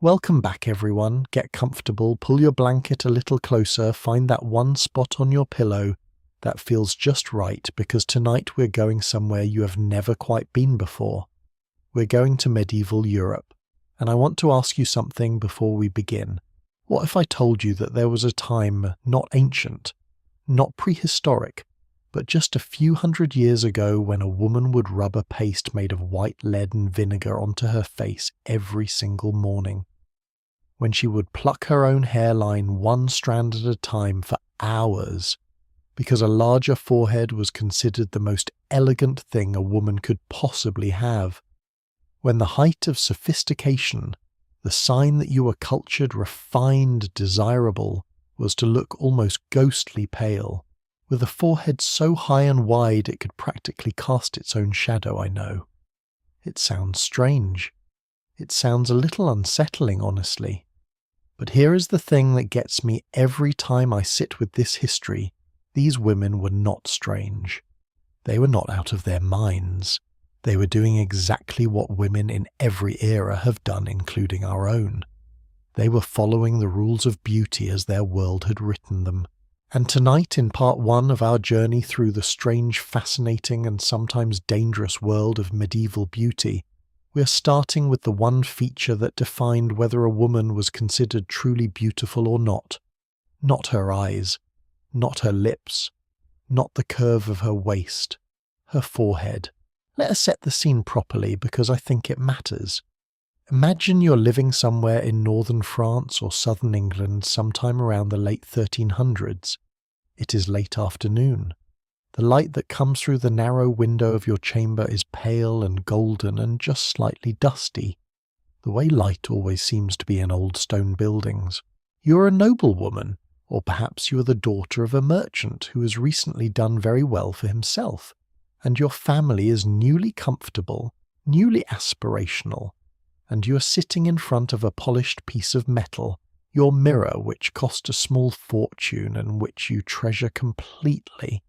Welcome back, everyone. Get comfortable, pull your blanket a little closer, find that one spot on your pillow that feels just right, because tonight we're going somewhere you have never quite been before. We're going to medieval Europe, and I want to ask you something before we begin. What if I told you that there was a time not ancient, not prehistoric, but just a few hundred years ago when a woman would rub a paste made of white lead and vinegar onto her face every single morning? When she would pluck her own hairline one strand at a time for hours, because a larger forehead was considered the most elegant thing a woman could possibly have. When the height of sophistication, the sign that you were cultured, refined, desirable, was to look almost ghostly pale, with a forehead so high and wide it could practically cast its own shadow, I know. It sounds strange. It sounds a little unsettling, honestly. But here is the thing that gets me every time I sit with this history. These women were not strange. They were not out of their minds. They were doing exactly what women in every era have done, including our own. They were following the rules of beauty as their world had written them. And tonight, in part one of our journey through the strange, fascinating, and sometimes dangerous world of medieval beauty, we are starting with the one feature that defined whether a woman was considered truly beautiful or not. Not her eyes, not her lips, not the curve of her waist, her forehead. Let us set the scene properly because I think it matters. Imagine you're living somewhere in northern France or southern England sometime around the late 1300s. It is late afternoon. The light that comes through the narrow window of your chamber is pale and golden and just slightly dusty, the way light always seems to be in old stone buildings. You are a noblewoman, or perhaps you are the daughter of a merchant who has recently done very well for himself, and your family is newly comfortable, newly aspirational, and you are sitting in front of a polished piece of metal, your mirror, which cost a small fortune and which you treasure completely,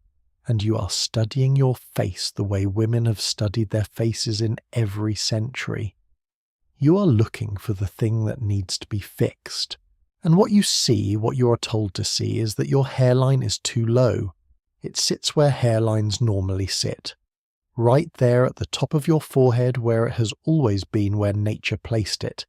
and you are studying your face the way women have studied their faces in every century. You are looking for the thing that needs to be fixed. And what you see, what you are told to see, is that your hairline is too low. It sits where hairlines normally sit, right there at the top of your forehead where it has always been where nature placed it.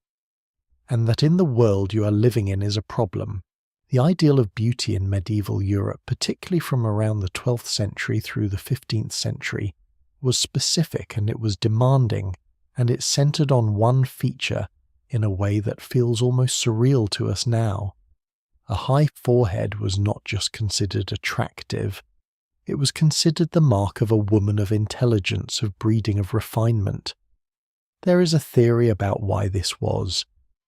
And that in the world you are living in is a problem. The ideal of beauty in medieval Europe, particularly from around the 12th century through the 15th century, was specific and it was demanding, and it centered on one feature in a way that feels almost surreal to us now. A high forehead was not just considered attractive, it was considered the mark of a woman of intelligence, of breeding, of refinement. There is a theory about why this was.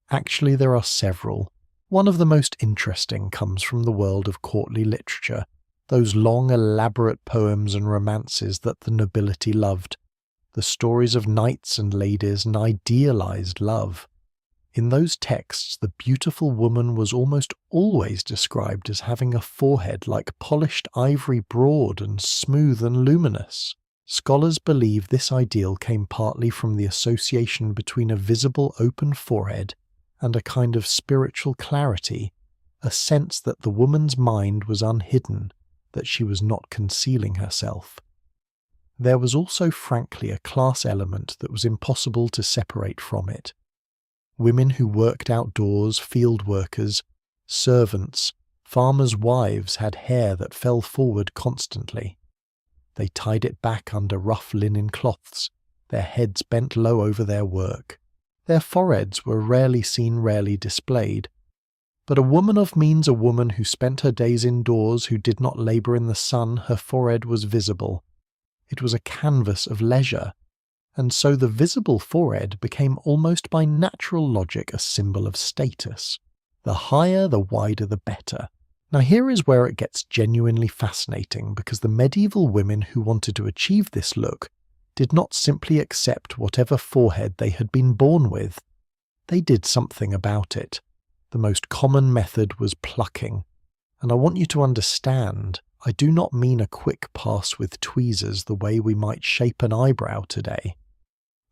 Actually, there are several. One of the most interesting comes from the world of courtly literature, those long, elaborate poems and romances that the nobility loved, the stories of knights and ladies and idealized love. In those texts, the beautiful woman was almost always described as having a forehead like polished ivory, broad and smooth and luminous. Scholars believe this ideal came partly from the association between a visible open forehead and a kind of spiritual clarity, a sense that the woman's mind was unhidden, that she was not concealing herself. There was also frankly a class element that was impossible to separate from it. Women who worked outdoors, field workers, servants, farmers' wives had hair that fell forward constantly. They tied it back under rough linen cloths, their heads bent low over their work. Their foreheads were rarely seen, rarely displayed. But a woman of means, a woman who spent her days indoors, who did not labour in the sun, her forehead was visible. It was a canvas of leisure, and so the visible forehead became almost by natural logic a symbol of status. The higher, the wider, the better. Now here is where it gets genuinely fascinating, because the medieval women who wanted to achieve this look did not simply accept whatever forehead they had been born with. They did something about it. The most common method was plucking. And I want you to understand, I do not mean a quick pass with tweezers the way we might shape an eyebrow today.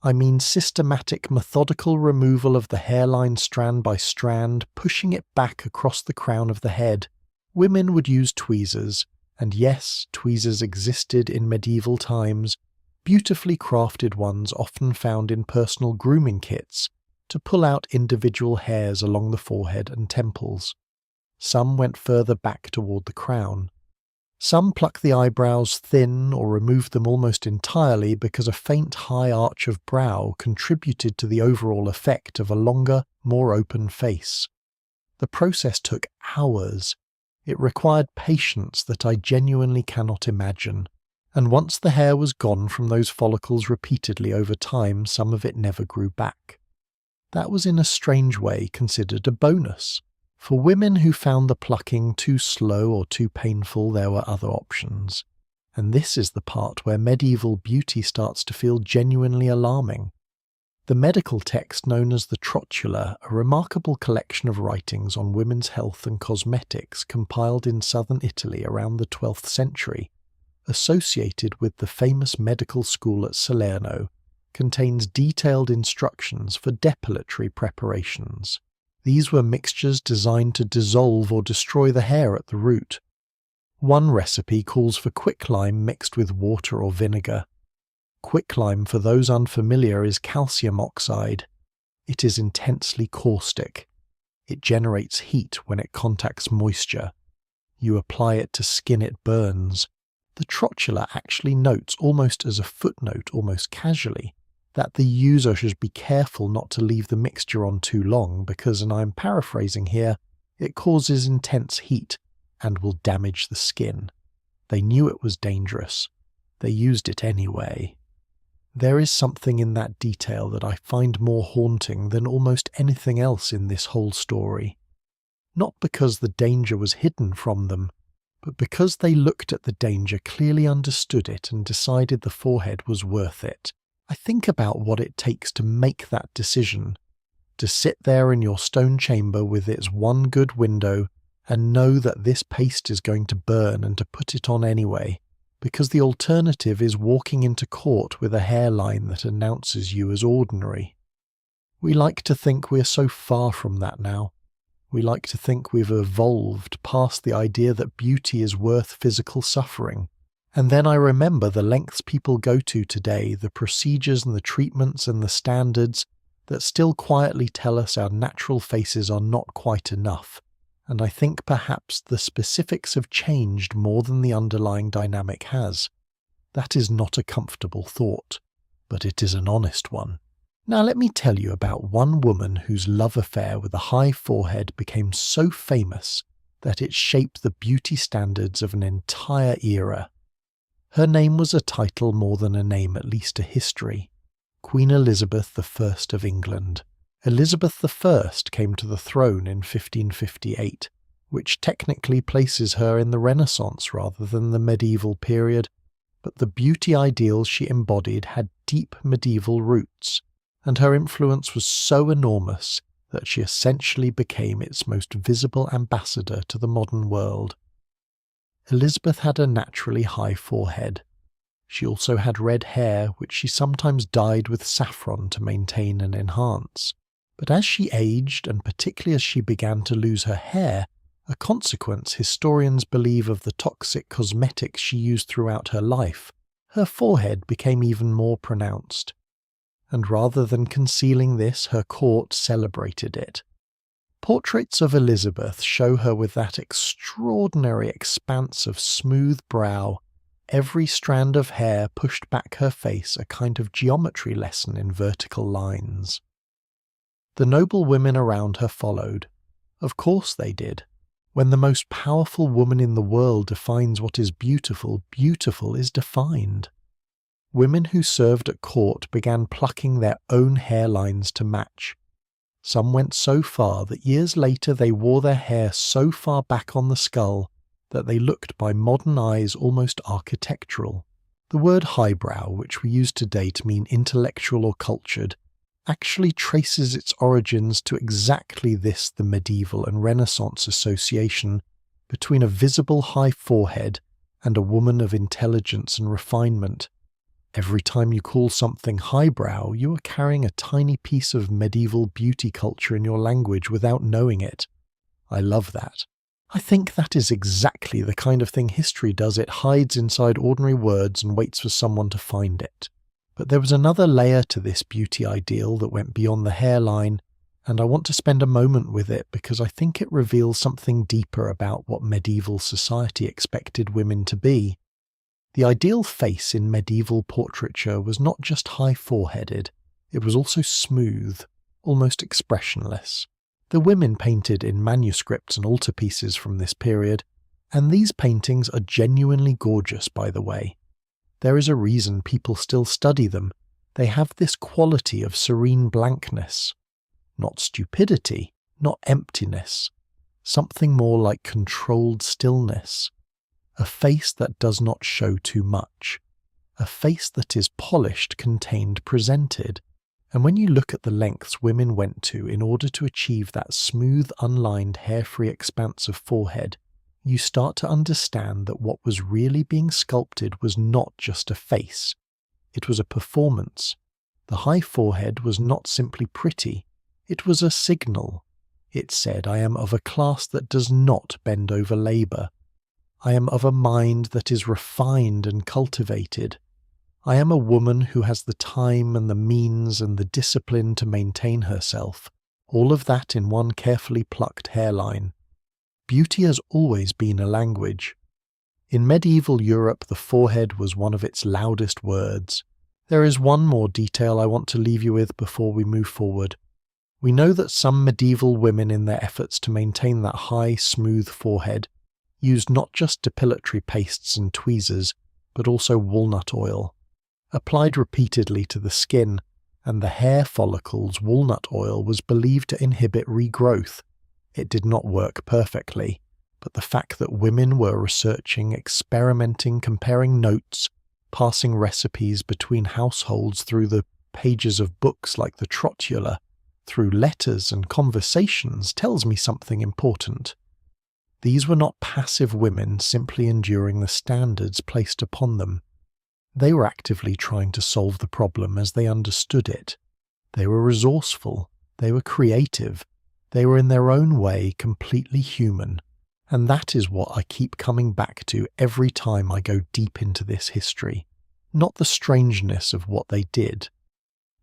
I mean systematic, methodical removal of the hairline strand by strand, pushing it back across the crown of the head. Women would use tweezers, and yes, tweezers existed in medieval times, beautifully crafted ones often found in personal grooming kits, to pull out individual hairs along the forehead and temples. Some went further back toward the crown. Some pluck the eyebrows thin or remove them almost entirely because a faint high arch of brow contributed to the overall effect of a longer, more open face. The process took hours. It required patience that I genuinely cannot imagine. And once the hair was gone from those follicles repeatedly over time, some of it never grew back. That was in a strange way considered a bonus. For women who found the plucking too slow or too painful, there were other options. And this is the part where medieval beauty starts to feel genuinely alarming. The medical text known as the Trotula, a remarkable collection of writings on women's health and cosmetics compiled in southern Italy around the 12th century, associated with the famous medical school at Salerno, contains detailed instructions for depilatory preparations. These were mixtures designed to dissolve or destroy the hair at the root. One recipe calls for quicklime mixed with water or vinegar. Quicklime, for those unfamiliar, is calcium oxide. It is intensely caustic. It generates heat when it contacts moisture. You apply it to skin, it burns. The Trotula actually notes, almost as a footnote, almost casually, that the user should be careful not to leave the mixture on too long because, and I'm paraphrasing here, it causes intense heat and will damage the skin. They knew it was dangerous. They used it anyway. There is something in that detail that I find more haunting than almost anything else in this whole story. Not because the danger was hidden from them, but because they looked at the danger, clearly understood it, and decided the forehead was worth it. I think about what it takes to make that decision, to sit there in your stone chamber with its one good window and know that this paste is going to burn and to put it on anyway, because the alternative is walking into court with a hairline that announces you as ordinary. We like to think we're so far from that now. We like to think we've evolved past the idea that beauty is worth physical suffering. And then I remember the lengths people go to today, the procedures and the treatments and the standards that still quietly tell us our natural faces are not quite enough. And I think perhaps the specifics have changed more than the underlying dynamic has. That is not a comfortable thought, but it is an honest one. Now let me tell you about one woman whose love affair with a high forehead became so famous that it shaped the beauty standards of an entire era. Her name was a title more than a name, at least a history. Queen Elizabeth I of England. Elizabeth I came to the throne in 1558, which technically places her in the Renaissance rather than the medieval period, but the beauty ideals she embodied had deep medieval roots, and her influence was so enormous that she essentially became its most visible ambassador to the modern world. Elizabeth had a naturally high forehead. She also had red hair, which she sometimes dyed with saffron to maintain and enhance. But as she aged, and particularly as she began to lose her hair, a consequence historians believe of the toxic cosmetics she used throughout her life, her forehead became even more pronounced. And rather than concealing this, her court celebrated it. Portraits of Elizabeth show her with that extraordinary expanse of smooth brow, every strand of hair pushed back her face, a kind of geometry lesson in vertical lines. The noble women around her followed. Of course they did. When the most powerful woman in the world defines what is beautiful, beautiful is defined. Women who served at court began plucking their own hairlines to match. Some went so far that years later they wore their hair so far back on the skull that they looked by modern eyes almost architectural. The word highbrow, which we use today to mean intellectual or cultured, actually traces its origins to exactly this, the medieval and Renaissance association between a visible high forehead and a woman of intelligence and refinement. Every time you call something highbrow, you are carrying a tiny piece of medieval beauty culture in your language without knowing it. I love that. I think that is exactly the kind of thing history does. It hides inside ordinary words and waits for someone to find it. But there was another layer to this beauty ideal that went beyond the hairline, and I want to spend a moment with it because I think it reveals something deeper about what medieval society expected women to be. The ideal face in medieval portraiture was not just high-foreheaded, it was also smooth, almost expressionless. The women painted in manuscripts and altarpieces from this period, and these paintings are genuinely gorgeous, by the way. There is a reason people still study them. They have this quality of serene blankness. Not stupidity, not emptiness. Something more like controlled stillness. A face that does not show too much. A face that is polished, contained, presented. And when you look at the lengths women went to in order to achieve that smooth, unlined, hair-free expanse of forehead, you start to understand that what was really being sculpted was not just a face. It was a performance. The high forehead was not simply pretty. It was a signal. It said, I am of a class that does not bend over labour. I am of a mind that is refined and cultivated. I am a woman who has the time and the means and the discipline to maintain herself, all of that in one carefully plucked hairline. Beauty has always been a language. In medieval Europe, the forehead was one of its loudest words. There is one more detail I want to leave you with before we move forward. We know that some medieval women, in their efforts to maintain that high, smooth forehead, used not just depilatory pastes and tweezers, but also walnut oil. Applied repeatedly to the skin and the hair follicles, walnut oil was believed to inhibit regrowth. It did not work perfectly, but the fact that women were researching, experimenting, comparing notes, passing recipes between households through the pages of books like the Trotula, through letters and conversations, tells me something important. These were not passive women simply enduring the standards placed upon them. They were actively trying to solve the problem as they understood it. They were resourceful. They were creative. They were in their own way completely human. And that is what I keep coming back to every time I go deep into this history. Not the strangeness of what they did,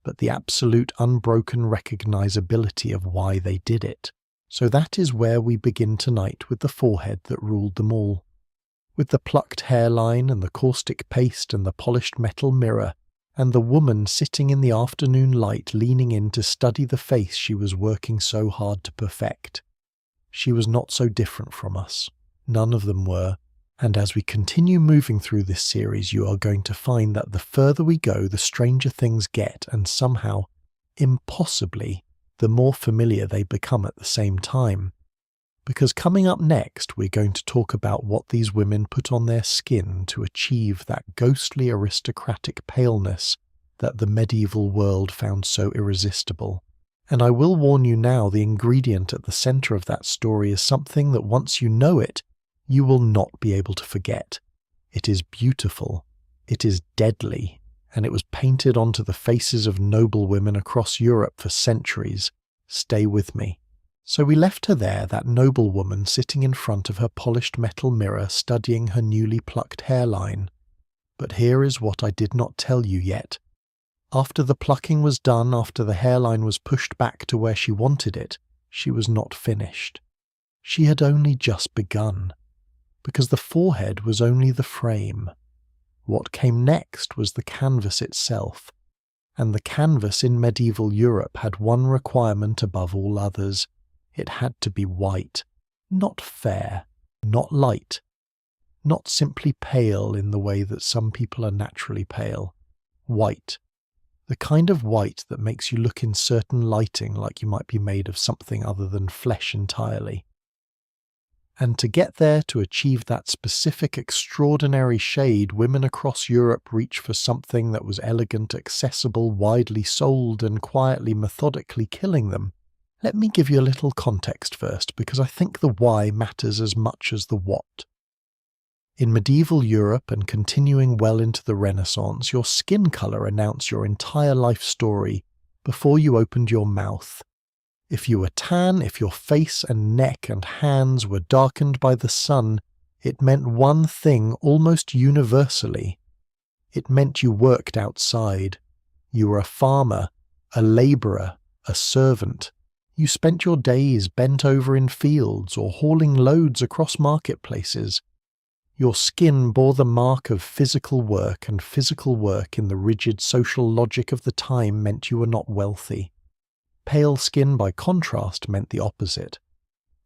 but the absolute unbroken recognizability of why they did it. So that is where we begin tonight with the forehead that ruled them all. With the plucked hairline and the caustic paste and the polished metal mirror, and the woman sitting in the afternoon light leaning in to study the face she was working so hard to perfect. She was not so different from us. None of them were. And as we continue moving through this series, you are going to find that the further we go, the stranger things get, and somehow, impossibly, the more familiar they become at the same time. Because coming up next, we're going to talk about what these women put on their skin to achieve that ghostly aristocratic paleness that the medieval world found so irresistible. And I will warn you now, the ingredient at the center of that story is something that once you know it, you will not be able to forget. It is beautiful, it is deadly, and it was painted onto the faces of noble women across Europe for centuries. Stay with me. So we left her there, that noble woman sitting in front of her polished metal mirror studying her newly plucked hairline. But here is what I did not tell you yet. After the plucking was done, after the hairline was pushed back to where she wanted it, she was not finished. She had only just begun, because the forehead was only the frame. What came next was the canvas itself, and the canvas in medieval Europe had one requirement above all others. It had to be white, not fair, not light, not simply pale in the way that some people are naturally pale. White. The kind of white that makes you look in certain lighting like you might be made of something other than flesh entirely. And to get there, to achieve that specific extraordinary shade, women across Europe reached for something that was elegant, accessible, widely sold, and quietly, methodically killing them. Let me give you a little context first, because I think the why matters as much as the what. In medieval Europe and continuing well into the Renaissance, your skin colour announced your entire life story before you opened your mouth. If you were tan, if your face and neck and hands were darkened by the sun, it meant one thing almost universally. It meant you worked outside. You were a farmer, a labourer, a servant. You spent your days bent over in fields or hauling loads across marketplaces. Your skin bore the mark of physical work, and physical work in the rigid social logic of the time meant you were not wealthy. Pale skin, by contrast, meant the opposite.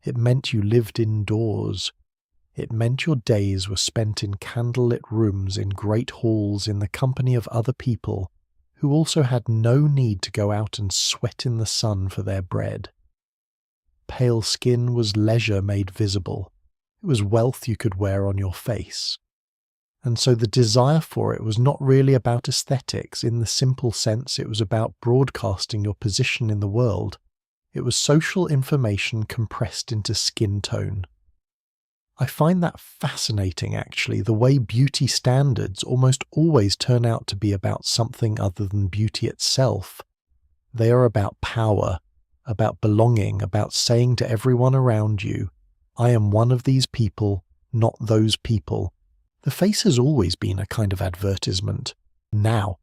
It meant you lived indoors. It meant your days were spent in candlelit rooms in great halls in the company of other people who also had no need to go out and sweat in the sun for their bread. Pale skin was leisure made visible. It was wealth you could wear on your face. And so the desire for it was not really about aesthetics. In the simple sense, it was about broadcasting your position in the world. It was social information compressed into skin tone. I find that fascinating, actually, the way beauty standards almost always turn out to be about something other than beauty itself. They are about power, about belonging, about saying to everyone around you, I am one of these people, not those people. The face has always been a kind of advertisement. Now,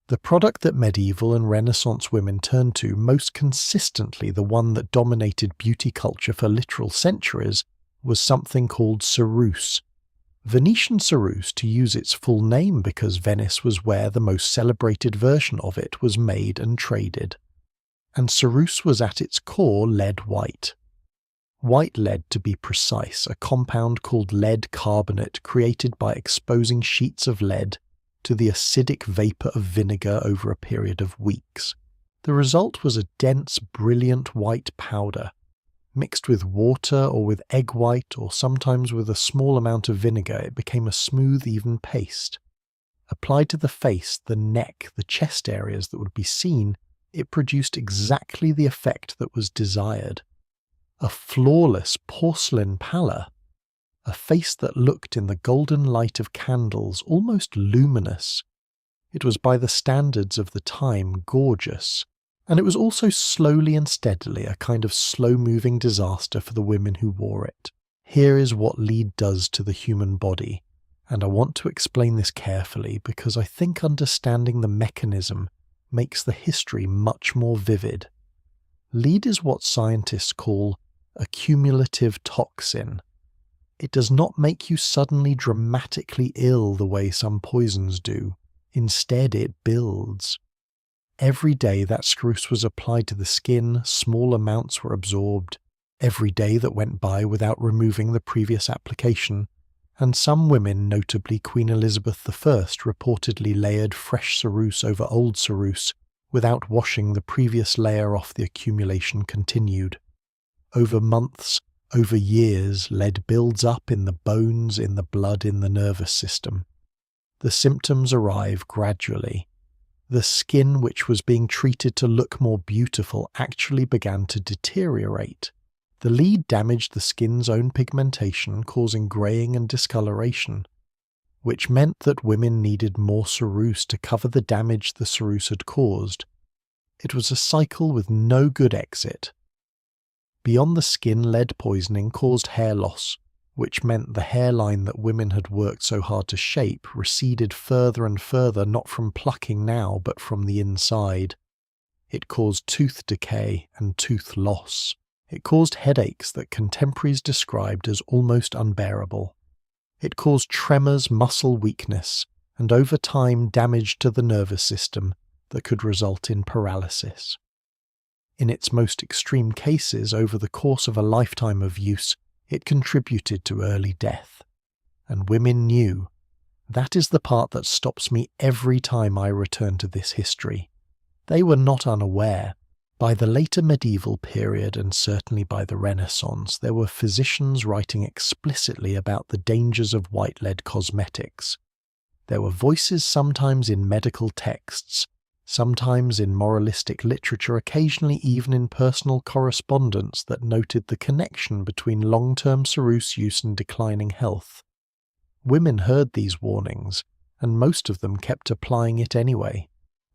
the product that medieval and Renaissance women turned to, most consistently the one that dominated beauty culture for literal centuries, was something called ceruse. Venetian ceruse, to use its full name, because Venice was where the most celebrated version of it was made and traded. And ceruse was at its core lead white. White lead, to be precise, a compound called lead carbonate created by exposing sheets of lead to the acidic vapour of vinegar over a period of weeks. The result was a dense, brilliant white powder. Mixed with water or with egg white or sometimes with a small amount of vinegar, it became a smooth, even paste. Applied to the face, the neck, the chest areas that would be seen, it produced exactly the effect that was desired. A flawless porcelain pallor, a face that looked in the golden light of candles almost luminous. It was by the standards of the time gorgeous, and it was also slowly and steadily a kind of slow-moving disaster for the women who wore it. Here is what lead does to the human body, and I want to explain this carefully because I think understanding the mechanism makes the history much more vivid. Lead is what scientists call a cumulative toxin. It does not make you suddenly dramatically ill the way some poisons do. Instead, it builds. Every day that ceruse was applied to the skin, small amounts were absorbed. Every day that went by without removing the previous application, and some women, notably Queen Elizabeth I, reportedly layered fresh ceruse over old ceruse without washing the previous layer off. The accumulation continued. Over months, over years, lead builds up in the bones, in the blood, in the nervous system. The symptoms arrive gradually. The skin, which was being treated to look more beautiful, actually began to deteriorate. The lead damaged the skin's own pigmentation, causing greying and discoloration, which meant that women needed more ceruse to cover the damage the ceruse had caused. It was a cycle with no good exit. Beyond the skin, lead poisoning caused hair loss, which meant the hairline that women had worked so hard to shape receded further and further, not from plucking now, but from the inside. It caused tooth decay and tooth loss. It caused headaches that contemporaries described as almost unbearable. It caused tremors, muscle weakness, and over time damage to the nervous system that could result in paralysis. In its most extreme cases, over the course of a lifetime of use, it contributed to early death. And women knew. That is the part that stops me every time I return to this history. They were not unaware. By the later medieval period, and certainly by the Renaissance, there were physicians writing explicitly about the dangers of white lead cosmetics. There were voices sometimes in medical texts, sometimes in moralistic literature, occasionally even in personal correspondence that noted the connection between long-term ceruse use and declining health. Women heard these warnings, and most of them kept applying it anyway,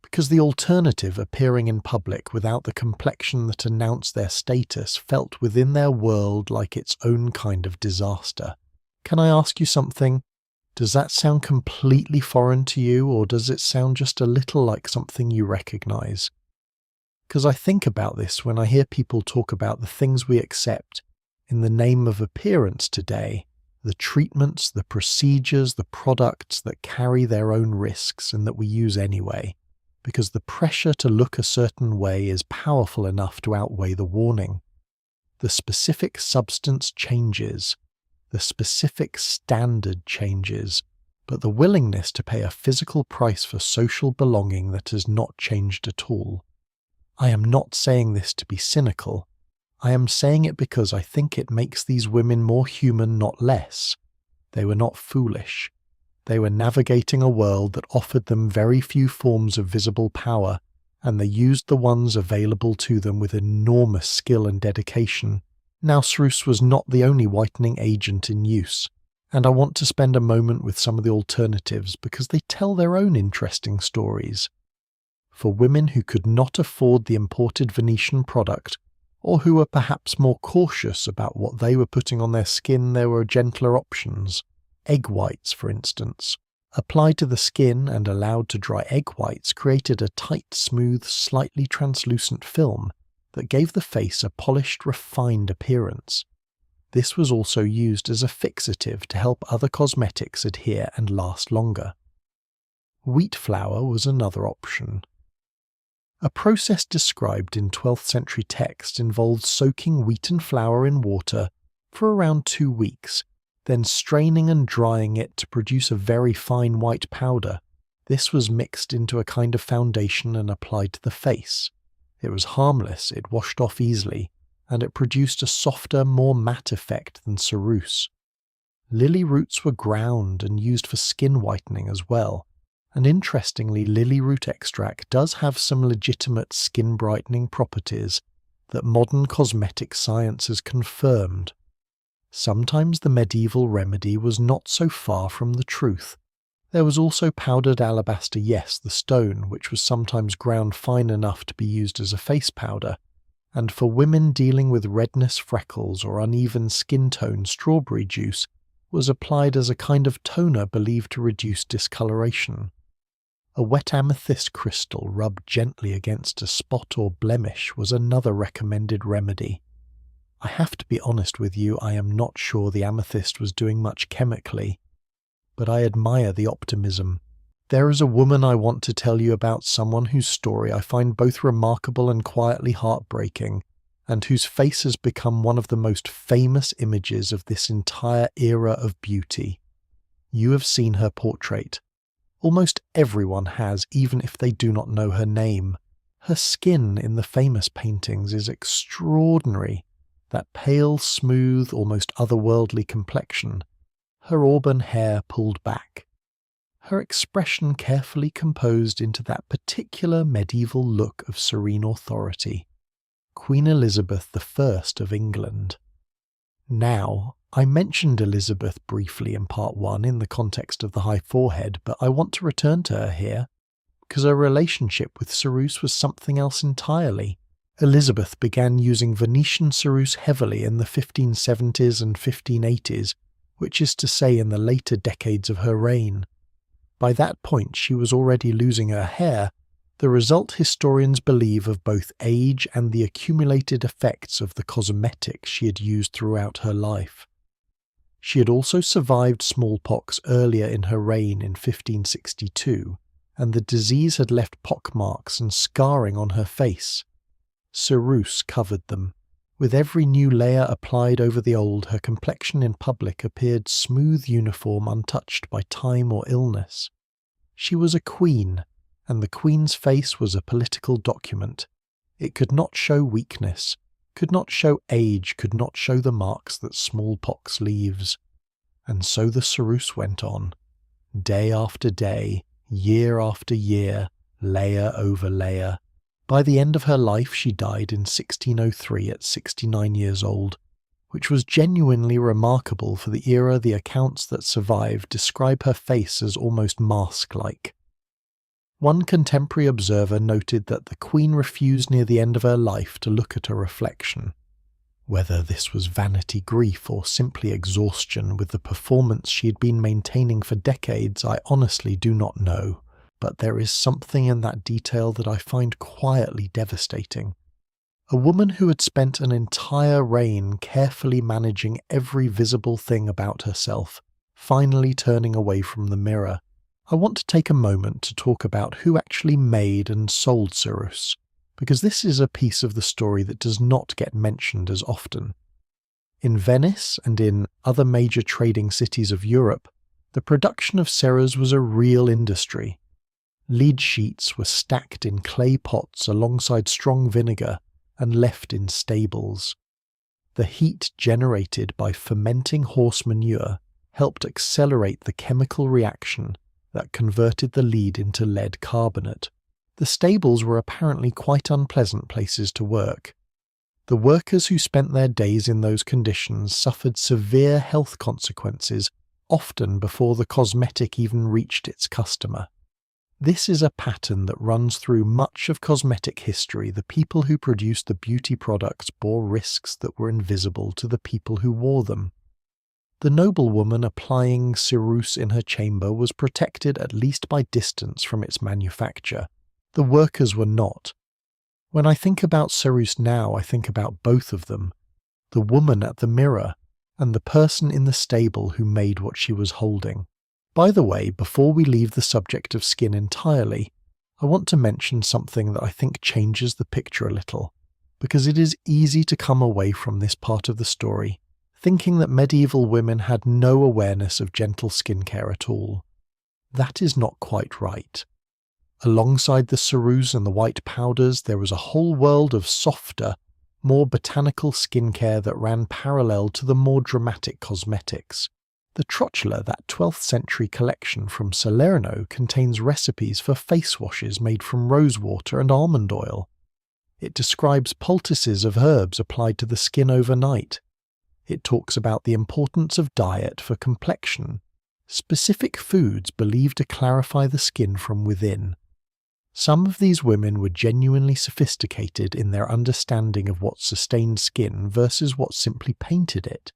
because the alternative, appearing in public without the complexion that announced their status, felt within their world like its own kind of disaster. Can I ask you something? Does that sound completely foreign to you, or does it sound just a little like something you recognize? Because I think about this when I hear people talk about the things we accept in the name of appearance today, the treatments, the procedures, the products that carry their own risks and that we use anyway, because the pressure to look a certain way is powerful enough to outweigh the warning. The specific substance changes, the specific standard changes, but the willingness to pay a physical price for social belonging that has not changed at all. I am not saying this to be cynical. I am saying it because I think it makes these women more human, not less. They were not foolish. They were navigating a world that offered them very few forms of visible power, and they used the ones available to them with enormous skill and dedication. Now, cerise was not the only whitening agent in use, and I want to spend a moment with some of the alternatives because they tell their own interesting stories. For women who could not afford the imported Venetian product, or who were perhaps more cautious about what they were putting on their skin, there were gentler options. Egg whites, for instance. Applied to the skin and allowed to dry, egg whites created a tight, smooth, slightly translucent film that gave the face a polished, refined appearance. This was also used as a fixative to help other cosmetics adhere and last longer. Wheat flour was another option. A process described in 12th century text involved soaking wheaten flour in water for around 2 weeks, then straining and drying it to produce a very fine white powder. This was mixed into a kind of foundation and applied to the face. It was harmless, it washed off easily, and it produced a softer, more matte effect than cerise. Lily roots were ground and used for skin whitening as well. And interestingly, lily root extract does have some legitimate skin brightening properties that modern cosmetic science has confirmed. Sometimes the medieval remedy was not so far from the truth. There was also powdered alabaster, yes, the stone, which was sometimes ground fine enough to be used as a face powder, and for women dealing with redness, freckles, or uneven skin tone, strawberry juice was applied as a kind of toner believed to reduce discoloration. A wet amethyst crystal rubbed gently against a spot or blemish was another recommended remedy. I have to be honest with you, I am not sure the amethyst was doing much chemically, but I admire the optimism. There is a woman I want to tell you about, someone whose story I find both remarkable and quietly heartbreaking, and whose face has become one of the most famous images of this entire era of beauty. You have seen her portrait. Almost everyone has, even if they do not know her name. Her skin in the famous paintings is extraordinary. That pale, smooth, almost otherworldly complexion. Her auburn hair pulled back. Her expression carefully composed into that particular medieval look of serene authority. Queen Elizabeth I of England. Now, I mentioned Elizabeth briefly in part 1 in the context of the high forehead, but I want to return to her here, because her relationship with cerise was something else entirely. Elizabeth began using Venetian cerise heavily in the 1570s and 1580s, which is to say in the later decades of her reign. By that point she was already losing her hair, the result historians believe of both age and the accumulated effects of the cosmetics she had used throughout her life. She had also survived smallpox earlier in her reign in 1562, and the disease had left pockmarks and scarring on her face. Cerise covered them. With every new layer applied over the old, her complexion in public appeared smooth, uniform, untouched by time or illness. She was a queen, and the queen's face was a political document. It could not show weakness, could not show age, could not show the marks that smallpox leaves. And so the cerise went on, day after day, year after year, layer over layer. By the end of her life she died in 1603 at 69 years old, which was genuinely remarkable for the era. The accounts that survive describe her face as almost mask-like. One contemporary observer noted that the Queen refused near the end of her life to look at her reflection. Whether this was vanity grief or simply exhaustion with the performance she had been maintaining for decades, I honestly do not know, but there is something in that detail that I find quietly devastating. A woman who had spent an entire reign carefully managing every visible thing about herself, finally turning away from the mirror. I want to take a moment to talk about who actually made and sold ceruse, because this is a piece of the story that does not get mentioned as often. In Venice and in other major trading cities of Europe, the production of ceruse was a real industry. Lead sheets were stacked in clay pots alongside strong vinegar and left in stables. The heat generated by fermenting horse manure helped accelerate the chemical reaction that converted the lead into lead carbonate. The stables were apparently quite unpleasant places to work. The workers who spent their days in those conditions suffered severe health consequences, often before the cosmetic even reached its customer. This is a pattern that runs through much of cosmetic history. The people who produced the beauty products bore risks that were invisible to the people who wore them. The noblewoman applying ceruse in her chamber was protected at least by distance from its manufacture. The workers were not. When I think about ceruse now, I think about both of them, the woman at the mirror and the person in the stable who made what she was holding. By the way, before we leave the subject of skin entirely, I want to mention something that I think changes the picture a little, because it is easy to come away from this part of the story thinking that medieval women had no awareness of gentle skincare at all. That is not quite right. Alongside the ceruse and the white powders, there was a whole world of softer, more botanical skincare that ran parallel to the more dramatic cosmetics. The Trotula, that 12th century collection from Salerno, contains recipes for face washes made from rosewater and almond oil. It describes poultices of herbs applied to the skin overnight. It talks about the importance of diet for complexion, specific foods believed to clarify the skin from within. Some of these women were genuinely sophisticated in their understanding of what sustained skin versus what simply painted it.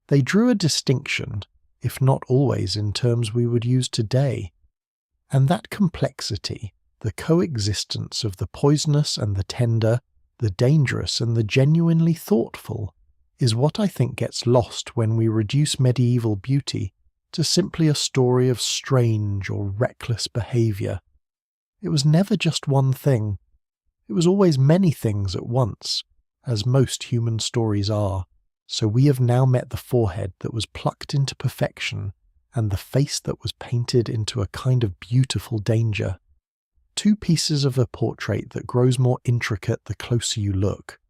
They drew a distinction, if not always in terms we would use today. And that complexity, the coexistence of the poisonous and the tender, the dangerous and the genuinely thoughtful, is what I think gets lost when we reduce medieval beauty to simply a story of strange or reckless behaviour. It was never just one thing. It was always many things at once, as most human stories are. So we have now met the forehead that was plucked into perfection and the face that was painted into a kind of beautiful danger. Two pieces of a portrait that grows more intricate the closer you look.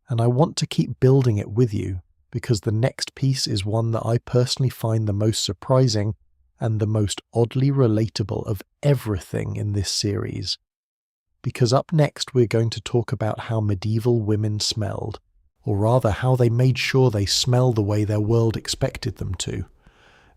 And I want to keep building it with you, because the next piece is one that I personally find the most surprising and the most oddly relatable of everything in this series. Because up next we're going to talk about how medieval women smelled, or rather how they made sure they smell the way their world expected them to.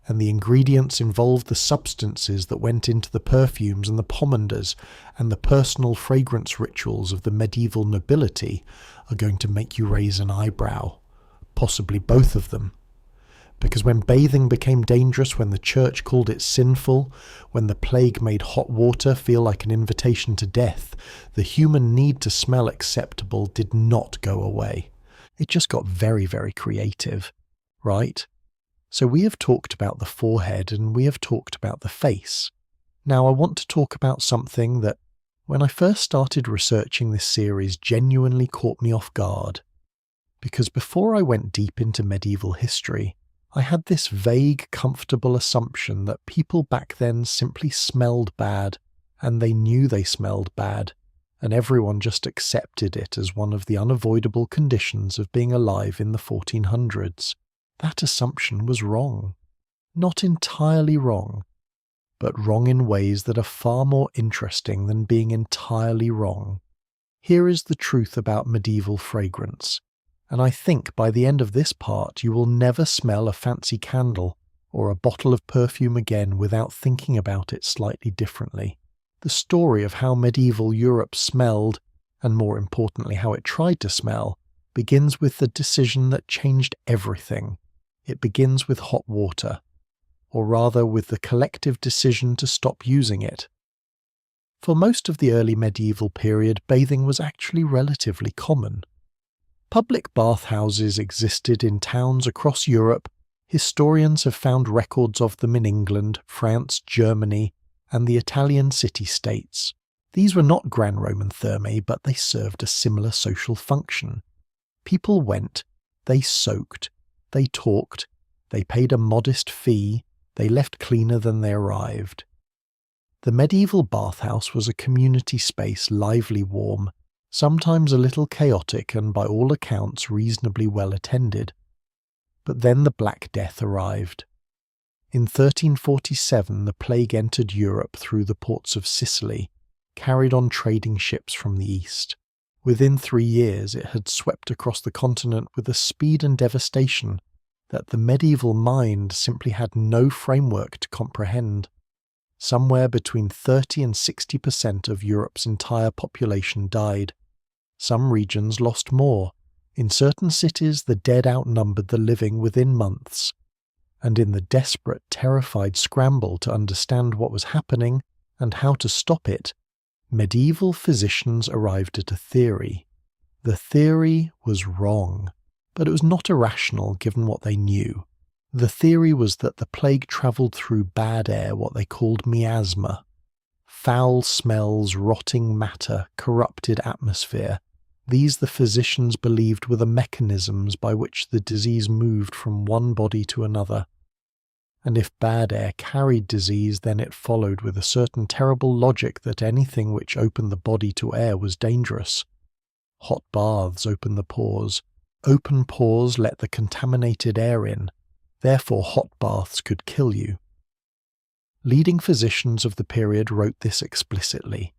And the ingredients involved the substances that went into the perfumes and the pomanders, and the personal fragrance rituals of the medieval nobility are going to make you raise an eyebrow. Possibly both of them. Because when bathing became dangerous, when the church called it sinful, when the plague made hot water feel like an invitation to death, the human need to smell acceptable did not go away. It just got very, very creative, right? So we have talked about the forehead and we have talked about the face. Now I want to talk about something that, when I first started researching this series, genuinely caught me off guard. Because before I went deep into medieval history, I had this vague, comfortable assumption that people back then simply smelled bad, and they knew they smelled bad, and everyone just accepted it as one of the unavoidable conditions of being alive in the 1400s. That assumption was wrong. Not entirely wrong, but wrong in ways that are far more interesting than being entirely wrong. Here is the truth about medieval fragrance. and I think by the end of this part you will never smell a fancy candle or a bottle of perfume again without thinking about it slightly differently. The story of how medieval Europe smelled, and more importantly how it tried to smell, begins with the decision that changed everything. It begins with hot water, or rather with the collective decision to stop using it. For most of the early medieval period, bathing was actually relatively common. Public bathhouses existed in towns across Europe. Historians have found records of them in England, France, Germany, and the Italian city-states. These were not Gran Roman thermae, but they served a similar social function. People went, they soaked, they talked, they paid a modest fee, they left cleaner than they arrived. The medieval bathhouse was a community space, lively, warm, sometimes a little chaotic and by all accounts reasonably well attended. But then the Black Death arrived. In 1347 the plague entered Europe through the ports of Sicily, carried on trading ships from the east. Within 3 years it had swept across the continent with a speed and devastation that the medieval mind simply had no framework to comprehend. Somewhere between 30 and 60% of Europe's entire population died. Some regions lost more. In certain cities the dead outnumbered the living within months. And in the desperate, terrified scramble to understand what was happening and how to stop it, medieval physicians arrived at a theory. The theory was wrong, but it was not irrational given what they knew. The theory was that the plague travelled through bad air, what they called miasma. Foul smells, rotting matter, corrupted atmosphere. These the physicians believed were the mechanisms by which the disease moved from one body to another. And if bad air carried disease, then it followed with a certain terrible logic that anything which opened the body to air was dangerous. Hot baths opened the pores. Open pores let the contaminated air in. Therefore hot baths could kill you. Leading physicians of the period wrote this explicitly.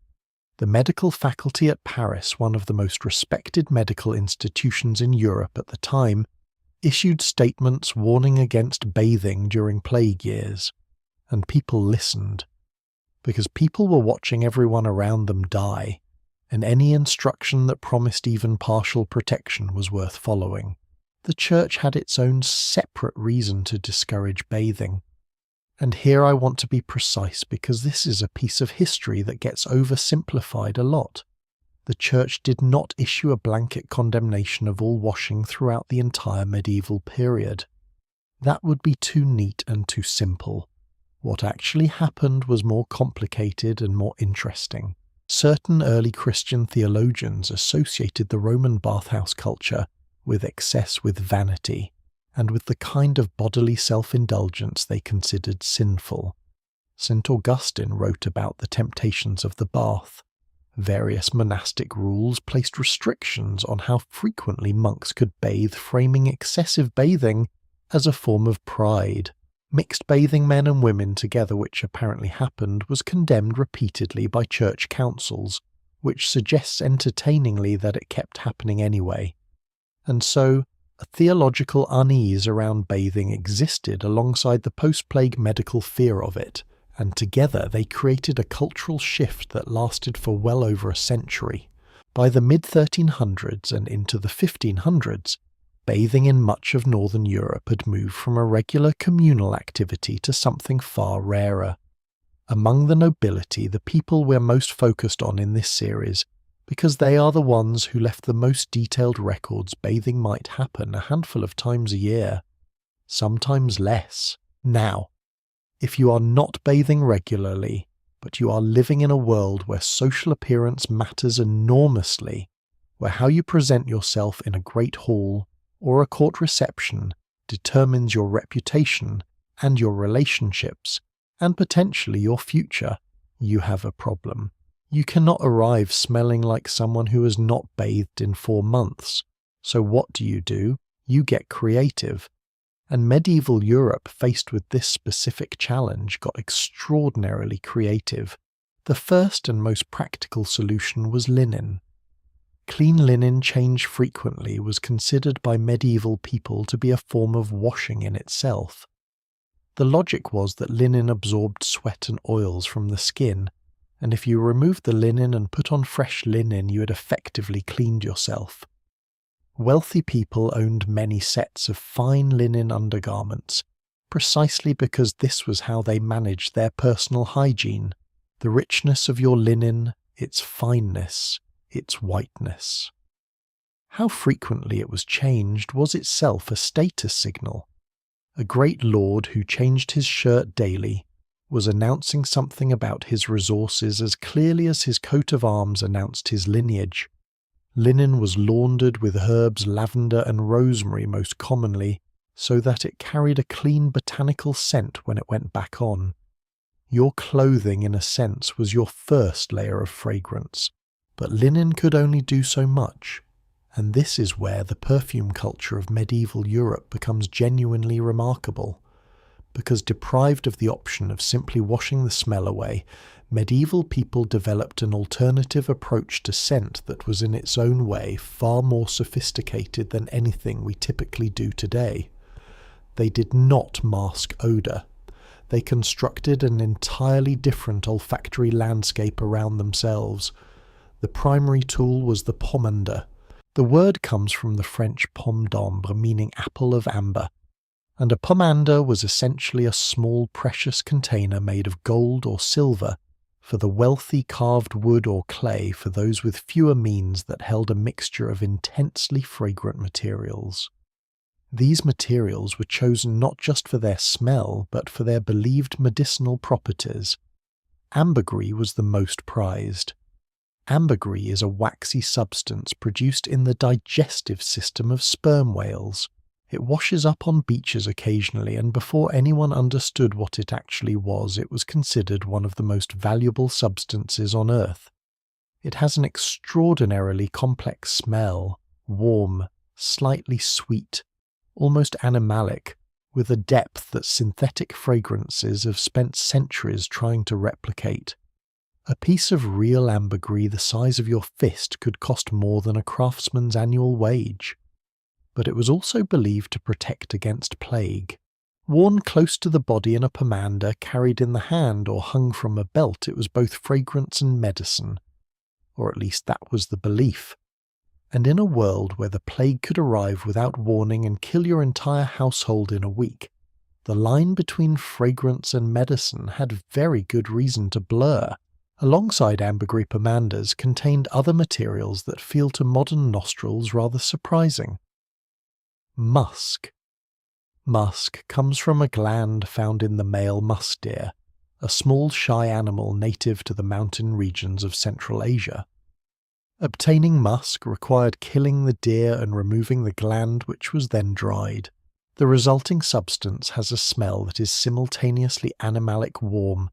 The medical faculty at Paris, one of the most respected medical institutions in Europe at the time, issued statements warning against bathing during plague years, and people listened, because people were watching everyone around them die, and any instruction that promised even partial protection was worth following. The church had its own separate reason to discourage bathing. And here I want to be precise because this is a piece of history that gets oversimplified a lot. The church did not issue a blanket condemnation of all washing throughout the entire medieval period. That would be too neat and too simple. What actually happened was more complicated and more interesting. Certain early Christian theologians associated the Roman bathhouse culture with excess with vanity, and with the kind of bodily self-indulgence they considered sinful. St. Augustine wrote about the temptations of the bath. Various monastic rules placed restrictions on how frequently monks could bathe, framing excessive bathing as a form of pride. Mixed bathing men and women together, which apparently happened, was condemned repeatedly by church councils, which suggests entertainingly that it kept happening anyway. And so, a theological unease around bathing existed alongside the post-plague medical fear of it, and together they created a cultural shift that lasted for well over a century. By the mid-1300s and into the 1500s, bathing in much of northern Europe had moved from a regular communal activity to something far rarer. Among the nobility, the people we're most focused on in this series, because they are the ones who left the most detailed records, bathing might happen a handful of times a year, sometimes less. Now, if you are not bathing regularly, but you are living in a world where social appearance matters enormously, where how you present yourself in a great hall or a court reception determines your reputation and your relationships, and potentially your future, you have a problem. You cannot arrive smelling like someone who has not bathed in 4 months. So what do? You get creative. And medieval Europe, faced with this specific challenge, got extraordinarily creative. The first and most practical solution was linen. Clean linen changed frequently was considered by medieval people to be a form of washing in itself. The logic was that linen absorbed sweat and oils from the skin, and if you removed the linen and put on fresh linen, you had effectively cleaned yourself. Wealthy people owned many sets of fine linen undergarments, precisely because this was how they managed their personal hygiene, the richness of your linen, its fineness, its whiteness. How frequently it was changed was itself a status signal. A great lord who changed his shirt daily was announcing something about his resources as clearly as his coat of arms announced his lineage. Linen was laundered with herbs lavender and rosemary most commonly, so that it carried a clean botanical scent when it went back on. Your clothing, in a sense, was your first layer of fragrance, but linen could only do so much, and this is where the perfume culture of medieval Europe becomes genuinely remarkable. Because deprived of the option of simply washing the smell away, medieval people developed an alternative approach to scent that was in its own way far more sophisticated than anything we typically do today. They did not mask odour. They constructed an entirely different olfactory landscape around themselves. The primary tool was the pomander. The word comes from the French pomme d'ambre, meaning apple of amber, and a pomander was essentially a small precious container made of gold or silver for the wealthy, carved wood or clay for those with fewer means that held a mixture of intensely fragrant materials. These materials were chosen not just for their smell, but for their believed medicinal properties. Ambergris was the most prized. Ambergris is a waxy substance produced in the digestive system of sperm whales. It washes up on beaches occasionally, and before anyone understood what it actually was, it was considered one of the most valuable substances on Earth. It has an extraordinarily complex smell, warm, slightly sweet, almost animalic, with a depth that synthetic fragrances have spent centuries trying to replicate. A piece of real ambergris the size of your fist could cost more than a craftsman's annual wage. But it was also believed to protect against plague. Worn close to the body in a pomander, carried in the hand or hung from a belt, it was both fragrance and medicine. Or at least that was the belief. And in a world where the plague could arrive without warning and kill your entire household in a week, the line between fragrance and medicine had very good reason to blur. Alongside ambergris pomanders contained other materials that feel to modern nostrils rather surprising. Musk. Musk comes from a gland found in the male musk deer, a small shy animal native to the mountain regions of Central Asia. Obtaining musk required killing the deer and removing the gland, which was then dried. The resulting substance has a smell that is simultaneously animalic warm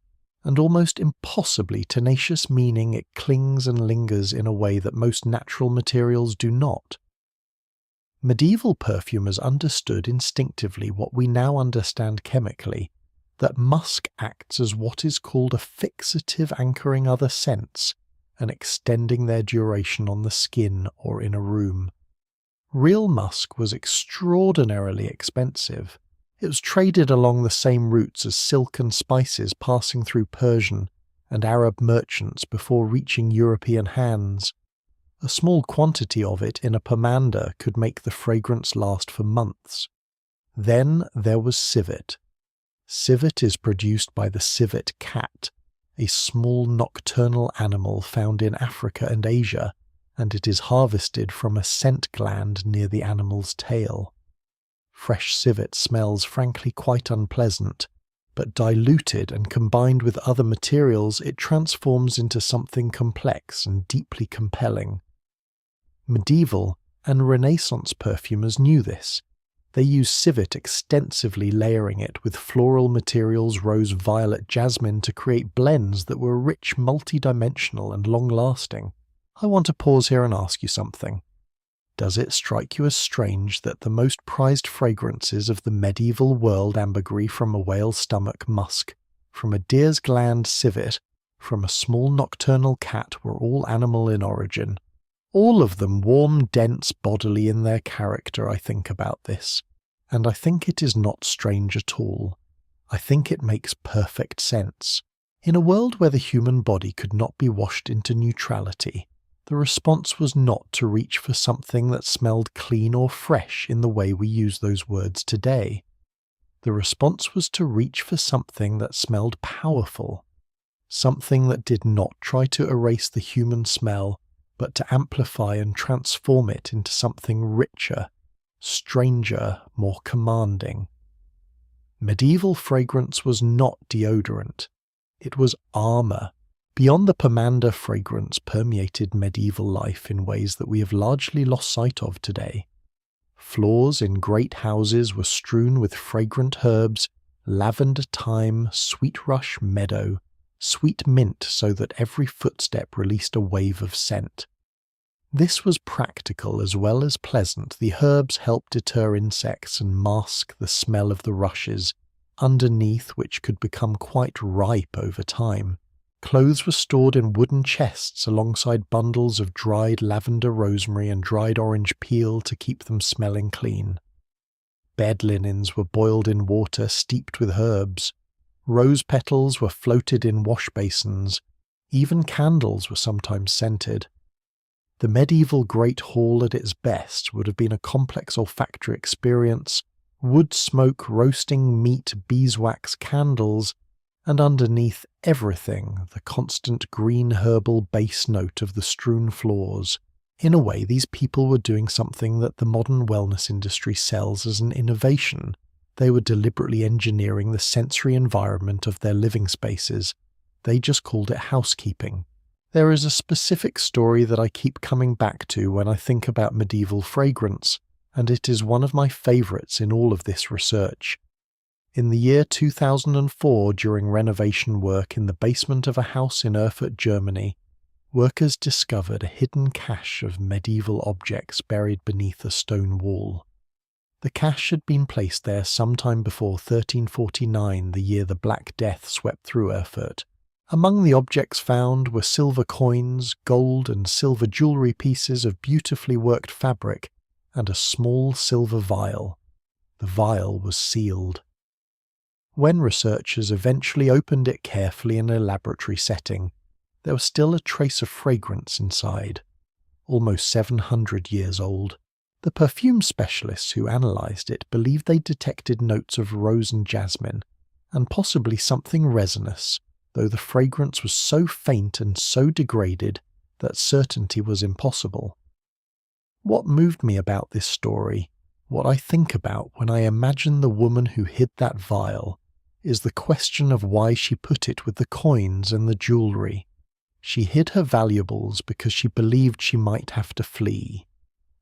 and almost impossibly tenacious, meaning it clings and lingers in a way that most natural materials do not. Medieval perfumers understood instinctively what we now understand chemically, that musk acts as what is called a fixative, anchoring other scents and extending their duration on the skin or in a room. Real musk was extraordinarily expensive. It was traded along the same routes as silk and spices, passing through Persian and Arab merchants before reaching European hands. A small quantity of it in a pomander could make the fragrance last for months. Then there was civet. Civet is produced by the civet cat, a small nocturnal animal found in Africa and Asia, and it is harvested from a scent gland near the animal's tail. Fresh civet smells frankly quite unpleasant, but diluted and combined with other materials, it transforms into something complex and deeply compelling. Medieval and Renaissance perfumers knew this. They used civet extensively, layering it with floral materials, rose, violet, jasmine to create blends that were rich, multi-dimensional and long-lasting. I want to pause here and ask you something. Does it strike you as strange that the most prized fragrances of the medieval world, ambergris from a whale's stomach, musk, from a deer's gland, civet, from a small nocturnal cat, were all animal in origin? All of them warm, dense bodily in their character, I think about this, and I think it is not strange at all. I think it makes perfect sense. In a world where the human body could not be washed into neutrality, the response was not to reach for something that smelled clean or fresh in the way we use those words today. The response was to reach for something that smelled powerful, something that did not try to erase the human smell, but to amplify and transform it into something richer, stranger, more commanding. Medieval fragrance was not deodorant. It was armour. Beyond the pomander, fragrance permeated medieval life in ways that we have largely lost sight of today. Floors in great houses were strewn with fragrant herbs, lavender, thyme, sweet rush, meadow, sweet mint, so that every footstep released a wave of scent. This was practical as well as pleasant. The herbs helped deter insects and mask the smell of the rushes, underneath which could become quite ripe over time. Clothes were stored in wooden chests alongside bundles of dried lavender, rosemary, and dried orange peel to keep them smelling clean. Bed linens were boiled in water steeped with herbs. Rose petals were floated in wash basins. Even candles were sometimes scented. The medieval Great Hall at its best would have been a complex olfactory experience: wood smoke, roasting meat, beeswax, candles, and underneath everything, the constant green herbal base note of the strewn floors. In a way, these people were doing something that the modern wellness industry sells as an innovation. They were deliberately engineering the sensory environment of their living spaces. They just called it housekeeping. There is a specific story that I keep coming back to when I think about medieval fragrance, and it is one of my favourites in all of this research. In the year 2004, during renovation work in the basement of a house in Erfurt, Germany, workers discovered a hidden cache of medieval objects buried beneath a stone wall. The cache had been placed there sometime before 1349, the year the Black Death swept through Erfurt. Among the objects found were silver coins, gold and silver jewellery pieces of beautifully worked fabric, and a small silver vial. The vial was sealed. When researchers eventually opened it carefully in a laboratory setting, there was still a trace of fragrance inside, almost 700 years old. The perfume specialists who analysed it believed they detected notes of rose and jasmine, and possibly something resinous, though the fragrance was so faint and so degraded that certainty was impossible. What moved me about this story, what I think about when I imagine the woman who hid that vial, is the question of why she put it with the coins and the jewellery. She hid her valuables because she believed she might have to flee.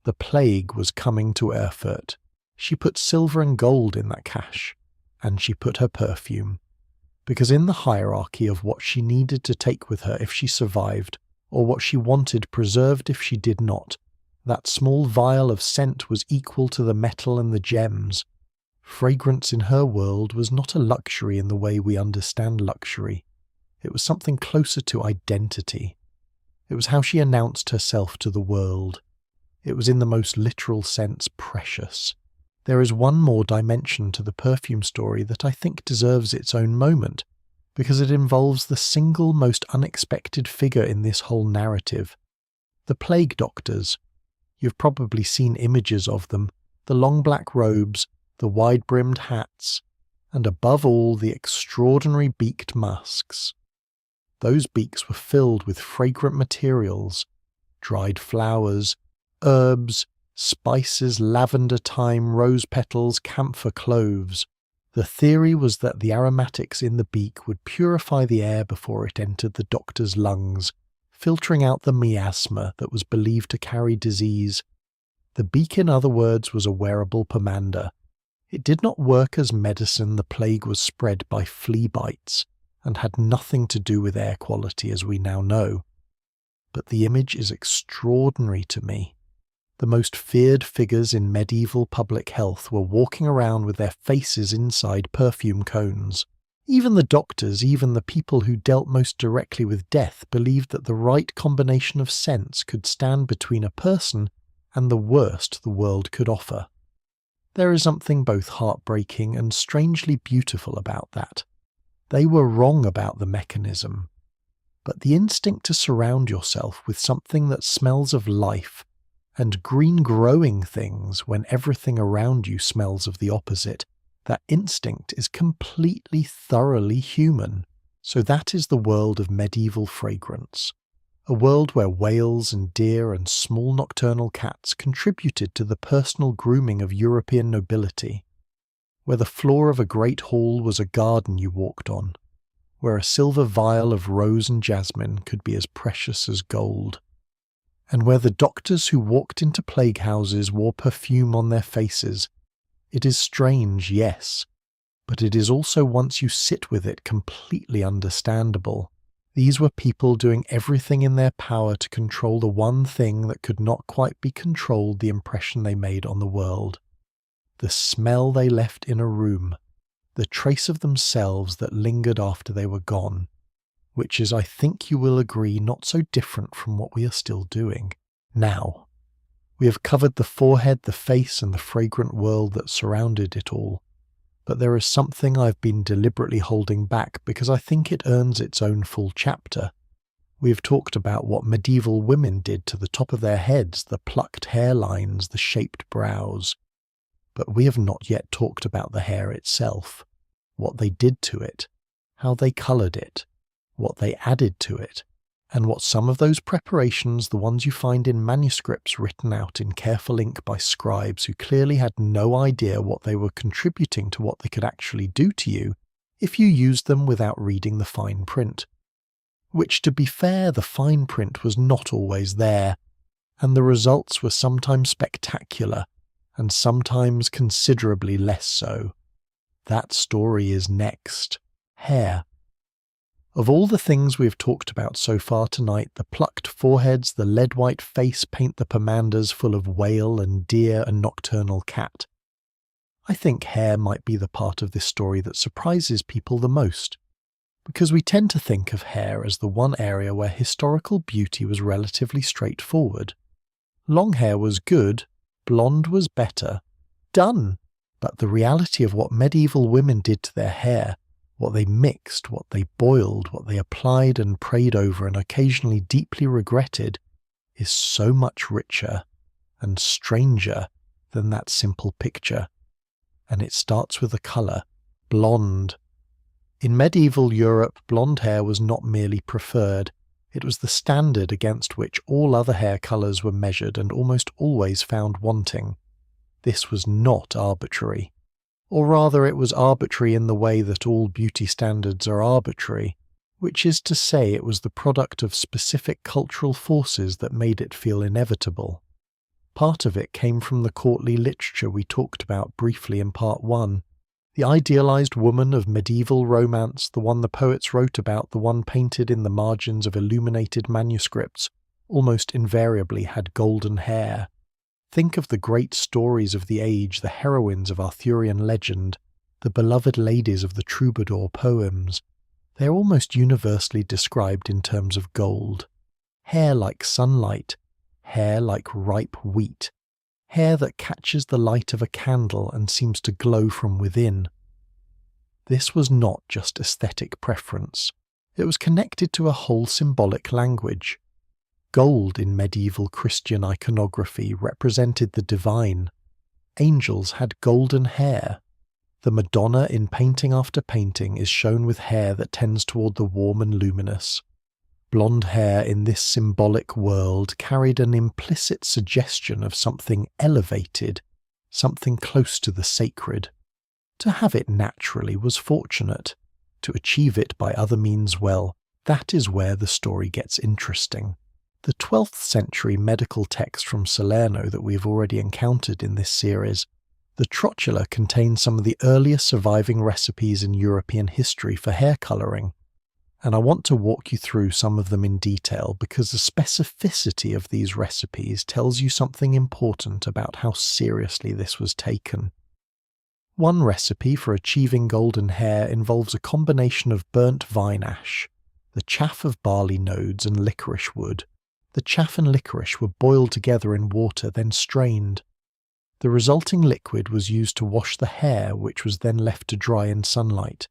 The plague was coming to Erfurt. She put silver and gold in that cache, and she put her perfume. Because in the hierarchy of what she needed to take with her if she survived, or what she wanted preserved if she did not, that small vial of scent was equal to the metal and the gems. Fragrance in her world was not a luxury in the way we understand luxury. It was something closer to identity. It was how she announced herself to the world. It was in the most literal sense precious. There is one more dimension to the perfume story that I think deserves its own moment, because it involves the single most unexpected figure in this whole narrative. The plague doctors. You've probably seen images of them, the long black robes, the wide-brimmed hats, and above all the extraordinary beaked masks. Those beaks were filled with fragrant materials, dried flowers, herbs, spices, lavender, thyme, rose petals, camphor, cloves. The theory was that the aromatics in the beak would purify the air before it entered the doctor's lungs, filtering out the miasma that was believed to carry disease. The beak, in other words, was a wearable pomander. It did not work as medicine. The plague was spread by flea bites, and had nothing to do with air quality as we now know. But the image is extraordinary to me. The most feared figures in medieval public health were walking around with their faces inside perfume cones. Even the doctors, even the people who dealt most directly with death, believed that the right combination of scents could stand between a person and the worst the world could offer. There is something both heartbreaking and strangely beautiful about that. They were wrong about the mechanism, but the instinct to surround yourself with something that smells of life and green growing things when everything around you smells of the opposite, that instinct is completely, thoroughly human. So that is the world of medieval fragrance. A world where whales and deer and small nocturnal cats contributed to the personal grooming of European nobility, where the floor of a great hall was a garden you walked on, where a silver vial of rose and jasmine could be as precious as gold, and where the doctors who walked into plague houses wore perfume on their faces. It is strange, yes, but it is also, once you sit with it, completely understandable. These were people doing everything in their power to control the one thing that could not quite be controlled: the impression they made on the world. The smell they left in a room, the trace of themselves that lingered after they were gone, which is, I think you will agree, not so different from what we are still doing. Now, we have covered the forehead, the face, and the fragrant world that surrounded it all. But there is something I've been deliberately holding back because I think it earns its own full chapter. We have talked about what medieval women did to the top of their heads, the plucked hairlines, the shaped brows. But we have not yet talked about the hair itself, what they did to it, how they coloured it, what they added to it, and what some of those preparations, the ones you find in manuscripts written out in careful ink by scribes who clearly had no idea what they were contributing to what they could actually do to you if you used them without reading the fine print. Which, to be fair, the fine print was not always there, and the results were sometimes spectacular, and sometimes considerably less so. That story is next. Hair. Of all the things we have talked about so far tonight, the plucked foreheads, the lead-white face paint, the pomanders full of whale and deer and nocturnal cat, I think hair might be the part of this story that surprises people the most, because we tend to think of hair as the one area where historical beauty was relatively straightforward. Long hair was good, blonde was better. Done! But the reality of what medieval women did to their hair, what they mixed, what they boiled, what they applied and prayed over and occasionally deeply regretted, is so much richer and stranger than that simple picture. And it starts with the colour, blonde. In medieval Europe, blonde hair was not merely preferred, it was the standard against which all other hair colours were measured and almost always found wanting. This was not arbitrary. Or rather, it was arbitrary in the way that all beauty standards are arbitrary, which is to say it was the product of specific cultural forces that made it feel inevitable. Part of it came from the courtly literature we talked about briefly in part 1. The idealized woman of medieval romance, the one the poets wrote about, the one painted in the margins of illuminated manuscripts, almost invariably had golden hair. Think of the great stories of the age, the heroines of Arthurian legend, the beloved ladies of the troubadour poems. They are almost universally described in terms of gold. Hair like sunlight, hair like ripe wheat, hair that catches the light of a candle and seems to glow from within. This was not just aesthetic preference. It was connected to a whole symbolic language. Gold in medieval Christian iconography represented the divine. Angels had golden hair. The Madonna in painting after painting is shown with hair that tends toward the warm and luminous. Blonde hair in this symbolic world carried an implicit suggestion of something elevated, something close to the sacred. To have it naturally was fortunate. To achieve it by other means, well, that is where the story gets interesting. The 12th century medical text from Salerno that we have already encountered in this series, the Trotula, contains some of the earliest surviving recipes in European history for hair colouring, and I want to walk you through some of them in detail because the specificity of these recipes tells you something important about how seriously this was taken. One recipe for achieving golden hair involves a combination of burnt vine ash, the chaff of barley nodes and licorice wood. The chaff and licorice were boiled together in water, then strained. The resulting liquid was used to wash the hair, which was then left to dry in sunlight.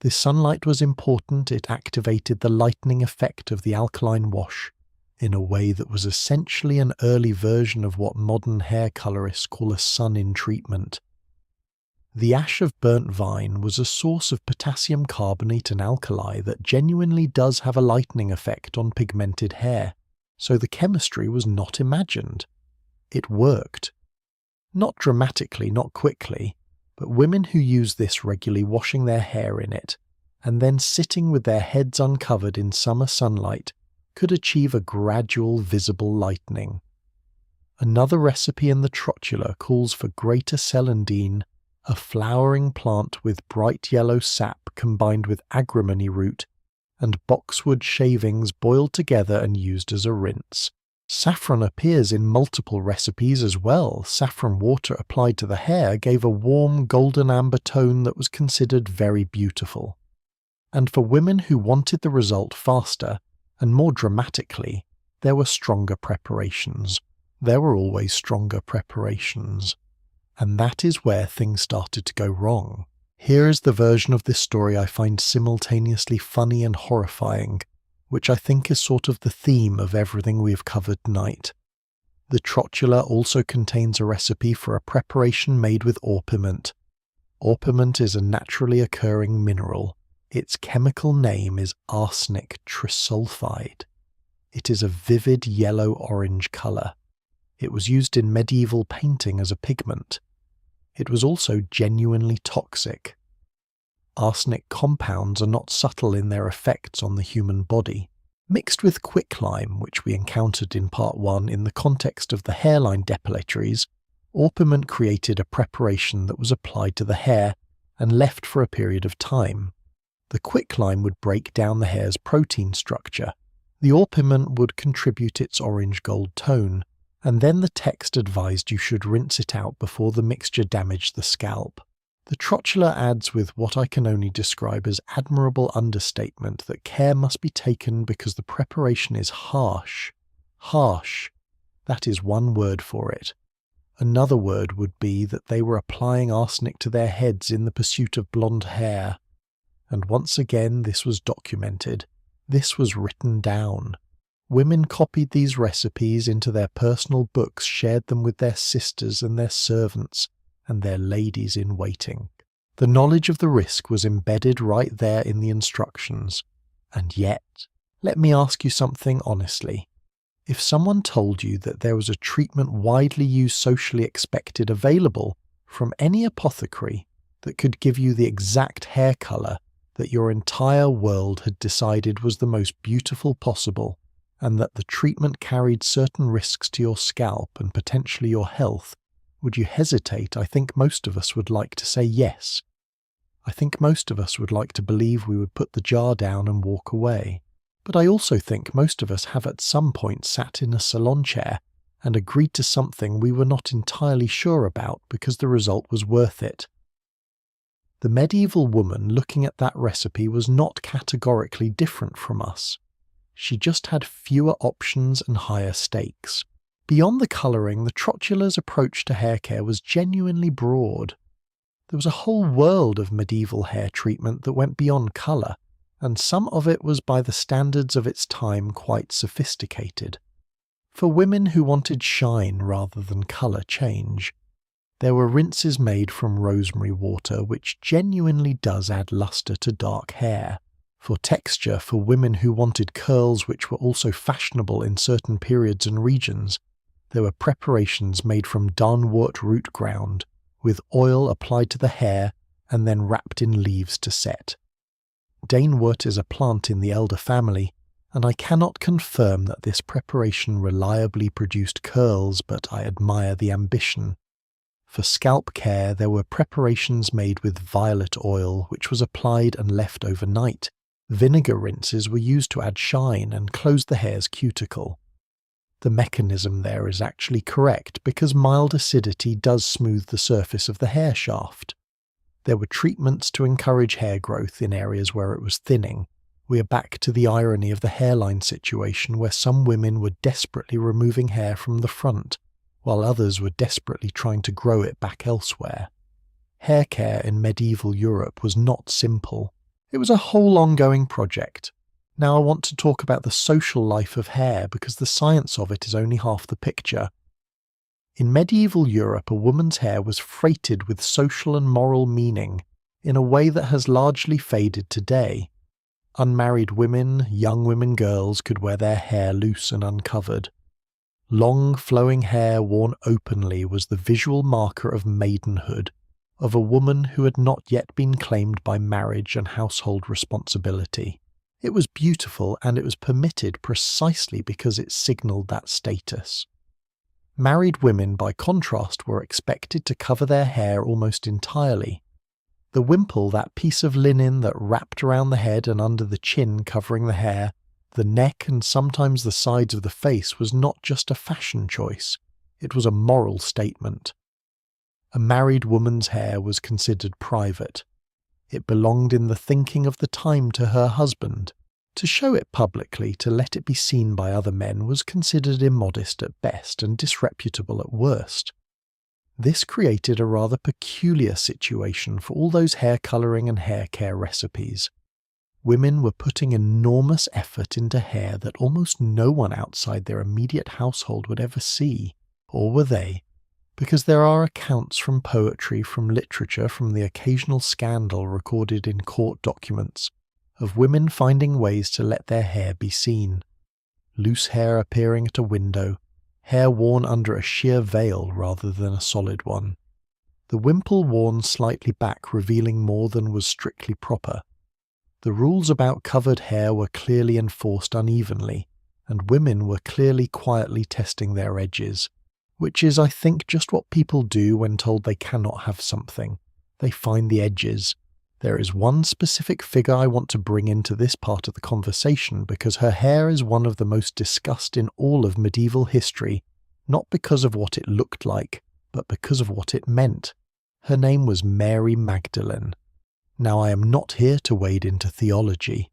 This sunlight was important. It activated the lightening effect of the alkaline wash in a way that was essentially an early version of what modern hair colorists call a sun-in treatment. The ash of burnt vine was a source of potassium carbonate and alkali that genuinely does have a lightening effect on pigmented hair, so the chemistry was not imagined. It worked. Not dramatically, not quickly, but women who use this regularly washing their hair in it, and then sitting with their heads uncovered in summer sunlight, could achieve a gradual visible lightening. Another recipe in the Trotula calls for greater celandine, a flowering plant with bright yellow sap combined with agrimony root, and boxwood shavings boiled together and used as a rinse. Saffron appears in multiple recipes as well. Saffron water applied to the hair gave a warm golden amber tone that was considered very beautiful. And for women who wanted the result faster and more dramatically, there were stronger preparations. There were always stronger preparations. And that is where things started to go wrong. Here is the version of this story I find simultaneously funny and horrifying, which I think is sort of the theme of everything we have covered tonight. The Trotula also contains a recipe for a preparation made with orpiment. Orpiment is a naturally occurring mineral. Its chemical name is arsenic trisulfide. It is a vivid yellow-orange colour. It was used in medieval painting as a pigment. It was also genuinely toxic. Arsenic compounds are not subtle in their effects on the human body. Mixed with quicklime, which we encountered in Part 1 in the context of the hairline depilatories, orpiment created a preparation that was applied to the hair and left for a period of time. The quicklime would break down the hair's protein structure. The orpiment would contribute its orange-gold tone, and then the text advised you should rinse it out before the mixture damaged the scalp. The Trotula adds with what I can only describe as admirable understatement that care must be taken because the preparation is harsh. Harsh. That is one word for it. Another word would be that they were applying arsenic to their heads in the pursuit of blonde hair. And once again this was documented. This was written down. Women copied these recipes into their personal books, shared them with their sisters and their servants, and their ladies in waiting. The knowledge of the risk was embedded right there in the instructions. And yet, let me ask you something honestly. If someone told you that there was a treatment widely used, socially expected, available from any apothecary that could give you the exact hair colour that your entire world had decided was the most beautiful possible, and that the treatment carried certain risks to your scalp and potentially your health, would you hesitate? I think most of us would like to say yes. I think most of us would like to believe we would put the jar down and walk away. But I also think most of us have at some point sat in a salon chair and agreed to something we were not entirely sure about because the result was worth it. The medieval woman looking at that recipe was not categorically different from us. She just had fewer options and higher stakes. Beyond the colouring, the Trotula's approach to hair care was genuinely broad. There was a whole world of medieval hair treatment that went beyond colour, and some of it was by the standards of its time quite sophisticated. For women who wanted shine rather than colour change, there were rinses made from rosemary water, which genuinely does add lustre to dark hair. For texture, for women who wanted curls which were also fashionable in certain periods and regions, there were preparations made from darnwort root ground, with oil applied to the hair and then wrapped in leaves to set. Danewort is a plant in the elder family, and I cannot confirm that this preparation reliably produced curls, but I admire the ambition. For scalp care, there were preparations made with violet oil, which was applied and left overnight. Vinegar rinses were used to add shine and close the hair's cuticle. The mechanism there is actually correct because mild acidity does smooth the surface of the hair shaft. There were treatments to encourage hair growth in areas where it was thinning. We are back to the irony of the hairline situation where some women were desperately removing hair from the front, while others were desperately trying to grow it back elsewhere. Hair care in medieval Europe was not simple. It was a whole ongoing project. Now I want to talk about the social life of hair because the science of it is only half the picture. In medieval Europe, a woman's hair was freighted with social and moral meaning in a way that has largely faded today. Unmarried women, young women, girls could wear their hair loose and uncovered. Long, flowing hair worn openly was the visual marker of maidenhood, of a woman who had not yet been claimed by marriage and household responsibility. It was beautiful and it was permitted precisely because it signalled that status. Married women, by contrast, were expected to cover their hair almost entirely. The wimple, that piece of linen that wrapped around the head and under the chin covering the hair, the neck and sometimes the sides of the face was not just a fashion choice, it was a moral statement. A married woman's hair was considered private. It belonged in the thinking of the time to her husband. To show it publicly, to let it be seen by other men, was considered immodest at best and disreputable at worst. This created a rather peculiar situation for all those hair colouring and hair care recipes. Women were putting enormous effort into hair that almost no one outside their immediate household would ever see, or were they? Because there are accounts from poetry, from literature, from the occasional scandal recorded in court documents, of women finding ways to let their hair be seen. Loose hair appearing at a window, hair worn under a sheer veil rather than a solid one. The wimple worn slightly back revealing more than was strictly proper. The rules about covered hair were clearly enforced unevenly, and women were clearly quietly testing their edges, which is, I think, just what people do when told they cannot have something. They find the edges. There is one specific figure I want to bring into this part of the conversation because her hair is one of the most discussed in all of medieval history, not because of what it looked like, but because of what it meant. Her name was Mary Magdalene. Now I am not here to wade into theology,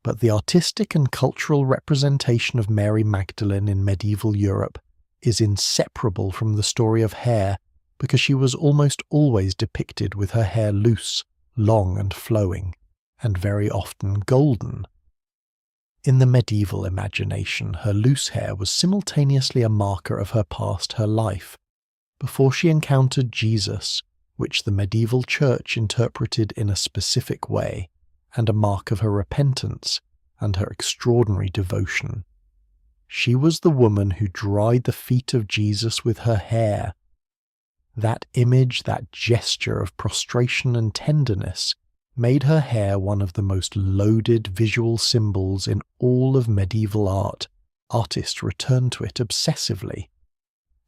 but the artistic and cultural representation of Mary Magdalene in medieval Europe is inseparable from the story of hair because she was almost always depicted with her hair loose, long and flowing, and very often golden. In the medieval imagination, her loose hair was simultaneously a marker of her past, her life, before she encountered Jesus, which the medieval church interpreted in a specific way, and a mark of her repentance and her extraordinary devotion. She was the woman who dried the feet of Jesus with her hair. That image, that gesture of prostration and tenderness, made her hair one of the most loaded visual symbols in all of medieval art. Artists returned to it obsessively.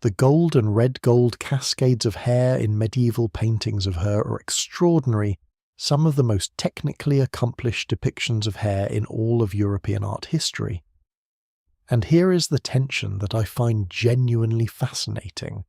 The gold and red gold cascades of hair in medieval paintings of her are extraordinary, some of the most technically accomplished depictions of hair in all of European art history. And here is the tension that I find genuinely fascinating.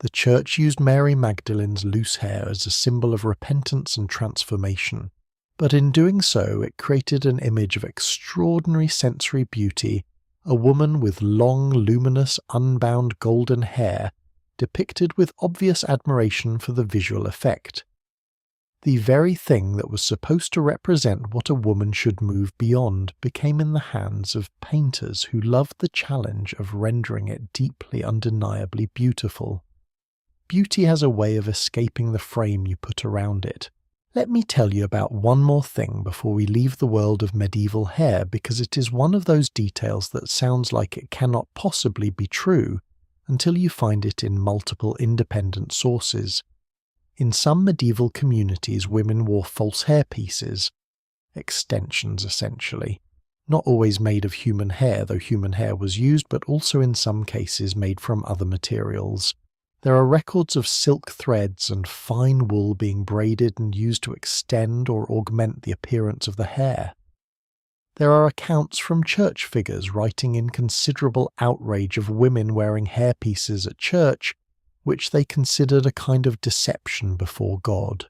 The church used Mary Magdalene's loose hair as a symbol of repentance and transformation, but in doing so it created an image of extraordinary sensory beauty, a woman with long, luminous, unbound golden hair, depicted with obvious admiration for the visual effect. The very thing that was supposed to represent what a woman should move beyond became in the hands of painters who loved the challenge of rendering it deeply, undeniably beautiful. Beauty has a way of escaping the frame you put around it. Let me tell you about one more thing before we leave the world of medieval hair, because it is one of those details that sounds like it cannot possibly be true until you find it in multiple independent sources. In some medieval communities, women wore false hairpieces, extensions essentially, not always made of human hair, though human hair was used, but also in some cases made from other materials. There are records of silk threads and fine wool being braided and used to extend or augment the appearance of the hair. There are accounts from church figures writing in considerable outrage of women wearing hairpieces at church, which they considered a kind of deception before God.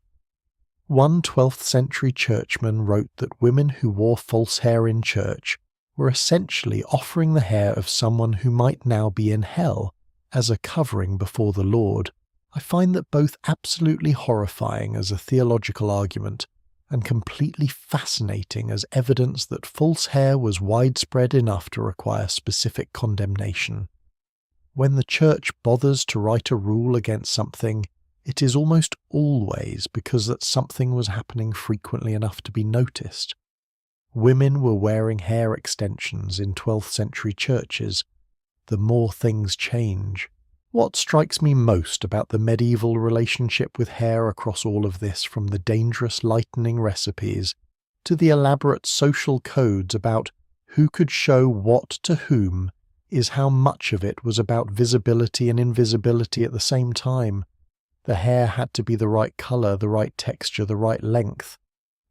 One 12th century churchman wrote that women who wore false hair in church were essentially offering the hair of someone who might now be in hell as a covering before the Lord. I find that both absolutely horrifying as a theological argument and completely fascinating as evidence that false hair was widespread enough to require specific condemnation. When the church bothers to write a rule against something, it is almost always because that something was happening frequently enough to be noticed. Women were wearing hair extensions in 12th century churches. The more things change. What strikes me most about the medieval relationship with hair across all of this, from the dangerous lightening recipes to the elaborate social codes about who could show what to whom, is how much of it was about visibility and invisibility at the same time. The hair had to be the right colour, the right texture, the right length.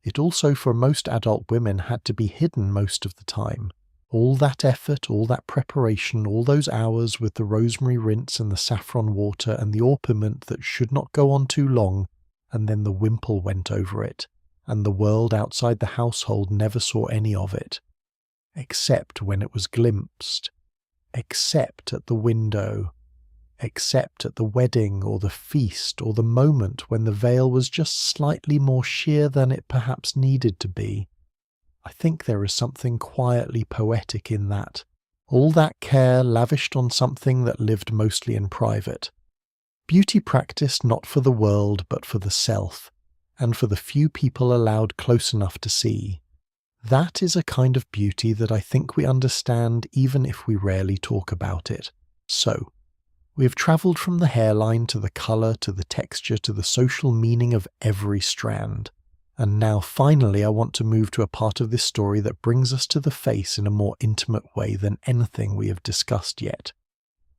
It also, for most adult women, had to be hidden most of the time. All that effort, all that preparation, all those hours with the rosemary rinse and the saffron water and the orpiment that should not go on too long, and then the wimple went over it, and the world outside the household never saw any of it, except when it was glimpsed, except at the window, except at the wedding or the feast or the moment when the veil was just slightly more sheer than it perhaps needed to be. I think there is something quietly poetic in that. All that care lavished on something that lived mostly in private. Beauty practiced not for the world but for the self, and for the few people allowed close enough to see. That is a kind of beauty that I think we understand even if we rarely talk about it. So, we have travelled from the hairline to the colour to the texture to the social meaning of every strand. And now finally I want to move to a part of this story that brings us to the face in a more intimate way than anything we have discussed yet.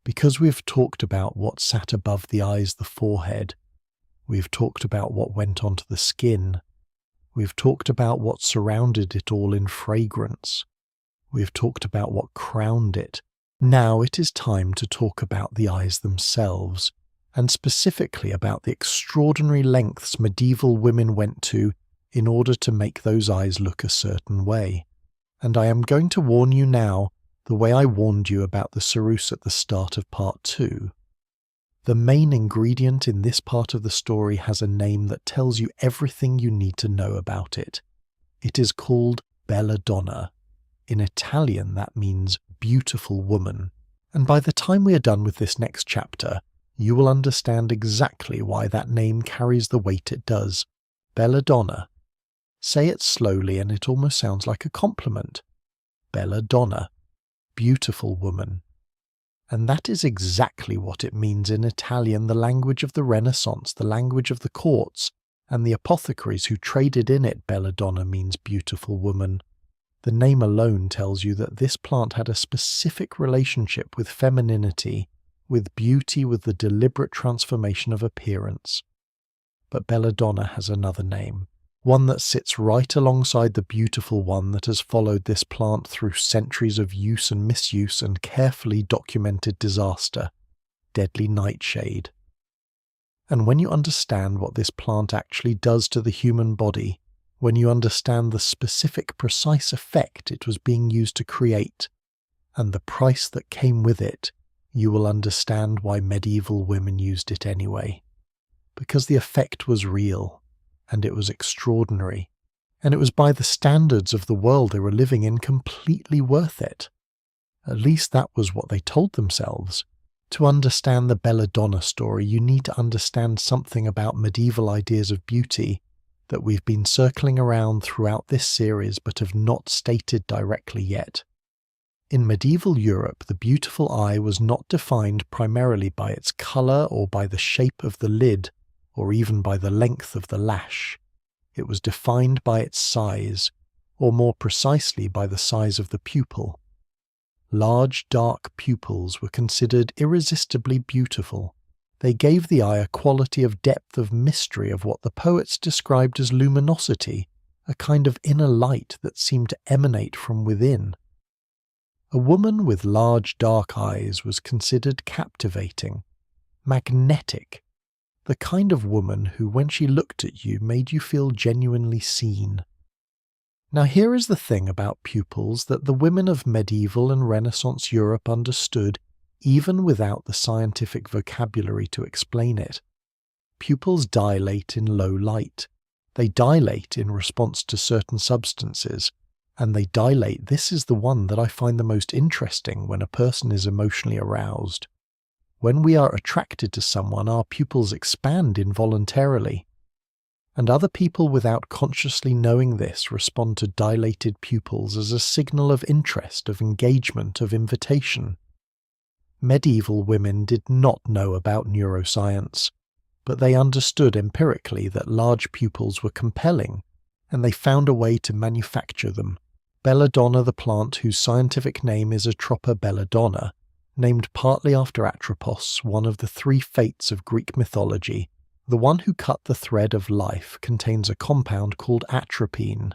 Because we have talked about what sat above the eyes, the forehead. We have talked about what went onto the skin. We have talked about what surrounded it all in fragrance. We have talked about what crowned it. Now it is time to talk about the eyes themselves, and specifically about the extraordinary lengths medieval women went to in order to make those eyes look a certain way. And I am going to warn you now, the way I warned you about the ceruse at the start of part 2. The main ingredient in this part of the story has a name that tells you everything you need to know about it. It is called Belladonna. In Italian that means beautiful woman. And by the time we are done with this next chapter, you will understand exactly why that name carries the weight it does. Belladonna. Say it slowly and it almost sounds like a compliment. Belladonna. Beautiful woman. And that is exactly what it means in Italian, the language of the Renaissance, the language of the courts, and the apothecaries who traded in it. Belladonna means beautiful woman. The name alone tells you that this plant had a specific relationship with femininity, with beauty, with the deliberate transformation of appearance. But Belladonna has another name. One that sits right alongside the beautiful one that has followed this plant through centuries of use and misuse and carefully documented disaster, deadly nightshade. And when you understand what this plant actually does to the human body, when you understand the specific, precise effect it was being used to create, and the price that came with it, you will understand why medieval women used it anyway. Because the effect was real. And it was extraordinary, and it was by the standards of the world they were living in completely worth it. At least that was what they told themselves. To understand the Belladonna story, you need to understand something about medieval ideas of beauty that we've been circling around throughout this series but have not stated directly yet. In medieval Europe, the beautiful eye was not defined primarily by its colour or by the shape of the lid, or even by the length of the lash. It was defined by its size, or more precisely by the size of the pupil. Large, dark pupils were considered irresistibly beautiful. They gave the eye a quality of depth, of mystery, of what the poets described as luminosity, a kind of inner light that seemed to emanate from within. A woman with large, dark eyes was considered captivating, magnetic. The kind of woman who, when she looked at you, made you feel genuinely seen. Now here is the thing about pupils that the women of medieval and Renaissance Europe understood even without the scientific vocabulary to explain it. Pupils dilate in low light. They dilate in response to certain substances, and they dilate. This is the one that I find the most interesting when a person is emotionally aroused. When we are attracted to someone, our pupils expand involuntarily. And other people, without consciously knowing this, respond to dilated pupils as a signal of interest, of engagement, of invitation. Medieval women did not know about neuroscience, but they understood empirically that large pupils were compelling, and they found a way to manufacture them. Belladonna, the plant whose scientific name is Atropa belladonna, named partly after Atropos, one of the three fates of Greek mythology, the one who cut the thread of life, contains a compound called atropine.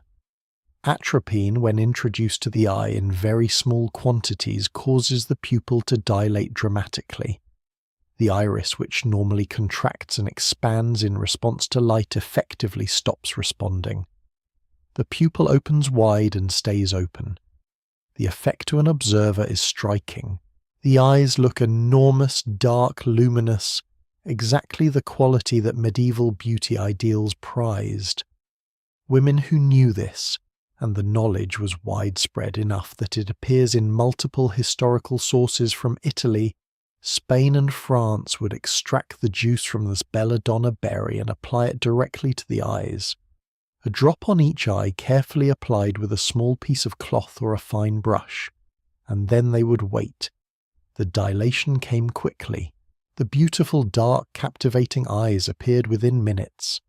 Atropine, when introduced to the eye in very small quantities, causes the pupil to dilate dramatically. The iris, which normally contracts and expands in response to light, effectively stops responding. The pupil opens wide and stays open. The effect to an observer is striking. The eyes look enormous, dark, luminous, exactly the quality that medieval beauty ideals prized. Women who knew this, and the knowledge was widespread enough that it appears in multiple historical sources from Italy, Spain and France, would extract the juice from this belladonna berry and apply it directly to the eyes. A drop on each eye, carefully applied with a small piece of cloth or a fine brush, and then they would wait. The dilation came quickly. The beautiful, dark, captivating eyes appeared within minutes,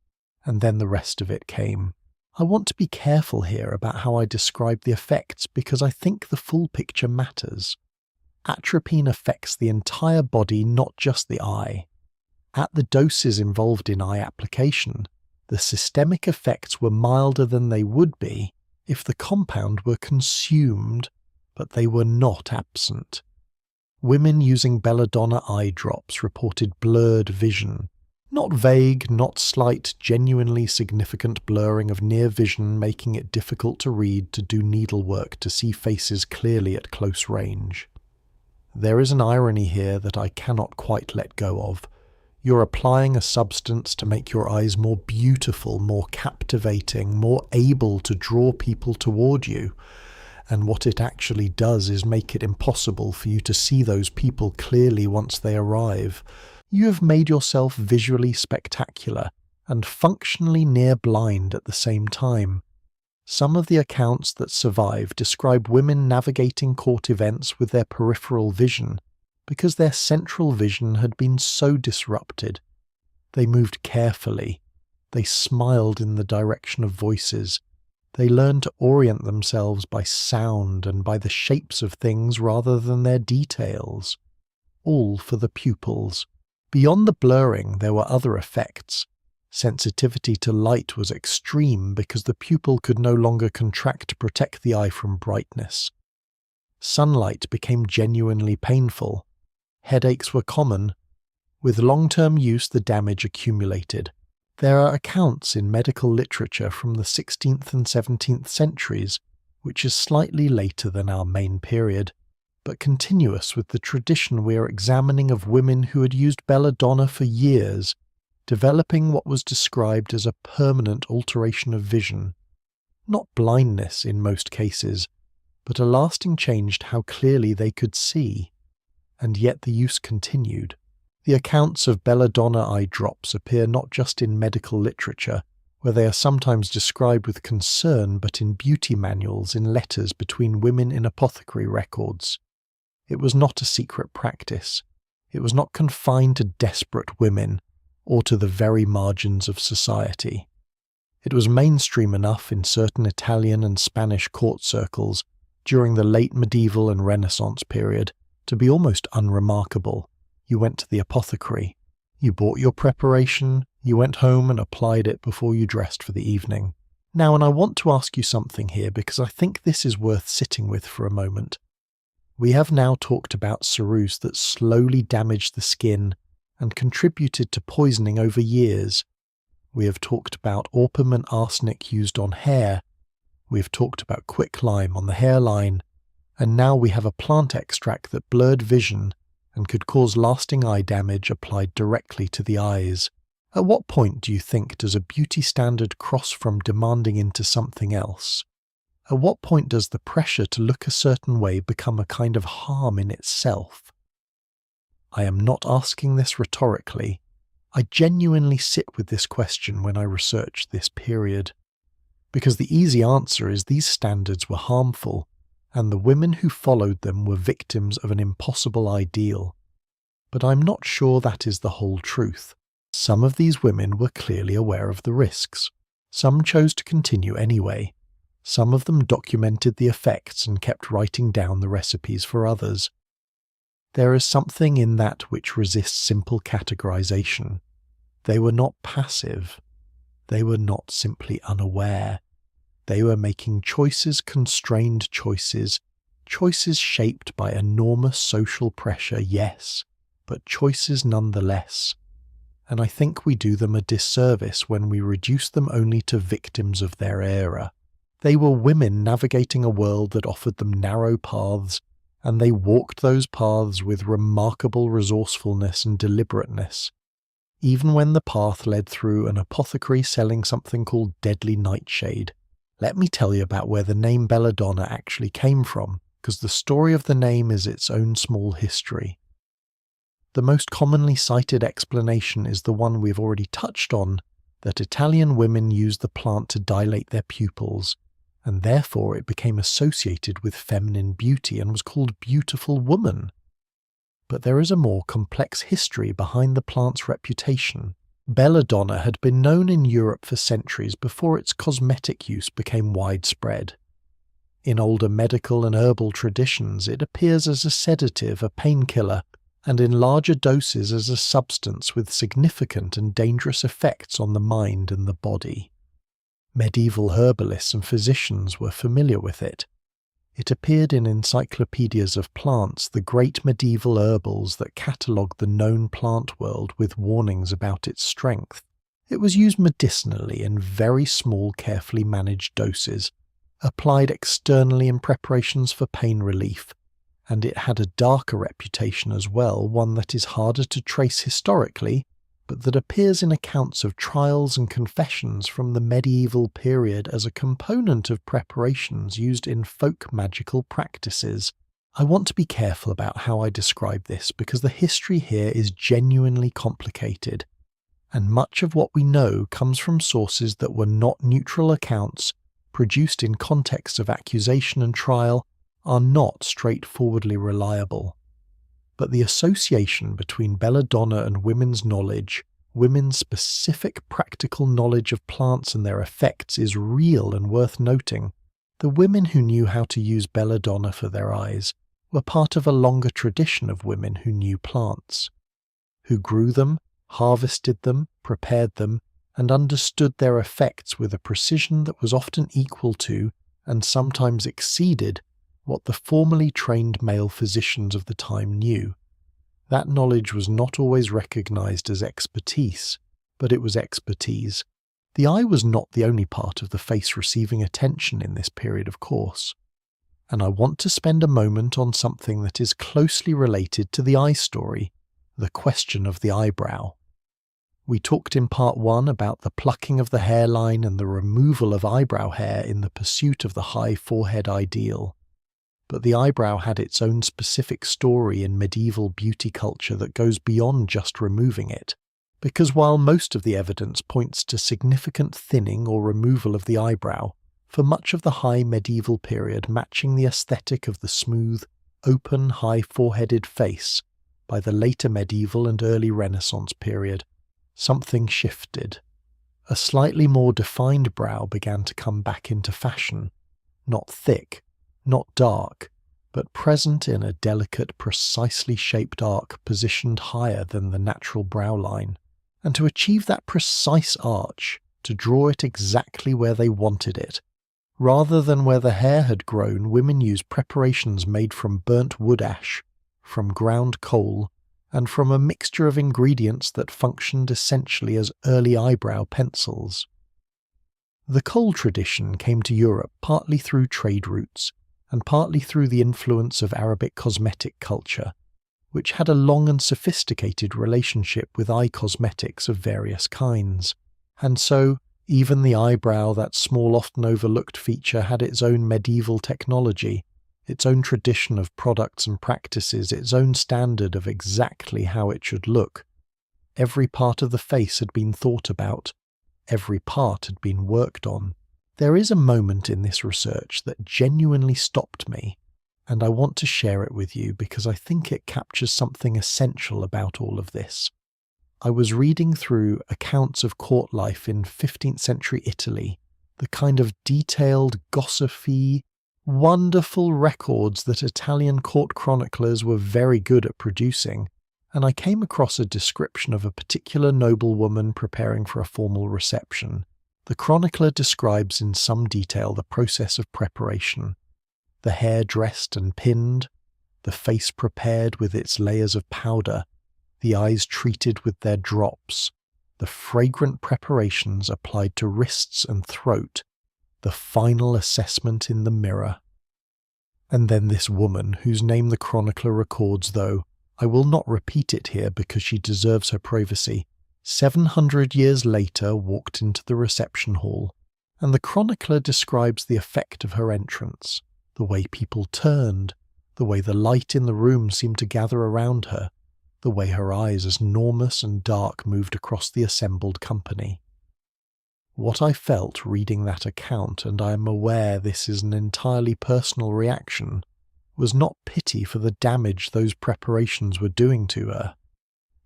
and then the rest of it came. I want to be careful here about how I describe the effects because I think the full picture matters. Atropine affects the entire body, not just the eye. At the doses involved in eye application, the systemic effects were milder than they would be if the compound were consumed, but they were not absent. Women using belladonna eye drops reported blurred vision. Not vague, not slight, genuinely significant blurring of near vision, making it difficult to read, to do needlework, to see faces clearly at close range. There is an irony here that I cannot quite let go of. You're applying a substance to make your eyes more beautiful, more captivating, more able to draw people toward you. And what it actually does is make it impossible for you to see those people clearly once they arrive. You have made yourself visually spectacular and functionally near blind at the same time. Some of the accounts that survive describe women navigating court events with their peripheral vision because their central vision had been so disrupted. They moved carefully. They smiled in the direction of voices. They learned to orient themselves by sound and by the shapes of things rather than their details. All for the pupils. Beyond the blurring, there were other effects. Sensitivity to light was extreme because the pupil could no longer contract to protect the eye from brightness. Sunlight became genuinely painful. Headaches were common. With long-term use, the damage accumulated. There are accounts in medical literature from the 16th and 17th centuries, which is slightly later than our main period, but continuous with the tradition we are examining of women who had used belladonna for years, developing what was described as a permanent alteration of vision. Not blindness in most cases, but a lasting change to how clearly they could see. And yet the use continued. The accounts of belladonna eye drops appear not just in medical literature, where they are sometimes described with concern, but in beauty manuals, in letters between women in apothecary records. It was not a secret practice. It was not confined to desperate women, or to the very margins of society. It was mainstream enough in certain Italian and Spanish court circles during the late medieval and Renaissance period to be almost unremarkable. You went to the apothecary, you bought your preparation, you went home and applied it before you dressed for the evening. Now, and I want to ask you something here because I think this is worth sitting with for a moment. We have now talked about ceruse that slowly damaged the skin and contributed to poisoning over years. We have talked about orpiment and arsenic used on hair. We have talked about quicklime on the hairline. And now we have a plant extract that blurred vision and could cause lasting eye damage applied directly to the eyes. At what point do you think does a beauty standard cross from demanding into something else? At what point does the pressure to look a certain way become a kind of harm in itself? I am not asking this rhetorically. I genuinely sit with this question when I research this period. Because the easy answer is these standards were harmful, and the women who followed them were victims of an impossible ideal. But I'm not sure that is the whole truth. Some of these women were clearly aware of the risks. Some chose to continue anyway. Some of them documented the effects and kept writing down the recipes for others. There is something in that which resists simple categorization. They were not passive. They were not simply unaware. They were making choices, constrained choices, choices shaped by enormous social pressure, yes, but choices nonetheless. And I think we do them a disservice when we reduce them only to victims of their era. They were women navigating a world that offered them narrow paths, and they walked those paths with remarkable resourcefulness and deliberateness, even when the path led through an apothecary selling something called deadly nightshade. Let me tell you about where the name Belladonna actually came from, because the story of the name is its own small history. The most commonly cited explanation is the one we've already touched on, that Italian women used the plant to dilate their pupils, and therefore it became associated with feminine beauty and was called beautiful woman. But there is a more complex history behind the plant's reputation. Belladonna had been known in Europe for centuries before its cosmetic use became widespread. In older medical and herbal traditions, it appears as a sedative, a painkiller, and in larger doses as a substance with significant and dangerous effects on the mind and the body. Medieval herbalists and physicians were familiar with it. It appeared in encyclopedias of plants, the great medieval herbals that catalogued the known plant world with warnings about its strength. It was used medicinally in very small, carefully managed doses, applied externally in preparations for pain relief, and it had a darker reputation as well, one that is harder to trace historically, but that appears in accounts of trials and confessions from the medieval period as a component of preparations used in folk magical practices. I want to be careful about how I describe this because the history here is genuinely complicated, and much of what we know comes from sources that were not neutral accounts produced in contexts of accusation and trial, are not straightforwardly reliable. But the association between Belladonna and women's knowledge, women's specific practical knowledge of plants and their effects, is real and worth noting. The women who knew how to use Belladonna for their eyes were part of a longer tradition of women who knew plants, who grew them, harvested them, prepared them, and understood their effects with a precision that was often equal to, and sometimes exceeded, what the formally trained male physicians of the time knew. That knowledge was not always recognized as expertise, but it was expertise. The eye was not the only part of the face receiving attention in this period, of course. And I want to spend a moment on something that is closely related to the eye story, the question of the eyebrow. We talked in part 1 about the plucking of the hairline and the removal of eyebrow hair in the pursuit of the high forehead ideal. But the eyebrow had its own specific story in medieval beauty culture that goes beyond just removing it, because while most of the evidence points to significant thinning or removal of the eyebrow, for much of the high medieval period matching the aesthetic of the smooth, open, high-foreheaded face, by the later medieval and early Renaissance period, something shifted. A slightly more defined brow began to come back into fashion, not thick, not dark, but present in a delicate, precisely shaped arc positioned higher than the natural brow line. And to achieve that precise arch, to draw it exactly where they wanted it, rather than where the hair had grown, women used preparations made from burnt wood ash, from ground coal, and from a mixture of ingredients that functioned essentially as early eyebrow pencils. The kohl tradition came to Europe partly through trade routes and partly through the influence of Arabic cosmetic culture, which had a long and sophisticated relationship with eye cosmetics of various kinds. And so, even the eyebrow, that small often overlooked feature, had its own medieval technology, its own tradition of products and practices, its own standard of exactly how it should look. Every part of the face had been thought about. Every part had been worked on. There is a moment in this research that genuinely stopped me, and I want to share it with you because I think it captures something essential about all of this. I was reading through accounts of court life in 15th century Italy, the kind of detailed, gossipy, wonderful records that Italian court chroniclers were very good at producing, and I came across a description of a particular noblewoman preparing for a formal reception. The chronicler describes in some detail the process of preparation, the hair dressed and pinned, the face prepared with its layers of powder, the eyes treated with their drops, the fragrant preparations applied to wrists and throat, the final assessment in the mirror. And then this woman, whose name the chronicler records, though I will not repeat it here because she deserves her privacy, 700 years later walked into the reception hall, and the chronicler describes the effect of her entrance, the way people turned, the way the light in the room seemed to gather around her, the way her eyes, as enormous and dark, moved across the assembled company. What I felt reading that account, and I am aware this is an entirely personal reaction, was not pity for the damage those preparations were doing to her.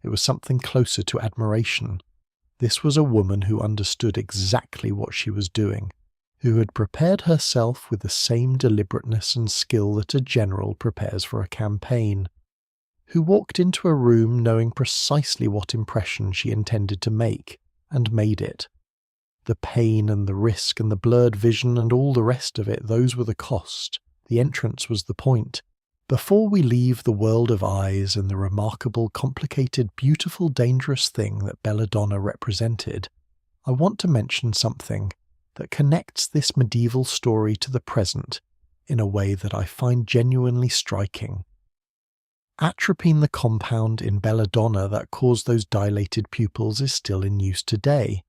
It was something closer to admiration. This was a woman who understood exactly what she was doing, who had prepared herself with the same deliberateness and skill that a general prepares for a campaign, who walked into a room knowing precisely what impression she intended to make, and made it. The pain and the risk and the blurred vision and all the rest of it, those were the cost. The entrance was the point. Before we leave the world of eyes and the remarkable, complicated, beautiful, dangerous thing that Belladonna represented, I want to mention something that connects this medieval story to the present in a way that I find genuinely striking. Atropine, the compound in Belladonna that caused those dilated pupils, is still in use today.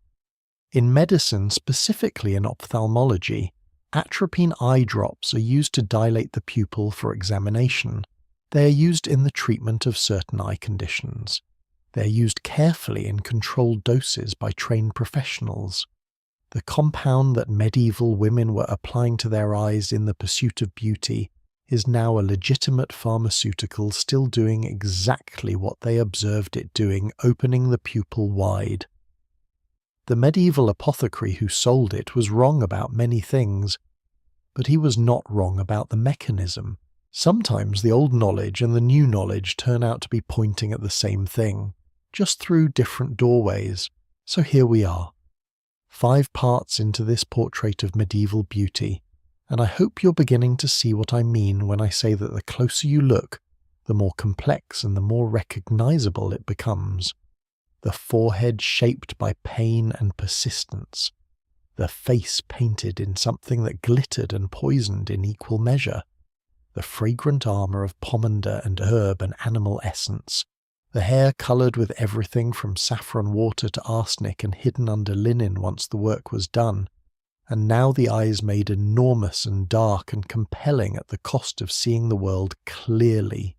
In medicine, specifically in ophthalmology, atropine eye drops are used to dilate the pupil for examination. They are used in the treatment of certain eye conditions. They are used carefully in controlled doses by trained professionals. The compound that medieval women were applying to their eyes in the pursuit of beauty is now a legitimate pharmaceutical still doing exactly what they observed it doing, opening the pupil wide. The medieval apothecary who sold it was wrong about many things, but he was not wrong about the mechanism. Sometimes the old knowledge and the new knowledge turn out to be pointing at the same thing, just through different doorways. So here we are, 5 parts into this portrait of medieval beauty, and I hope you're beginning to see what I mean when I say that the closer you look, the more complex and the more recognizable it becomes. The forehead shaped by pain and persistence, the face painted in something that glittered and poisoned in equal measure, the fragrant armour of pomander and herb and animal essence, the hair coloured with everything from saffron water to arsenic and hidden under linen once the work was done, and now the eyes made enormous and dark and compelling at the cost of seeing the world clearly.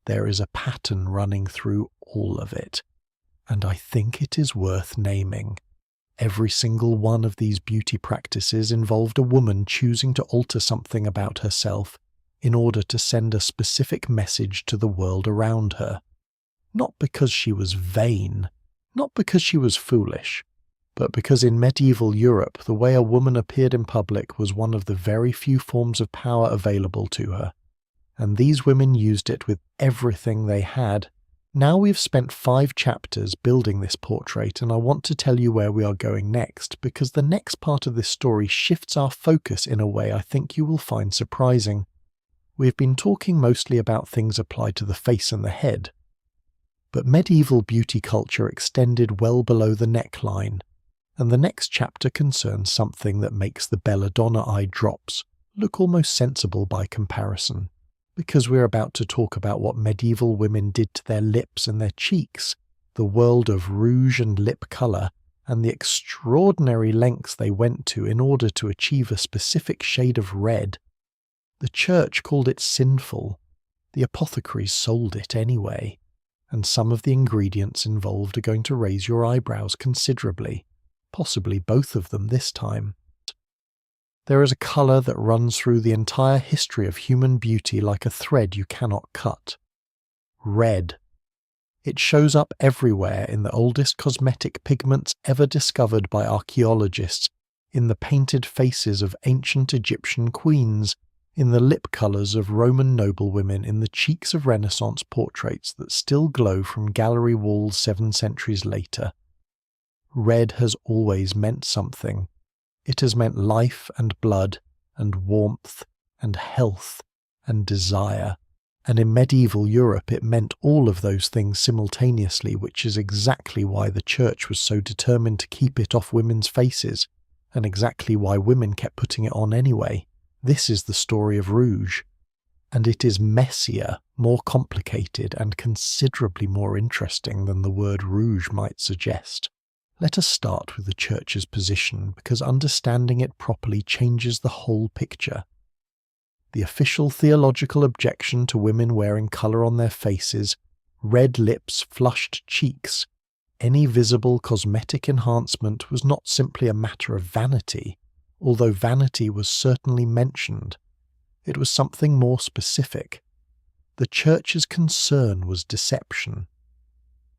There is a pattern running through all of it, and I think it is worth naming. Every single one of these beauty practices involved a woman choosing to alter something about herself in order to send a specific message to the world around her. Not because she was vain, not because she was foolish, but because in medieval Europe the way a woman appeared in public was one of the very few forms of power available to her, and these women used it with everything they had. Now we've spent 5 chapters building this portrait, and I want to tell you where we are going next, because the next part of this story shifts our focus in a way I think you will find surprising. We've been talking mostly about things applied to the face and the head, But medieval beauty culture extended well below the neckline, and the next chapter concerns something that makes the Belladonna eye drops look almost sensible by comparison, because we're about to talk about what medieval women did to their lips and their cheeks, the world of rouge and lip colour, and the extraordinary lengths they went to in order to achieve a specific shade of red. The church called it sinful. The apothecaries sold it anyway, and some of the ingredients involved are going to raise your eyebrows considerably, possibly both of them this time. There is a colour that runs through the entire history of human beauty like a thread you cannot cut. Red. It shows up everywhere in the oldest cosmetic pigments ever discovered by archaeologists, in the painted faces of ancient Egyptian queens, in the lip colours of Roman noblewomen, in the cheeks of Renaissance portraits that still glow from gallery walls 7 centuries later. Red has always meant something. It has meant life and blood and warmth and health and desire. And in medieval Europe it meant all of those things simultaneously, which is exactly why the church was so determined to keep it off women's faces, and exactly why women kept putting it on anyway. This is the story of rouge, and it is messier, more complicated, and considerably more interesting than the word rouge might suggest. Let us start with the church's position, because understanding it properly changes the whole picture. The official theological objection to women wearing colour on their faces, red lips, flushed cheeks, any visible cosmetic enhancement was not simply a matter of vanity, although vanity was certainly mentioned. It was something more specific. The church's concern was deception.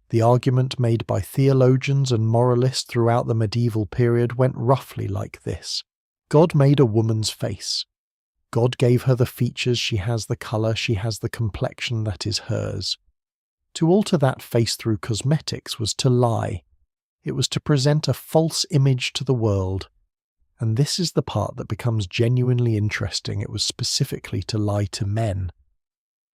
The argument made by theologians and moralists throughout the medieval period went roughly like this. God made a woman's face. God gave her the features, she has the colour, she has the complexion that is hers. To alter that face through cosmetics was to lie. It was to present a false image to the world. And this is the part that becomes genuinely interesting. It was specifically to lie to men.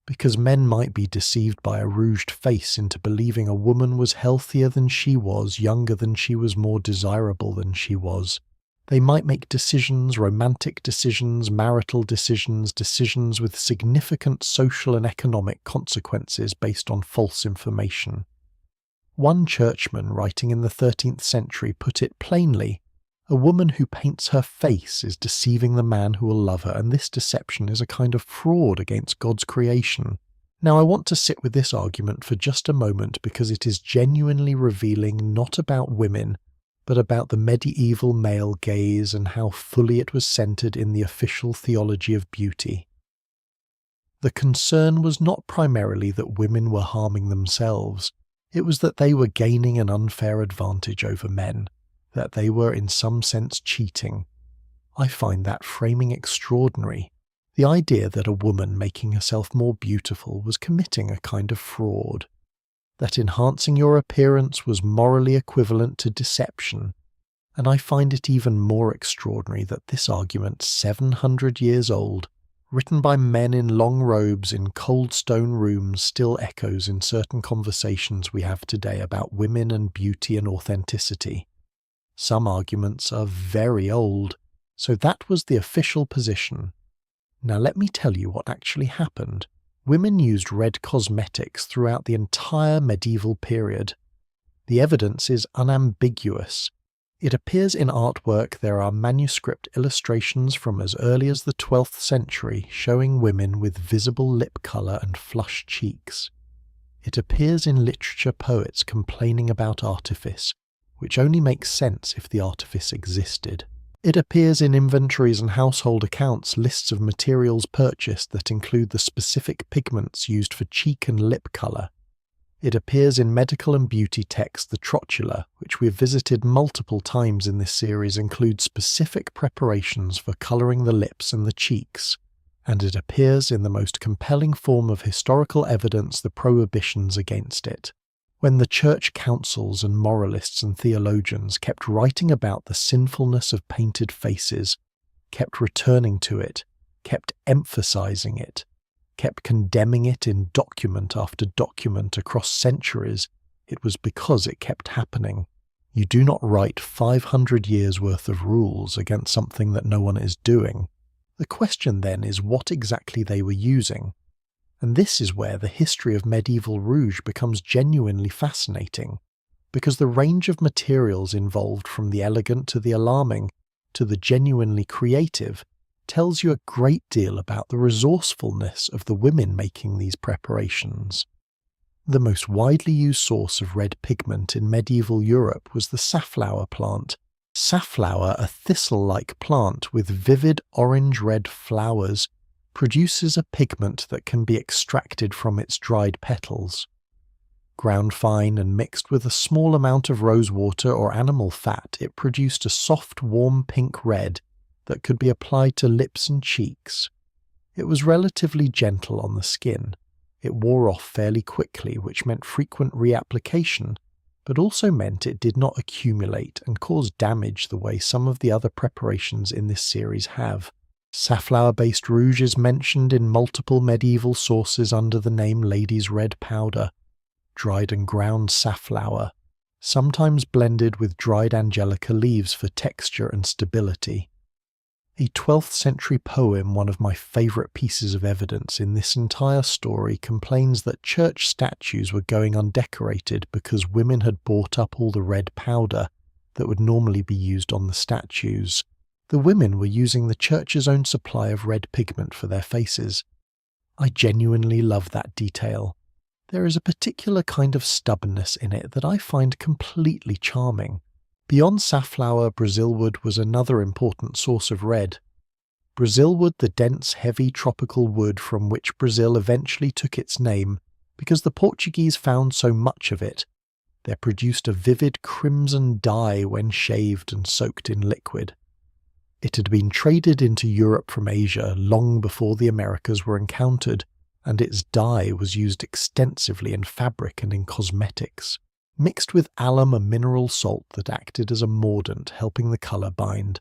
Because men might be deceived by a rouged face into believing a woman was healthier than she was, younger than she was, more desirable than she was. They might make decisions, romantic decisions, marital decisions, decisions with significant social and economic consequences based on false information. One churchman writing in the 13th century put it plainly: a woman who paints her face is deceiving the man who will love her, and this deception is a kind of fraud against God's creation. Now I want to sit with this argument for just a moment because it is genuinely revealing not about women, but about the medieval male gaze and how fully it was centered in the official theology of beauty. The concern was not primarily that women were harming themselves, it was that they were gaining an unfair advantage over men, that they were in some sense cheating. I find that framing extraordinary. The idea that a woman making herself more beautiful was committing a kind of fraud. That enhancing your appearance was morally equivalent to deception, and I find it even more extraordinary that this argument, 700 years old, written by men in long robes in cold stone rooms, still echoes in certain conversations we have today about women and beauty and authenticity. Some arguments are very old, so that was the official position. Now let me tell you what actually happened. Women used red cosmetics throughout the entire medieval period. The evidence is unambiguous. It appears in artwork. There are manuscript illustrations from as early as the 12th century showing women with visible lip colour and flushed cheeks. It appears in literature, poets complaining about artifice, which only makes sense if the artifice existed. It appears in inventories and household accounts, lists of materials purchased that include the specific pigments used for cheek and lip colour. It appears in medical and beauty texts. The Trotula, which we have visited multiple times in this series, includes specific preparations for colouring the lips and the cheeks. And it appears in the most compelling form of historical evidence, the prohibitions against it. When the church councils and moralists and theologians kept writing about the sinfulness of painted faces, kept returning to it, kept emphasizing it, kept condemning it in document after document across centuries, it was because it kept happening. You do not write 500 years' worth of rules against something that no one is doing. The question then is what exactly they were using. And this is where the history of medieval rouge becomes genuinely fascinating, because the range of materials involved, from the elegant to the alarming to the genuinely creative, tells you a great deal about the resourcefulness of the women making these preparations. The most widely used source of red pigment in medieval Europe was the safflower plant. Safflower, a thistle-like plant with vivid orange-red flowers, produces a pigment that can be extracted from its dried petals. Ground fine and mixed with a small amount of rose water or animal fat, it produced a soft, warm pink red that could be applied to lips and cheeks. It was relatively gentle on the skin. It wore off fairly quickly, which meant frequent reapplication, but also meant it did not accumulate and cause damage the way some of the other preparations in this series have. Safflower-based rouge is mentioned in multiple medieval sources under the name lady's red powder, dried and ground safflower, sometimes blended with dried angelica leaves for texture and stability. A 12th century poem, one of my favourite pieces of evidence in this entire story, complains that church statues were going undecorated because women had bought up all the red powder that would normally be used on the statues. The women were using the church's own supply of red pigment for their faces. I genuinely love that detail. There is a particular kind of stubbornness in it that I find completely charming. Beyond safflower, Brazilwood was another important source of red. Brazilwood, the dense, heavy tropical wood from which Brazil eventually took its name because the Portuguese found so much of it. There produced a vivid crimson dye when shaved and soaked in liquid. It had been traded into Europe from Asia long before the Americas were encountered, and its dye was used extensively in fabric and in cosmetics. Mixed with alum, a mineral salt that acted as a mordant, helping the colour bind.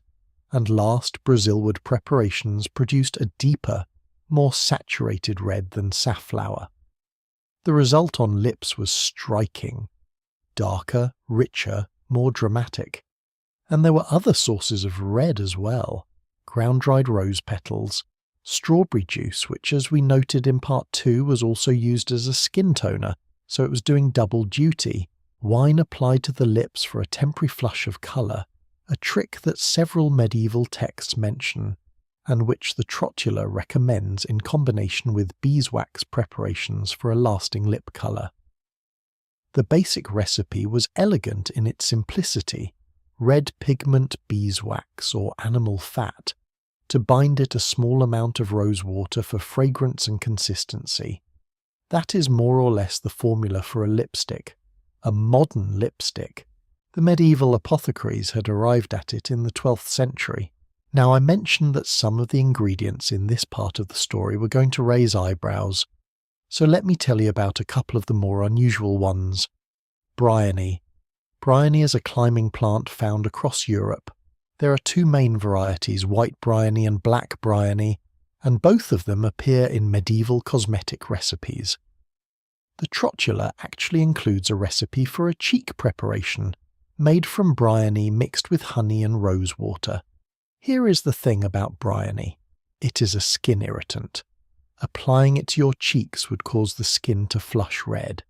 And last, Brazilwood preparations produced a deeper, more saturated red than safflower. The result on lips was striking. Darker, richer, more dramatic. And there were other sources of red as well. Ground-dried rose petals, strawberry juice, which, as we noted in part 2, was also used as a skin toner, so it was doing double duty. Wine applied to the lips for a temporary flush of colour, a trick that several medieval texts mention, and which the Trotula recommends in combination with beeswax preparations for a lasting lip colour. The basic recipe was elegant in its simplicity: red pigment, beeswax or animal fat. To bind it, a small amount of rose water for fragrance and consistency. That is more or less the formula for a lipstick. A modern lipstick. The medieval apothecaries had arrived at it in the 12th century. Now, I mentioned that some of the ingredients in this part of the story were going to raise eyebrows, so let me tell you about a couple of the more unusual ones. Bryony. Bryony is a climbing plant found across Europe. There are two main varieties, white bryony and black bryony, and both of them appear in medieval cosmetic recipes. The Trotula actually includes a recipe for a cheek preparation, made from bryony mixed with honey and rose water. Here is the thing about bryony. It is a skin irritant. Applying it to your cheeks would cause the skin to flush red.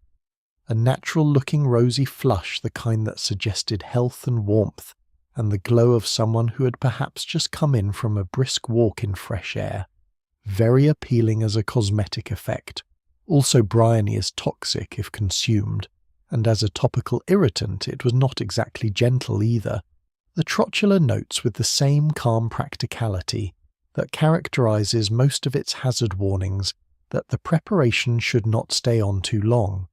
A natural-looking rosy flush, the kind that suggested health and warmth, and the glow of someone who had perhaps just come in from a brisk walk in fresh air. Very appealing as a cosmetic effect. Also, bryony is toxic if consumed, and as a topical irritant it was not exactly gentle either. The Trotula notes with the same calm practicality that characterises most of its hazard warnings that the preparation should not stay on too long.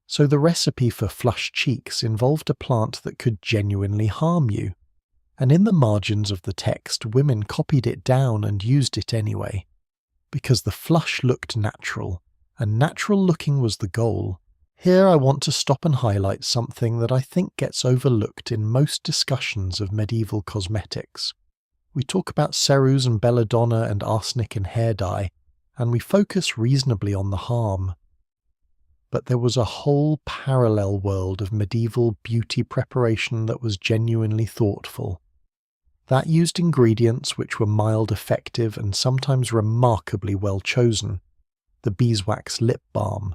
So the recipe for flushed cheeks involved a plant that could genuinely harm you, and in the margins of the text women copied it down and used it anyway, because the flush looked natural, and natural looking was the goal. Here I want to stop and highlight something that I think gets overlooked in most discussions of medieval cosmetics. We talk about ceruse and belladonna and arsenic in hair dye, and we focus reasonably on the harm. But there was a whole parallel world of medieval beauty preparation that was genuinely thoughtful. That used ingredients which were mild, effective, and sometimes remarkably well chosen. The beeswax lip balm,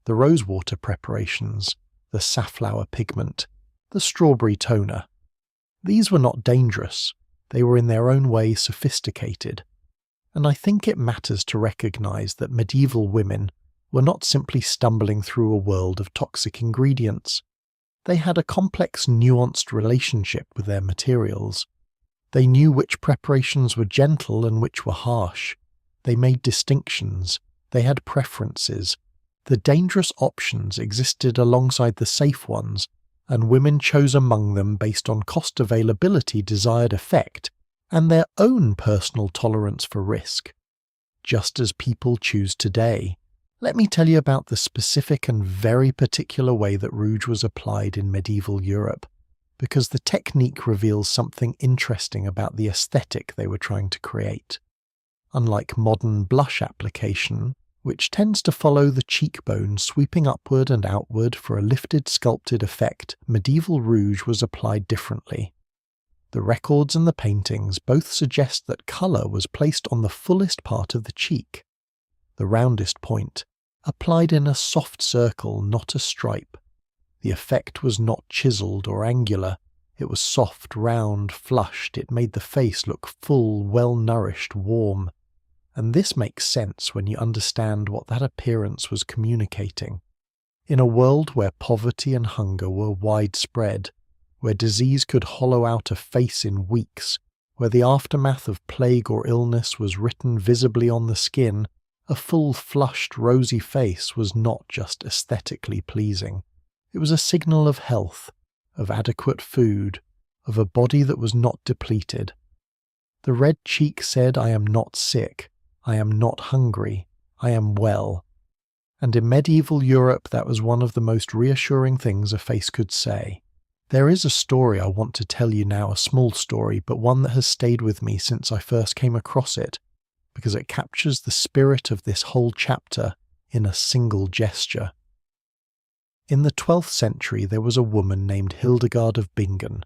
the rosewater preparations, the safflower pigment, the strawberry toner. These were not dangerous, they were in their own way sophisticated. And I think it matters to recognize that medieval women were not simply stumbling through a world of toxic ingredients. They had a complex, nuanced relationship with their materials. They knew which preparations were gentle and which were harsh. They made distinctions. They had preferences. The dangerous options existed alongside the safe ones, and women chose among them based on cost, availability, desired effect, and their own personal tolerance for risk. Just as people choose today. Let me tell you about the specific and very particular way that rouge was applied in medieval Europe, because the technique reveals something interesting about the aesthetic they were trying to create. Unlike modern blush application, which tends to follow the cheekbone sweeping upward and outward for a lifted, sculpted effect, medieval rouge was applied differently. The records and the paintings both suggest that colour was placed on the fullest part of the cheek, the roundest point, applied in a soft circle, not a stripe. The effect was not chiselled or angular. It was soft, round, flushed. It made the face look full, well-nourished, warm. And this makes sense when you understand what that appearance was communicating. In a world where poverty and hunger were widespread, where disease could hollow out a face in weeks, where the aftermath of plague or illness was written visibly on the skin, a full, flushed, rosy face was not just aesthetically pleasing. It was a signal of health, of adequate food, of a body that was not depleted. The red cheek said, "I am not sick, I am not hungry, I am well." And in medieval Europe, that was one of the most reassuring things a face could say. There is a story I want to tell you now, a small story, but one that has stayed with me since I first came across it, because it captures the spirit of this whole chapter in a single gesture. In the 12th century, there was a woman named Hildegard of Bingen.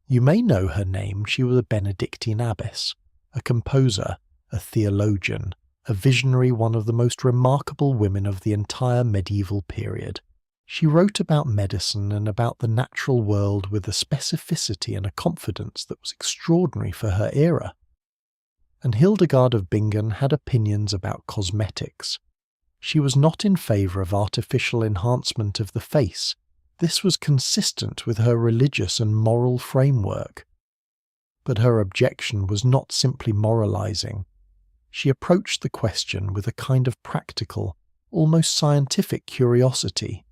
You may know her name. She was a Benedictine abbess, a composer, a theologian, a visionary, one of the most remarkable women of the entire medieval period. She wrote about medicine and about the natural world with a specificity and a confidence that was extraordinary for her era. And Hildegard of Bingen had opinions about cosmetics. She was not in favour of artificial enhancement of the face. This was consistent with her religious and moral framework. But her objection was not simply moralising. She approached the question with a kind of practical, almost scientific curiosity.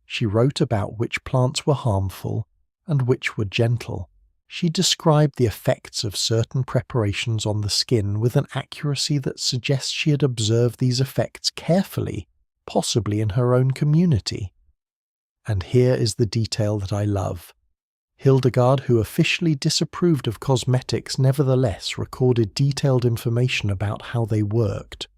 She wrote about which plants were harmful and which were gentle. She described the effects of certain preparations on the skin with an accuracy that suggests she had observed these effects carefully, possibly in her own community. And here is the detail that I love. Hildegard, who officially disapproved of cosmetics, nevertheless recorded detailed information about how they worked.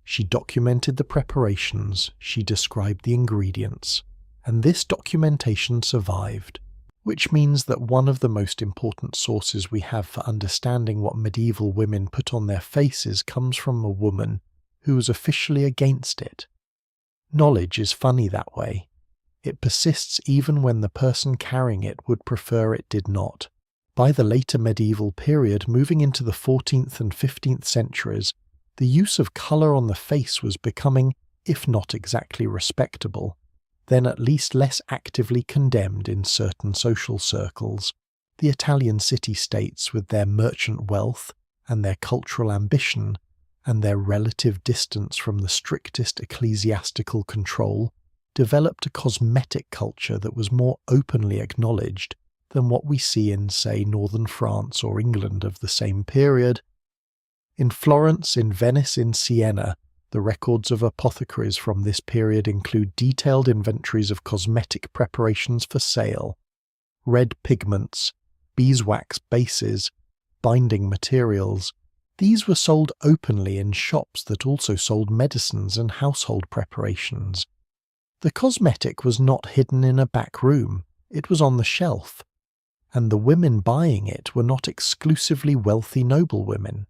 She documented the preparations, she described the ingredients, and this documentation survived, which means that one of the most important sources we have for understanding what medieval women put on their faces comes from a woman who was officially against it. Knowledge is funny that way. It persists even when the person carrying it would prefer it did not. By the later medieval period, moving into the 14th and 15th centuries, the use of colour on the face was becoming, if not exactly respectable, then at least less actively condemned in certain social circles. The Italian city-states, with their merchant wealth and their cultural ambition and their relative distance from the strictest ecclesiastical control, developed a cosmetic culture that was more openly acknowledged than what we see in, say, northern France or England of the same period. In Florence, in Venice, in Siena, the records of apothecaries from this period include detailed inventories of cosmetic preparations for sale, red pigments, beeswax bases, binding materials, These were sold openly in shops that also sold medicines and household preparations. The cosmetic was not hidden in a back room, it was on the shelf, and the women buying it were not exclusively wealthy noblewomen.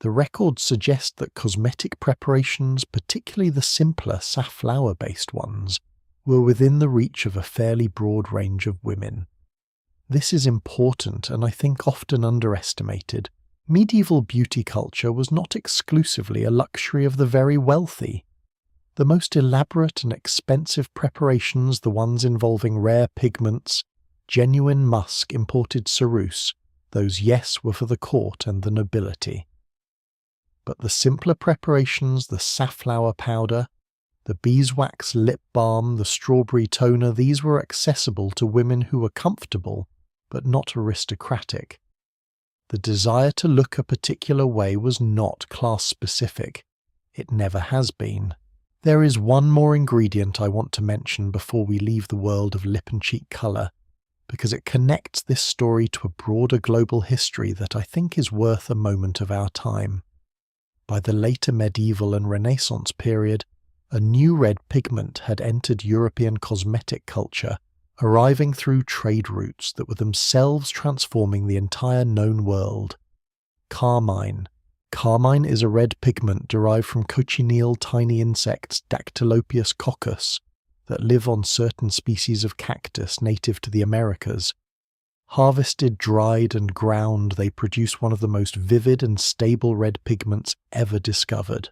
The records suggest that cosmetic preparations, particularly the simpler safflower-based ones, were within the reach of a fairly broad range of women. This is important and I think often underestimated. Medieval beauty culture was not exclusively a luxury of the very wealthy. The most elaborate and expensive preparations, the ones involving rare pigments, genuine musk, imported ceruse, those, yes, were for the court and the nobility. But the simpler preparations, the safflower powder, the beeswax lip balm, the strawberry toner, these were accessible to women who were comfortable but not aristocratic. The desire to look a particular way was not class-specific. It never has been. There is one more ingredient I want to mention before we leave the world of lip and cheek colour, because it connects this story to a broader global history that I think is worth a moment of our time. By the later medieval and Renaissance period, a new red pigment had entered European cosmetic culture, arriving through trade routes that were themselves transforming the entire known world. Carmine. Carmine is a red pigment derived from cochineal tiny insects Dactylopius coccus that live on certain species of cactus native to the Americas. Harvested, dried, and ground, they produce one of the most vivid and stable red pigments ever discovered.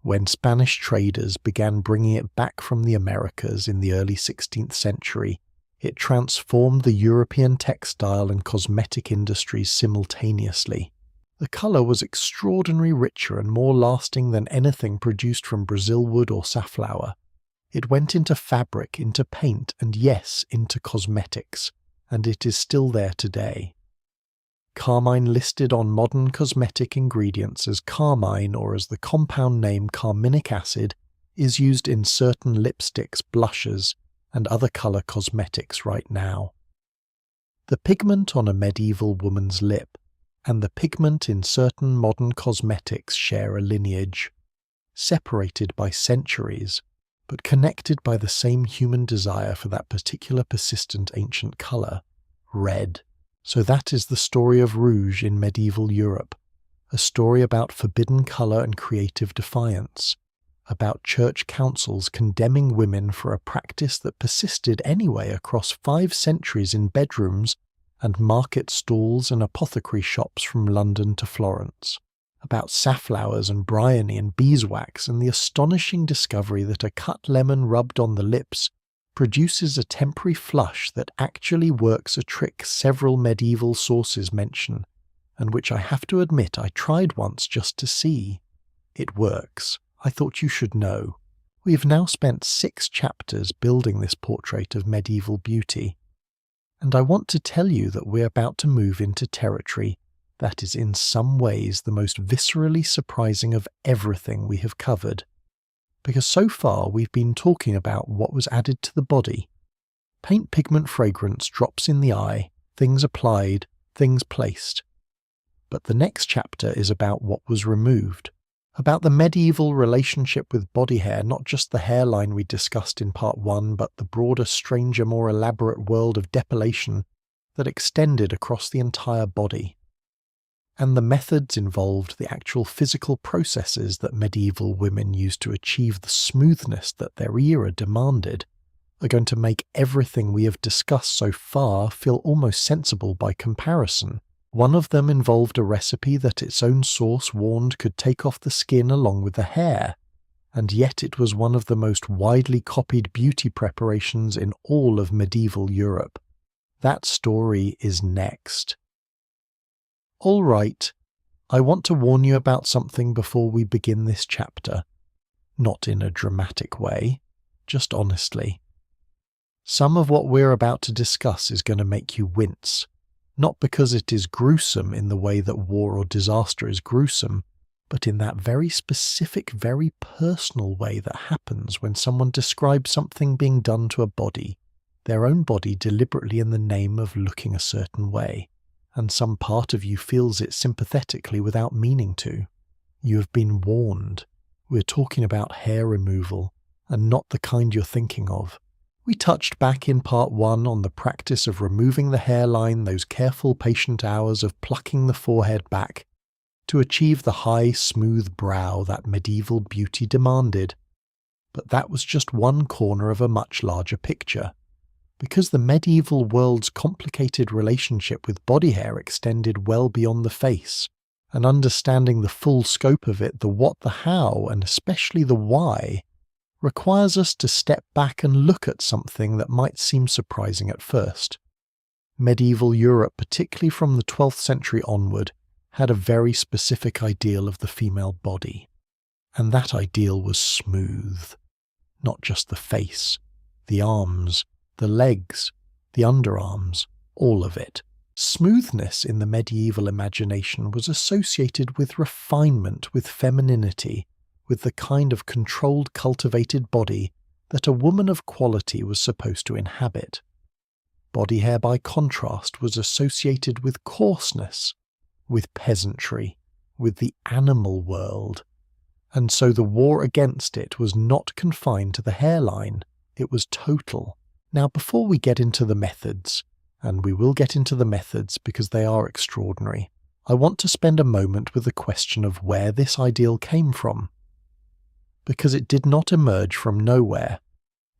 When Spanish traders began bringing it back from the Americas in the early 16th century, it transformed the European textile and cosmetic industries simultaneously. The colour was extraordinarily richer and more lasting than anything produced from Brazil wood or safflower. It went into fabric, into paint, and yes, into cosmetics, and it is still there today. Carmine, listed on modern cosmetic ingredients as carmine or as the compound name carminic acid, is used in certain lipsticks, blushes, and other colour cosmetics right now. The pigment on a medieval woman's lip and the pigment in certain modern cosmetics share a lineage, separated by centuries, but connected by the same human desire for that particular persistent ancient colour, red. So that is the story of rouge in medieval Europe, a story about forbidden colour and creative defiance, about church councils condemning women for a practice that persisted anyway across 5 centuries in bedrooms and market stalls and apothecary shops from London to Florence, about safflowers and bryony and beeswax and the astonishing discovery that a cut lemon rubbed on the lips produces a temporary flush that actually works a trick several medieval sources mention, and which I have to admit I tried once just to see. It works. I thought you should know. We have now spent 6 chapters building this portrait of medieval beauty, and I want to tell you that we're about to move into territory that is in some ways the most viscerally surprising of everything we have covered. Because so far we've been talking about what was added to the body. Paint, pigment, fragrance, drops in the eye, things applied, things placed. But the next chapter is about what was removed, about the medieval relationship with body hair, not just the hairline we discussed in part 1, but the broader, stranger, more elaborate world of depilation that extended across the entire body. And the methods involved, the actual physical processes that medieval women used to achieve the smoothness that their era demanded, are going to make everything we have discussed so far feel almost sensible by comparison. One of them involved a recipe that its own source warned could take off the skin along with the hair, and yet it was one of the most widely copied beauty preparations in all of medieval Europe. That story is next. All right, I want to warn you about something before we begin this chapter. Not in a dramatic way, just honestly. Some of what we're about to discuss is going to make you wince, not because it is gruesome in the way that war or disaster is gruesome, but in that very specific, very personal way that happens when someone describes something being done to a body, their own body, deliberately in the name of looking a certain way. and some part of you feels it sympathetically without meaning to. You have been warned. We're talking about hair removal, and not the kind you're thinking of. We touched back in part 1 on the practice of removing the hairline, those careful patient hours of plucking the forehead back to achieve the high, smooth brow that medieval beauty demanded. But that was just one corner of a much larger picture. Because the medieval world's complicated relationship with body hair extended well beyond the face, and understanding the full scope of it, the what, the how, and especially the why, requires us to step back and look at something that might seem surprising at first. Medieval Europe, particularly from the 12th century onward, had a very specific ideal of the female body. And that ideal was smooth. Not just the face, the arms, the legs, the underarms, all of it. Smoothness in the medieval imagination was associated with refinement, with femininity, with the kind of controlled, cultivated body that a woman of quality was supposed to inhabit. Body hair, by contrast, was associated with coarseness, with peasantry, with the animal world. And so the war against it was not confined to the hairline, it was total. Now, before we get into the methods, and we will get into the methods because they are extraordinary, I want to spend a moment with the question of where this ideal came from. Because it did not emerge from nowhere.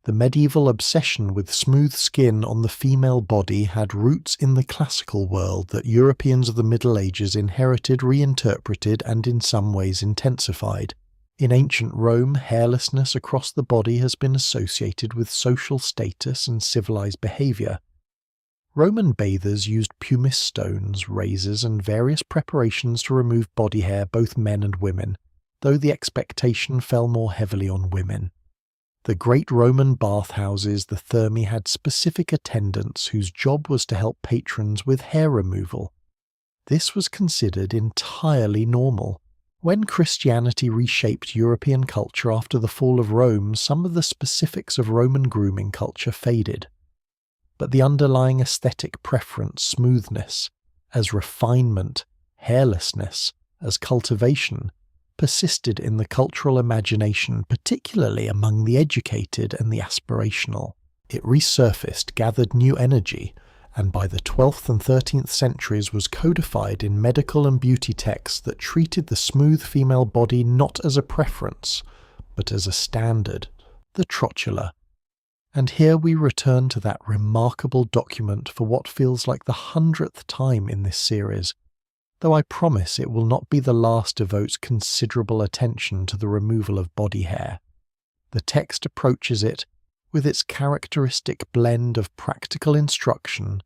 The medieval obsession with smooth skin on the female body had roots in the classical world that Europeans of the Middle Ages inherited, reinterpreted, and in some ways intensified. In ancient Rome, hairlessness across the body has been associated with social status and civilized behavior. Roman bathers used pumice stones, razors, and various preparations to remove body hair, both men and women, though the expectation fell more heavily on women. The great Roman bathhouses, the thermae, had specific attendants whose job was to help patrons with hair removal. This was considered entirely normal. When Christianity reshaped European culture after the fall of Rome, some of the specifics of Roman grooming culture faded. But the underlying aesthetic preference, smoothness, as refinement, hairlessness, as cultivation, persisted in the cultural imagination, particularly among the educated and the aspirational. It resurfaced, gathered new energy, and by the 12th and 13th centuries was codified in medical and beauty texts that treated the smooth female body not as a preference, but as a standard, the Trotula. And here we return to that remarkable document for what feels like the 100th time in this series, though I promise it will not be the last devotes considerable attention to the removal of body hair. The text approaches it with its characteristic blend of practical instruction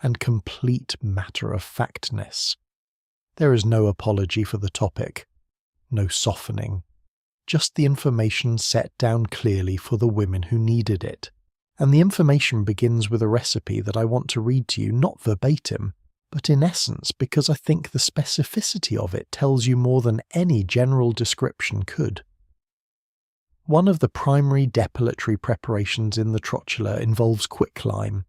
and complete matter-of-factness. There is no apology for the topic, no softening, just the information set down clearly for the women who needed it. And the information begins with a recipe that I want to read to you, not verbatim, but in essence because I think the specificity of it tells you more than any general description could. One of the primary depilatory preparations in the Trotula involves quicklime.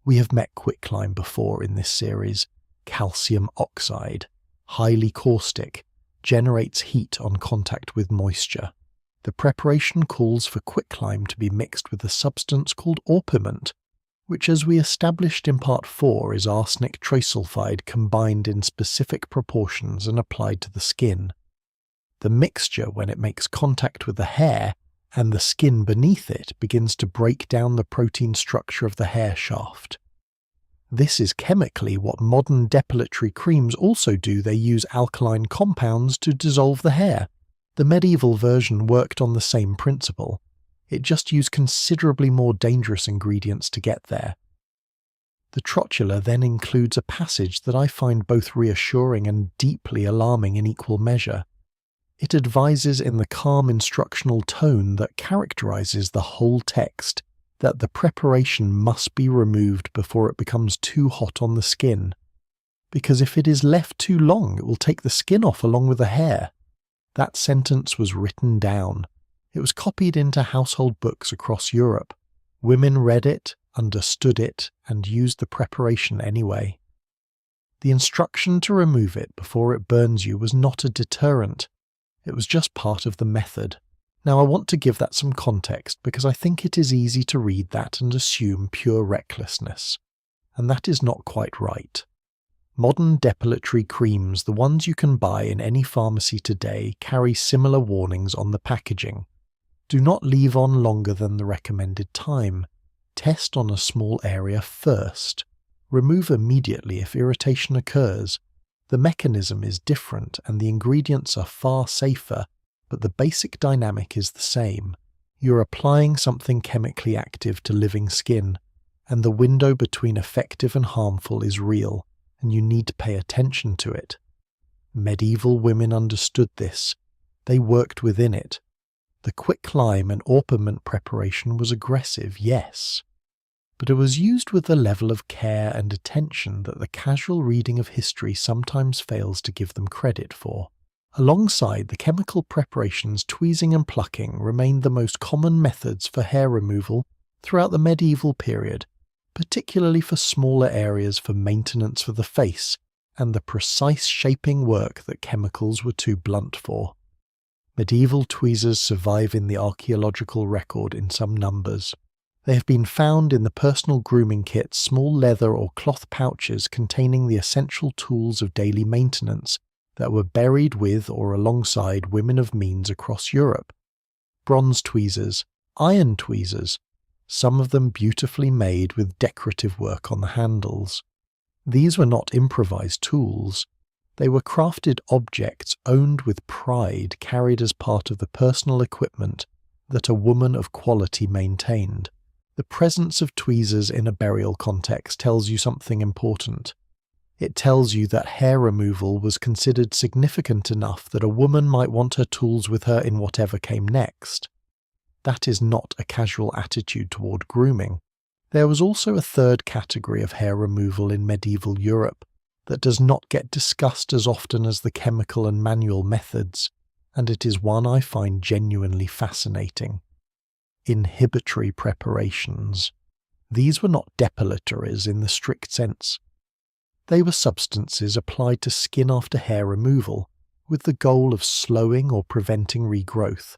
We have met quicklime before in this series. Calcium oxide, highly caustic, generates heat on contact with moisture. The preparation calls for quicklime to be mixed with a substance called orpiment, which, as we established in part 4, is arsenic trisulfide combined in specific proportions and applied to the skin. The mixture, when it makes contact with the hair and the skin beneath it, begins to break down the protein structure of the hair shaft. This is chemically what modern depilatory creams also do. They use alkaline compounds to dissolve the hair. The medieval version worked on the same principle. It just used considerably more dangerous ingredients to get there. The Trotula then includes a passage that I find both reassuring and deeply alarming in equal measure. It advises in the calm instructional tone that characterizes the whole text that the preparation must be removed before it becomes too hot on the skin, because if it is left too long, it will take the skin off along with the hair. That sentence was written down. It was copied into household books across Europe. Women read it, understood it, and used the preparation anyway. The instruction to remove it before it burns you was not a deterrent. It was just part of the method. Now I want to give that some context because I think it is easy to read that and assume pure recklessness. And that is not quite right. Modern depilatory creams, the ones you can buy in any pharmacy today, carry similar warnings on the packaging. Do not leave on longer than the recommended time. Test on a small area first. Remove immediately if irritation occurs. The mechanism is different and the ingredients are far safer, but the basic dynamic is the same. You're applying something chemically active to living skin, and the window between effective and harmful is real, and you need to pay attention to it. Medieval women understood this. They worked within it. The quicklime and orpiment preparation was aggressive, yes, but it was used with a level of care and attention that the casual reading of history sometimes fails to give them credit for. Alongside the chemical preparations, tweezing and plucking remained the most common methods for hair removal throughout the medieval period, particularly for smaller areas for maintenance for the face and the precise shaping work that chemicals were too blunt for. Medieval tweezers survive in the archaeological record in some numbers. They have been found in the personal grooming kits, small leather or cloth pouches containing the essential tools of daily maintenance that were buried with or alongside women of means across Europe. Bronze tweezers, iron tweezers, some of them beautifully made with decorative work on the handles. These were not improvised tools. They were crafted objects owned with pride, carried as part of the personal equipment that a woman of quality maintained. The presence of tweezers in a burial context tells you something important. It tells you that hair removal was considered significant enough that a woman might want her tools with her in whatever came next. That is not a casual attitude toward grooming. There was also a third category of hair removal in medieval Europe that does not get discussed as often as the chemical and manual methods, and it is one I find genuinely fascinating. Inhibitory preparations. These were not depilatories in the strict sense. They were substances applied to skin after hair removal, with the goal of slowing or preventing regrowth.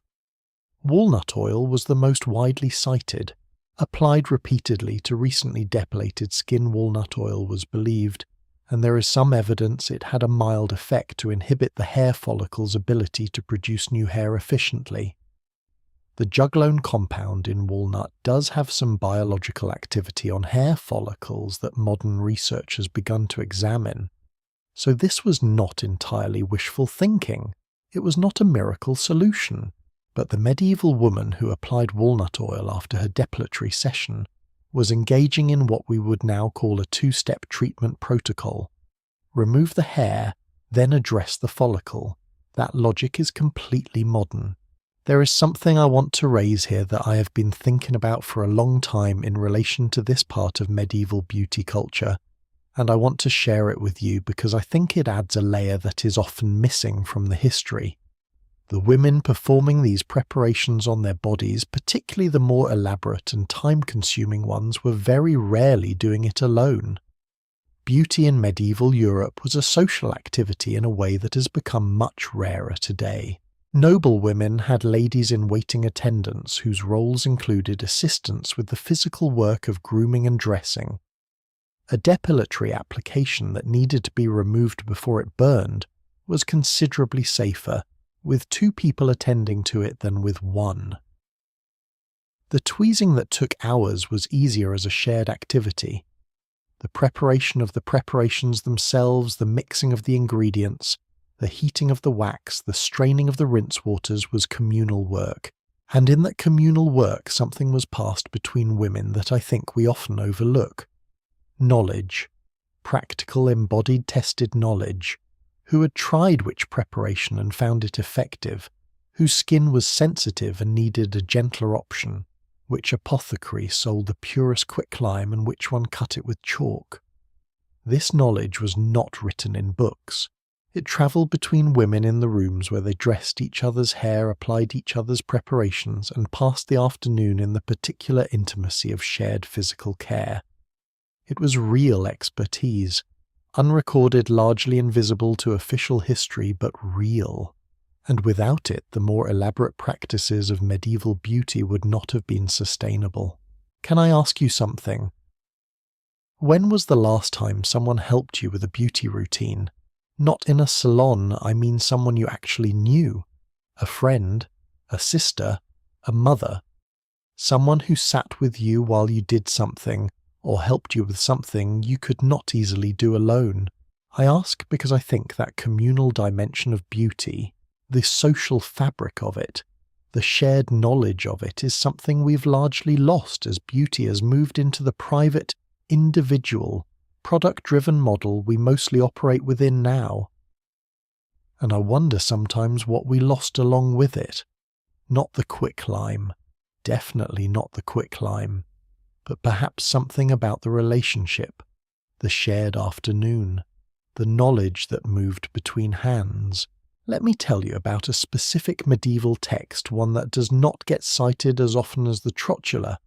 Walnut oil was the most widely cited. Applied repeatedly to recently depilated skin, walnut oil was believed, and there is some evidence it had a mild effect to inhibit the hair follicle's ability to produce new hair efficiently. The juglone compound in walnut does have some biological activity on hair follicles that modern research has begun to examine. So this was not entirely wishful thinking. It was not a miracle solution. But the medieval woman who applied walnut oil after her depilatory session was engaging in what we would now call a two-step treatment protocol. Remove the hair, then address the follicle. That logic is completely modern. There is something I want to raise here that I have been thinking about for a long time in relation to this part of medieval beauty culture, and I want to share it with you because I think it adds a layer that is often missing from the history. The women performing these preparations on their bodies, particularly the more elaborate and time-consuming ones, were very rarely doing it alone. Beauty in medieval Europe was a social activity in a way that has become much rarer today. Noble women had ladies-in-waiting attendants whose roles included assistance with the physical work of grooming and dressing. A depilatory application that needed to be removed before it burned was considerably safer, with 2 people attending to it than with 1. The tweezing that took hours was easier as a shared activity. The preparation of the preparations themselves, the mixing of the ingredients, the heating of the wax, the straining of the rinse waters was communal work, and in that communal work something was passed between women that I think we often overlook. Knowledge, practical, embodied, tested knowledge, who had tried which preparation and found it effective, whose skin was sensitive and needed a gentler option, which apothecary sold the purest quicklime and which one cut it with chalk. This knowledge was not written in books. It travelled between women in the rooms where they dressed each other's hair, applied each other's preparations, and passed the afternoon in the particular intimacy of shared physical care. It was real expertise. unrecorded, largely invisible to official history, but real. And without it, the more elaborate practices of medieval beauty would not have been sustainable. Can I ask you something? When was the last time someone helped you with a beauty routine? Not in a salon, I mean someone you actually knew. A friend, a sister, a mother. Someone who sat with you while you did something, or helped you with something you could not easily do alone. I ask because I think that communal dimension of beauty, the social fabric of it, the shared knowledge of it, is something we've largely lost as beauty has moved into the private, individual, product-driven model we mostly operate within now. And I wonder sometimes what we lost along with it. Not the quicklime, definitely not the quicklime, but perhaps something about the relationship, the shared afternoon, the knowledge that moved between hands. Let me tell you about a specific medieval text, one that does not get cited as often as the Trotula,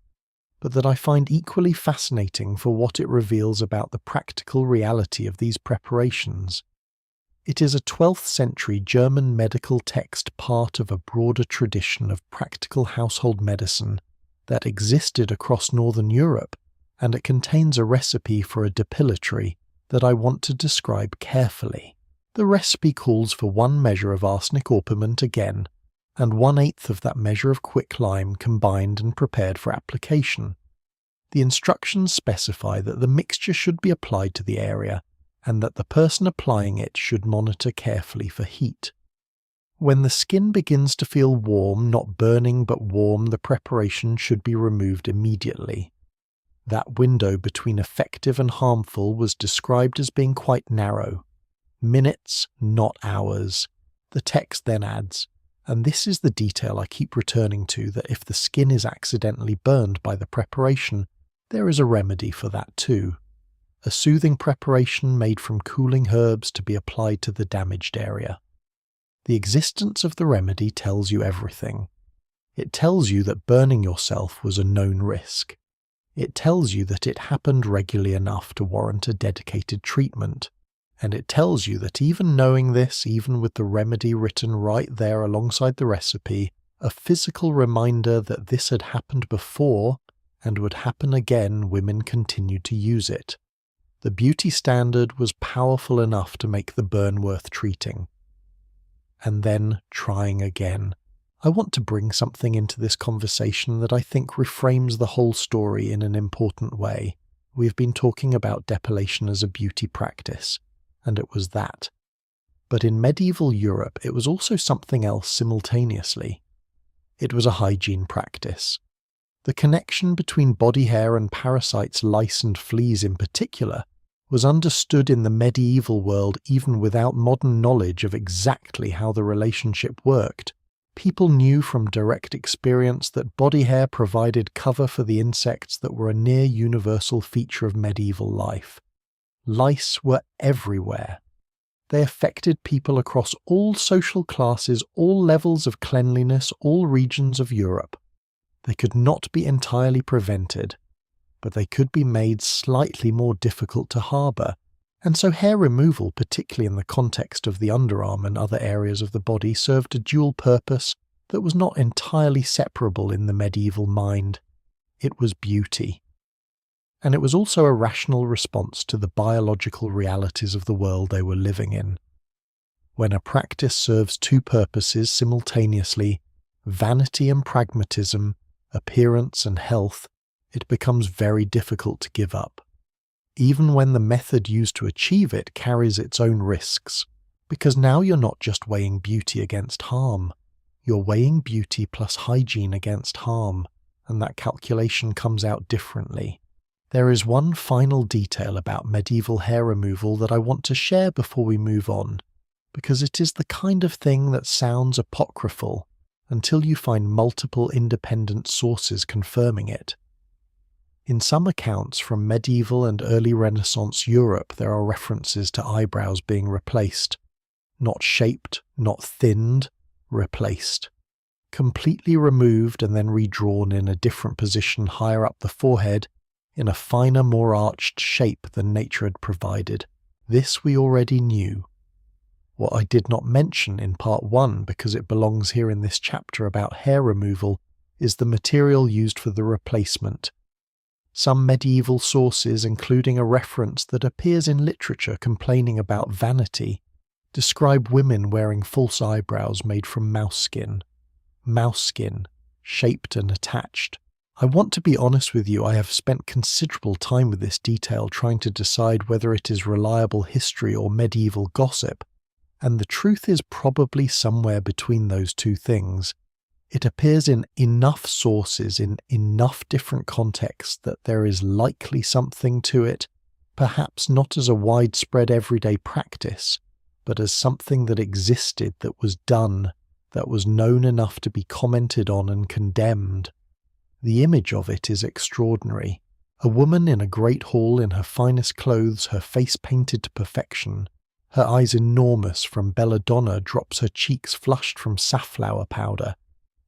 but that I find equally fascinating for what it reveals about the practical reality of these preparations. It is a 12th century German medical text, part of a broader tradition of practical household medicine that existed across Northern Europe, and it contains a recipe for a depilatory that I want to describe carefully. The recipe calls for 1 measure of arsenic orpiment again, and 1/8 of that measure of quicklime combined and prepared for application. The instructions specify that the mixture should be applied to the area, and that the person applying it should monitor carefully for heat. When the skin begins to feel warm, not burning but warm, the preparation should be removed immediately. That window between effective and harmful was described as being quite narrow. Minutes, not hours. The text then adds, and this is the detail I keep returning to, that if the skin is accidentally burned by the preparation, there is a remedy for that too. A soothing preparation made from cooling herbs to be applied to the damaged area. The existence of the remedy tells you everything. It tells you that burning yourself was a known risk. It tells you that it happened regularly enough to warrant a dedicated treatment. And it tells you that even knowing this, even with the remedy written right there alongside the recipe, a physical reminder that this had happened before and would happen again, women continued to use it. The beauty standard was powerful enough to make the burn worth treating. And then trying again. I want to bring something into this conversation that I think reframes the whole story in an important way. We've been talking about depilation as a beauty practice, and it was that. But in medieval Europe, it was also something else simultaneously. It was a hygiene practice. The connection between body hair and parasites, lice and fleas in particular, was understood in the medieval world even without modern knowledge of exactly how the relationship worked. People knew from direct experience that body hair provided cover for the insects that were a near universal feature of medieval life. Lice were everywhere. They affected people across all social classes, all levels of cleanliness, all regions of Europe. They could not be entirely prevented, but they could be made slightly more difficult to harbour, and so hair removal, particularly in the context of the underarm and other areas of the body, served a dual purpose that was not entirely separable in the medieval mind. It was beauty. And it was also a rational response to the biological realities of the world they were living in. When a practice serves 2 purposes simultaneously, vanity and pragmatism, appearance and health, it becomes very difficult to give up. Even when the method used to achieve it carries its own risks, because now you're not just weighing beauty against harm, you're weighing beauty plus hygiene against harm, and that calculation comes out differently. There is one final detail about medieval hair removal that I want to share before we move on, because it is the kind of thing that sounds apocryphal until you find multiple independent sources confirming it. In some accounts from medieval and early Renaissance Europe, there are references to eyebrows being replaced. Not shaped, not thinned, replaced. Completely removed and then redrawn in a different position higher up the forehead, in a finer, more arched shape than nature had provided. This we already knew. What I did not mention in part 1, because it belongs here in this chapter about hair removal, is the material used for the replacement. Some medieval sources, including a reference that appears in literature complaining about vanity, describe women wearing false eyebrows made from mouse skin. Mouse skin, shaped and attached. I want to be honest with you, I have spent considerable time with this detail trying to decide whether it is reliable history or medieval gossip, and the truth is probably somewhere between those two things. It appears in enough sources, in enough different contexts, that there is likely something to it, perhaps not as a widespread everyday practice, but as something that existed, that was done, that was known enough to be commented on and condemned. The image of it is extraordinary. A woman in a great hall in her finest clothes, her face painted to perfection, her eyes enormous from Belladonna, drops her cheeks flushed from safflower powder,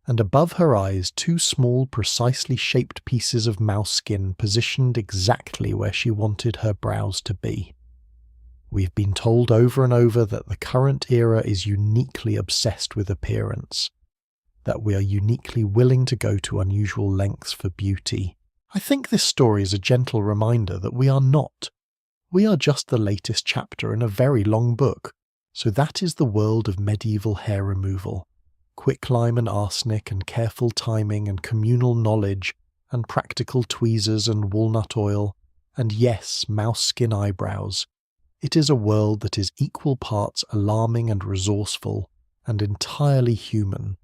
and above her eyes 2 small, precisely shaped pieces of mouse skin positioned exactly where she wanted her brows to be. We've been told over and over that the current era is uniquely obsessed with appearance, that we are uniquely willing to go to unusual lengths for beauty. I think this story is a gentle reminder that we are not. We are just the latest chapter in a very long book, so that is the world of medieval hair removal. Quicklime and arsenic and careful timing and communal knowledge and practical tweezers and walnut oil, and yes, mouse skin eyebrows. It is a world that is equal parts alarming and resourceful, and entirely human.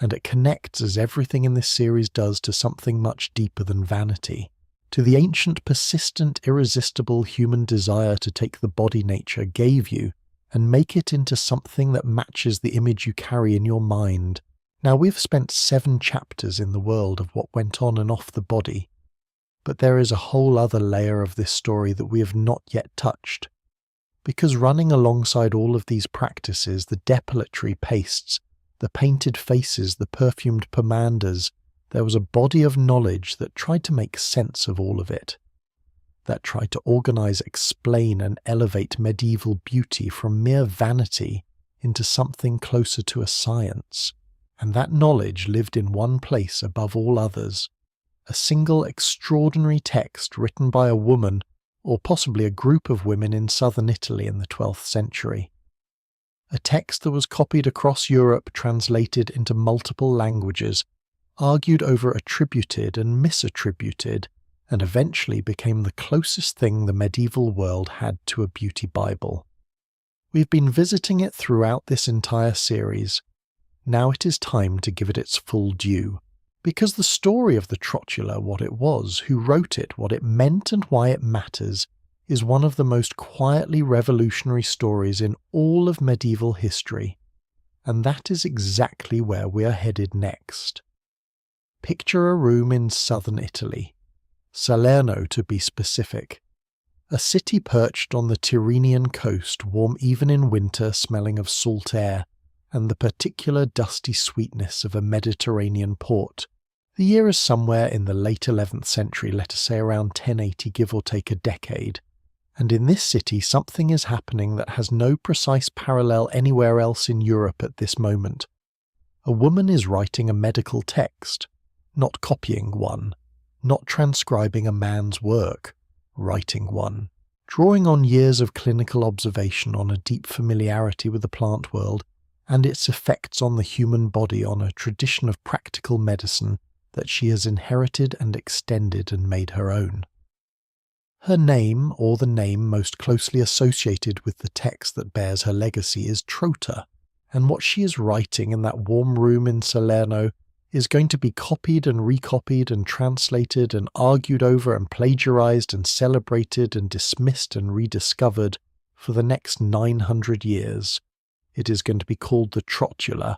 And it connects, as everything in this series does, to something much deeper than vanity, to the ancient, persistent, irresistible human desire to take the body nature gave you and make it into something that matches the image you carry in your mind. Now, we've spent 7 chapters in the world of what went on and off the body, but there is a whole other layer of this story that we have not yet touched. Because running alongside all of these practices, the depilatory pastes, the painted faces, the perfumed pomanders, there was a body of knowledge that tried to make sense of all of it, that tried to organize, explain, and elevate medieval beauty from mere vanity into something closer to a science. And that knowledge lived in one place above all others, a single extraordinary text written by a woman, or possibly a group of women in southern Italy in the 12th century. A text that was copied across Europe, translated into multiple languages, argued over attributed and misattributed, and eventually became the closest thing the medieval world had to a beauty Bible. We've been visiting it throughout this entire series. Now it is time to give it its full due, because the story of the Trotula, what it was, who wrote it, what it meant and why it matters, is one of the most quietly revolutionary stories in all of medieval history, and that is exactly where we are headed next. Picture a room in southern Italy, Salerno to be specific, a city perched on the Tyrrhenian coast, warm even in winter, smelling of salt air, and the particular dusty sweetness of a Mediterranean port. The year is somewhere in the late 11th century, let us say around 1080, give or take a decade. And in this city something is happening that has no precise parallel anywhere else in Europe at this moment. A woman is writing a medical text, not copying one, not transcribing a man's work, writing one, drawing on years of clinical observation, on a deep familiarity with the plant world and its effects on the human body, on a tradition of practical medicine that she has inherited and extended and made her own. Her name, or the name most closely associated with the text that bears her legacy, is Trota, and what she is writing in that warm room in Salerno is going to be copied and recopied and translated and argued over and plagiarized and celebrated and dismissed and rediscovered for the next 900 years. It is going to be called the Trotula,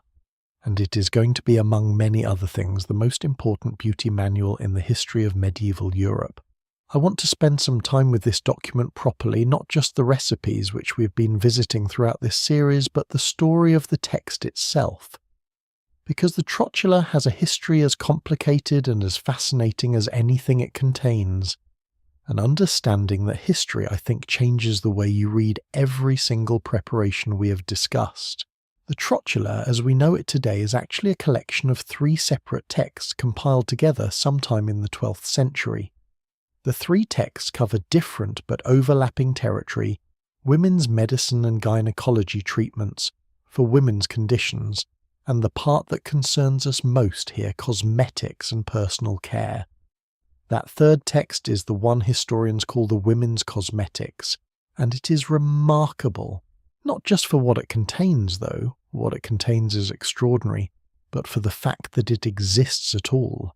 and it is going to be, among many other things, the most important beauty manual in the history of medieval Europe. I want to spend some time with this document properly, not just the recipes which we've been visiting throughout this series, but the story of the text itself. Because the Trotula has a history as complicated and as fascinating as anything it contains. and understanding that history, I think, changes the way you read every single preparation we have discussed. The Trotula, as we know it today, is actually a collection of 3 separate texts compiled together sometime in the 12th century. The 3 texts cover different but overlapping territory: women's medicine and gynecology treatments for women's conditions, and the part that concerns us most here, cosmetics and personal care. That 3rd text is the one historians call the Women's Cosmetics, and it is remarkable, not just for what it contains though, what it contains is extraordinary, but for the fact that it exists at all.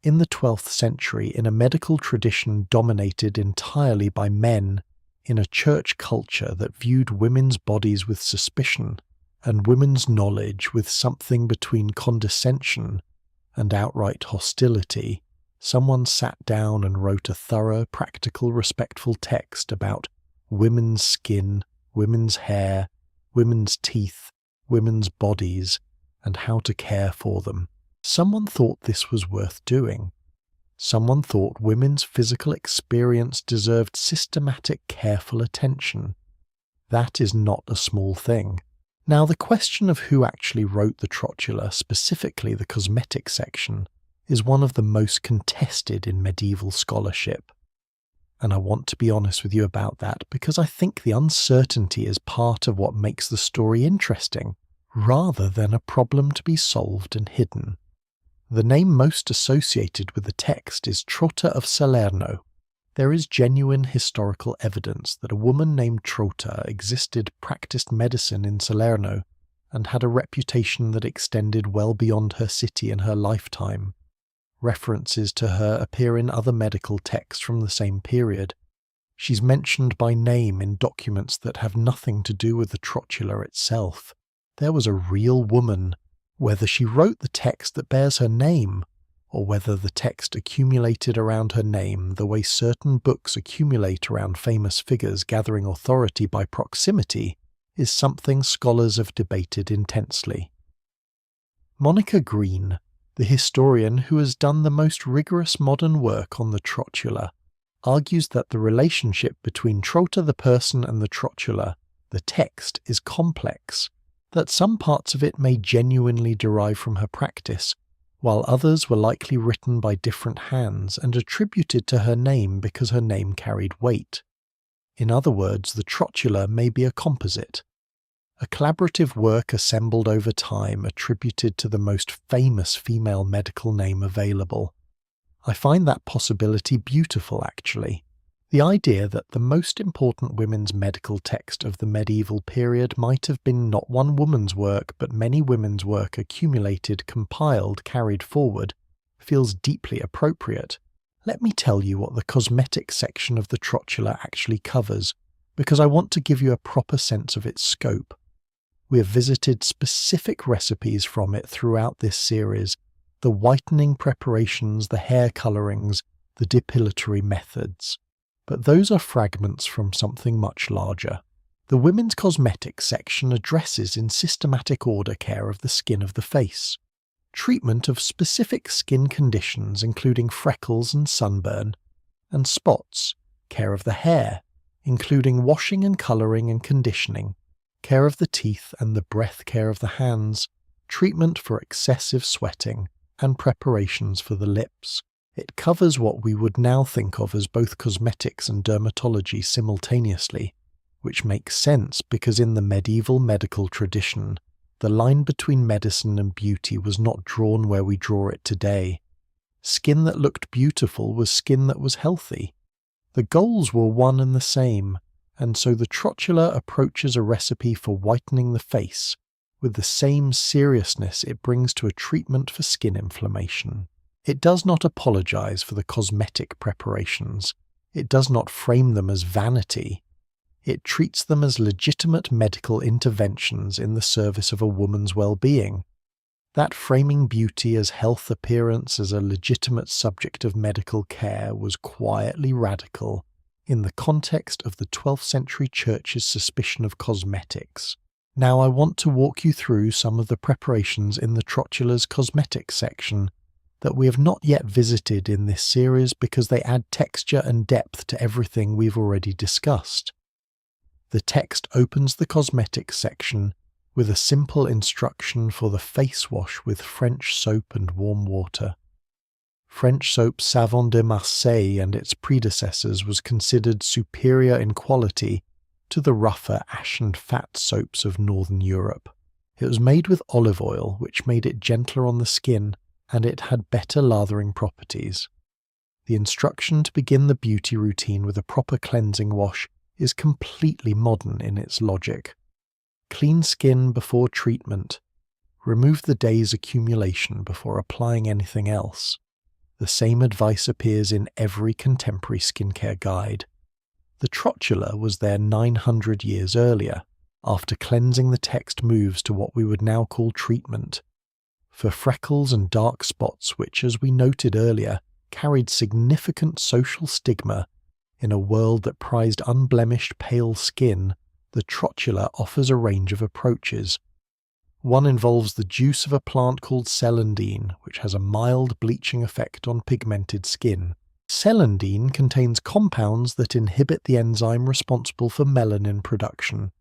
In the 12th century, in a medical tradition dominated entirely by men, in a church culture that viewed women's bodies with suspicion, and women's knowledge with something between condescension and outright hostility, someone sat down and wrote a thorough, practical, respectful text about women's skin, women's hair, women's teeth, women's bodies, and how to care for them. Someone thought this was worth doing. Someone thought women's physical experience deserved systematic, careful attention. That is not a small thing. Now, the question of who actually wrote the Trotula, specifically the cosmetic section, is one of the most contested in medieval scholarship. And I want to be honest with you about that because I think the uncertainty is part of what makes the story interesting, rather than a problem to be solved and hidden. The name most associated with the text is Trota of Salerno. There is genuine historical evidence that a woman named Trota practiced medicine in Salerno, and had a reputation that extended well beyond her city in her lifetime. References to her appear in other medical texts from the same period. She's mentioned by name in documents that have nothing to do with the Trotula itself. There was a real woman. Whether she wrote the text that bears her name, or whether the text accumulated around her name the way certain books accumulate around famous figures gathering authority by proximity, is something scholars have debated intensely. Monica Green, the historian who has done the most rigorous modern work on the Trotula, argues that the relationship between Trota the person and the Trotula, the text, is complex, that some parts of it may genuinely derive from her practice, while others were likely written by different hands and attributed to her name because her name carried weight. In other words, the Trotula may be a composite, a collaborative work assembled over time attributed to the most famous female medical name available. I find that possibility beautiful, actually. The idea that the most important women's medical text of the medieval period might have been not one woman's work but many women's work accumulated, compiled, carried forward, feels deeply appropriate. Let me tell you what the cosmetic section of the Trotula actually covers, because I want to give you a proper sense of its scope. We have visited specific recipes from it throughout this series: the whitening preparations, the hair colourings, the depilatory methods. But those are fragments from something much larger. The women's cosmetics section addresses in systematic order care of the skin of the face, treatment of specific skin conditions including freckles and sunburn, and spots, care of the hair, including washing and colouring and conditioning, care of the teeth and the breath care of the hands, treatment for excessive sweating, and preparations for the lips. It covers what we would now think of as both cosmetics and dermatology simultaneously, which makes sense because in the medieval medical tradition, the line between medicine and beauty was not drawn where we draw it today. Skin that looked beautiful was skin that was healthy. The goals were one and the same, and so the Trotula approaches a recipe for whitening the face with the same seriousness it brings to a treatment for skin inflammation. It does not apologize for the cosmetic preparations. It does not frame them as vanity. It treats them as legitimate medical interventions in the service of a woman's well-being. That framing beauty as health appearance as a legitimate subject of medical care was quietly radical in the context of the 12th century church's suspicion of cosmetics. Now I want to walk you through some of the preparations in the Trotula's cosmetics section, that we have not yet visited in this series because they add texture and depth to everything we've already discussed. The text opens the cosmetics section with a simple instruction for the face wash with French soap and warm water. French soap Savon de Marseille and its predecessors was considered superior in quality to the rougher ash and fat soaps of Northern Europe. It was made with olive oil, which made it gentler on the skin, and it had better lathering properties. The instruction to begin the beauty routine with a proper cleansing wash is completely modern in its logic. Clean skin before treatment. Remove the day's accumulation before applying anything else. The same advice appears in every contemporary skincare guide. The Trotula was there 900 years earlier. After cleansing, the text moves to what we would now call treatment. For freckles and dark spots which, as we noted earlier, carried significant social stigma in a world that prized unblemished pale skin, the Trotula offers a range of approaches. One involves the juice of a plant called celandine, which has a mild bleaching effect on pigmented skin. Celandine contains compounds that inhibit the enzyme responsible for melanin production.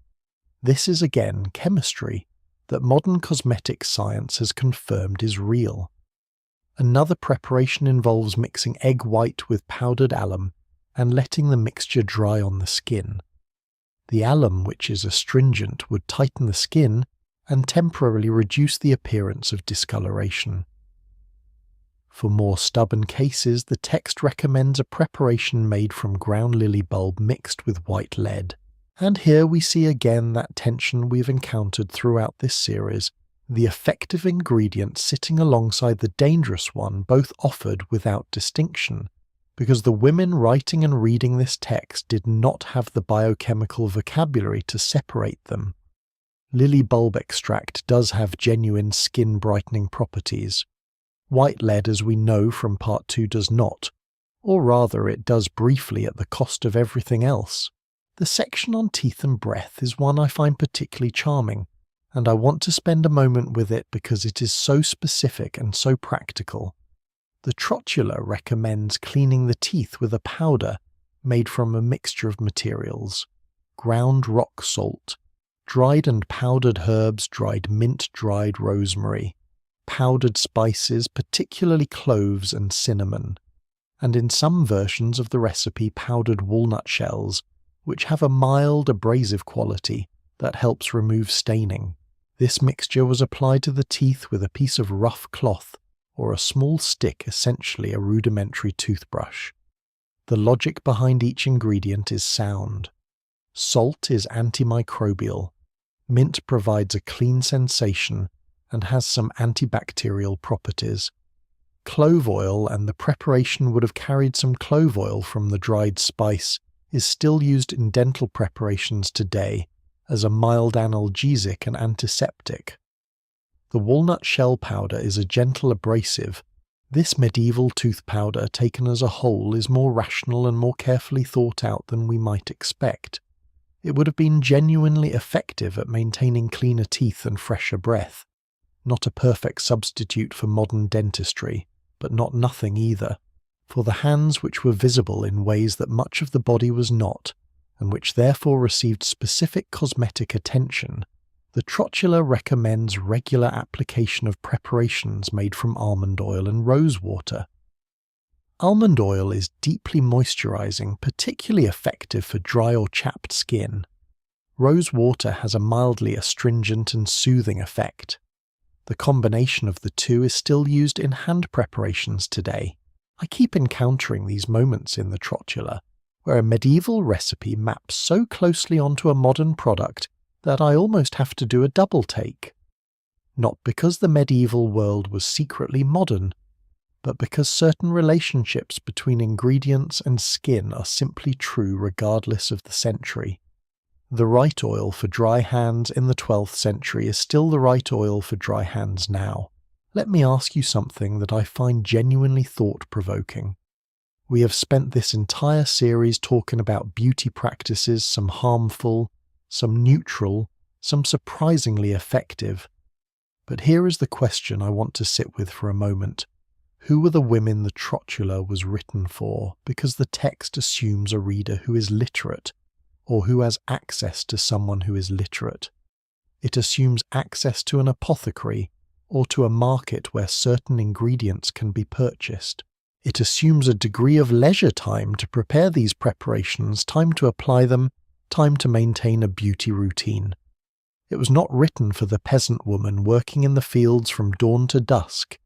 This is again chemistry that modern cosmetic science has confirmed is real. Another preparation involves mixing egg white with powdered alum and letting the mixture dry on the skin. The alum, which is astringent, would tighten the skin and temporarily reduce the appearance of discoloration. For more stubborn cases, the text recommends a preparation made from ground lily bulb mixed with white lead. And here we see again that tension we've encountered throughout this series, the effective ingredient sitting alongside the dangerous one, both offered without distinction, because the women writing and reading this text did not have the biochemical vocabulary to separate them. Lily bulb extract does have genuine skin brightening properties. White lead, as we know from part 2, does not, or rather it does briefly at the cost of everything else. The section on teeth and breath is one I find particularly charming, and I want to spend a moment with it because it is so specific and so practical. The Trotula recommends cleaning the teeth with a powder made from a mixture of materials: ground rock salt, dried and powdered herbs, dried mint, dried rosemary, powdered spices, particularly cloves and cinnamon, and in some versions of the recipe powdered walnut shells, which have a mild abrasive quality that helps remove staining. This mixture was applied to the teeth with a piece of rough cloth or a small stick, essentially a rudimentary toothbrush. The logic behind each ingredient is sound. Salt is antimicrobial. Mint provides a clean sensation and has some antibacterial properties. Clove oil, and the preparation would have carried some clove oil from the dried spice, is still used in dental preparations today as a mild analgesic and antiseptic. The walnut shell powder is a gentle abrasive. This medieval tooth powder, taken as a whole, is more rational and more carefully thought out than we might expect. It would have been genuinely effective at maintaining cleaner teeth and fresher breath. Not a perfect substitute for modern dentistry, but not nothing either. For the hands, which were visible in ways that much of the body was not, and which therefore received specific cosmetic attention, the Trotula recommends regular application of preparations made from almond oil and rose water. Almond oil is deeply moisturizing, particularly effective for dry or chapped skin. Rose water has a mildly astringent and soothing effect. The combination of the two is still used in hand preparations today. I keep encountering these moments in the Trotula, where a medieval recipe maps so closely onto a modern product that I almost have to do a double take. Not because the medieval world was secretly modern, but because certain relationships between ingredients and skin are simply true regardless of the century. The right oil for dry hands in the 12th century is still the right oil for dry hands now. Let me ask you something that I find genuinely thought-provoking. We have spent this entire series talking about beauty practices, some harmful, some neutral, some surprisingly effective. But here is the question I want to sit with for a moment. Who were the women the Trotula was written for? Because the text assumes a reader who is literate, or who has access to someone who is literate. It assumes access to an apothecary, or to a market where certain ingredients can be purchased. It assumes a degree of leisure time to prepare these preparations, time to apply them, time to maintain a beauty routine. It was not written for the peasant woman working in the fields from dawn to dusk.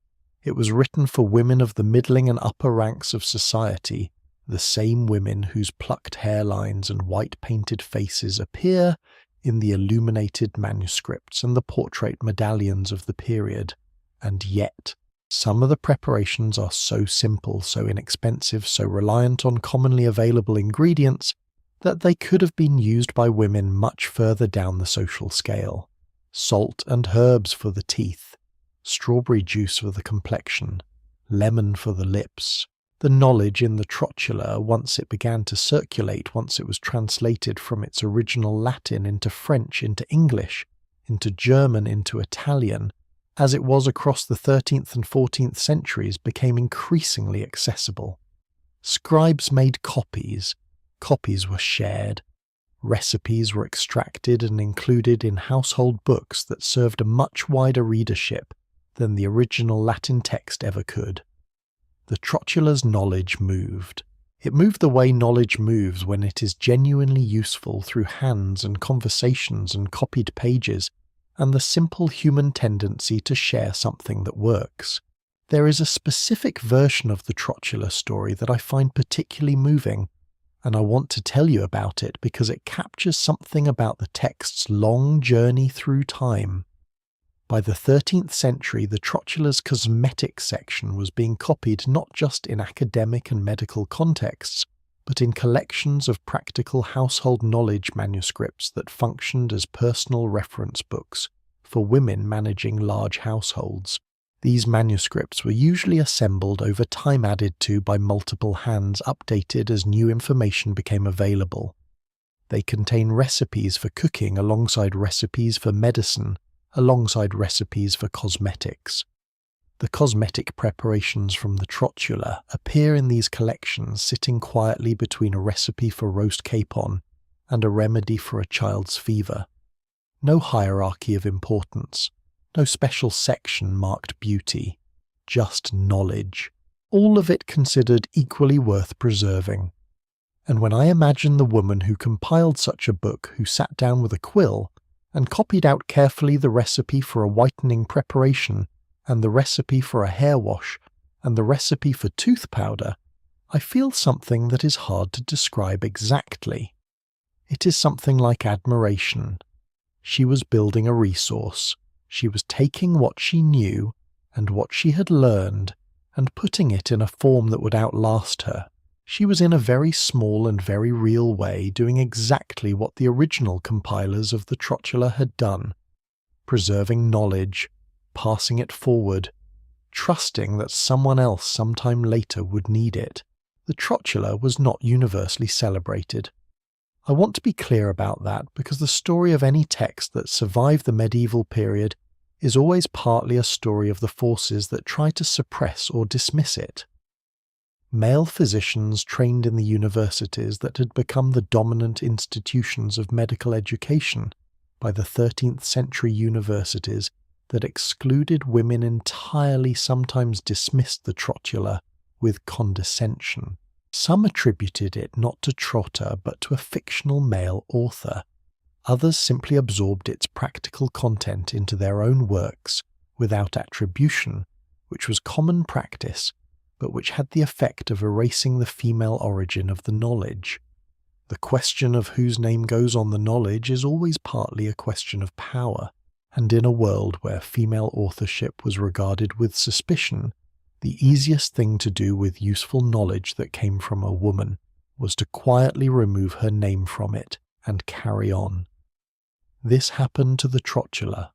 It was written for women of the middling and upper ranks of society, the same women whose plucked hairlines and white-painted faces appear in the illuminated manuscripts and the portrait medallions of the period. And yet, some of the preparations are so simple, so inexpensive, so reliant on commonly available ingredients, that they could have been used by women much further down the social scale. Salt and herbs for the teeth, strawberry juice for the complexion, lemon for the lips. The knowledge in the Trotula, once it began to circulate, once it was translated from its original Latin into French, into English, into German, into Italian, as it was across the 13th and 14th centuries, became increasingly accessible. Scribes made copies. Copies were shared. Recipes were extracted and included in household books that served a much wider readership than the original Latin text ever could. The Trotula's knowledge moved. It moved the way knowledge moves when it is genuinely useful through hands and conversations and copied pages, and the simple human tendency to share something that works. There is a specific version of the Trotula story that I find particularly moving, and I want to tell you about it because it captures something about the text's long journey through time. By the 13th century, the Trotula's cosmetic section was being copied not just in academic and medical contexts, but in collections of practical household knowledge manuscripts that functioned as personal reference books for women managing large households. These manuscripts were usually assembled over time, added to by multiple hands, updated as new information became available. They contain recipes for cooking alongside recipes for medicine, alongside recipes for cosmetics. The cosmetic preparations from the Trotula appear in these collections sitting quietly between a recipe for roast capon and a remedy for a child's fever. No hierarchy of importance, no special section marked beauty, just knowledge, all of it considered equally worth preserving. And when I imagine the woman who compiled such a book, who sat down with a quill and copied out carefully the recipe for a whitening preparation, and the recipe for a hair wash, and the recipe for tooth powder, I feel something that is hard to describe exactly. It is something like admiration. She was building a resource. She was taking what she knew and what she had learned and putting it in a form that would outlast her. She was in a very small and very real way doing exactly what the original compilers of the Trotula had done, preserving knowledge, passing it forward, trusting that someone else sometime later would need it. The Trotula was not universally celebrated. I want to be clear about that because the story of any text that survived the medieval period is always partly a story of the forces that try to suppress or dismiss it. Male physicians trained in the universities that had become the dominant institutions of medical education by the 13th century universities that excluded women entirely sometimes dismissed the Trotula with condescension. Some attributed it not to Trotta but to a fictional male author. Others simply absorbed its practical content into their own works without attribution, which was common practice, but which had the effect of erasing the female origin of the knowledge. The question of whose name goes on the knowledge is always partly a question of power, and in a world where female authorship was regarded with suspicion, the easiest thing to do with useful knowledge that came from a woman was to quietly remove her name from it and carry on. This happened to the Trotula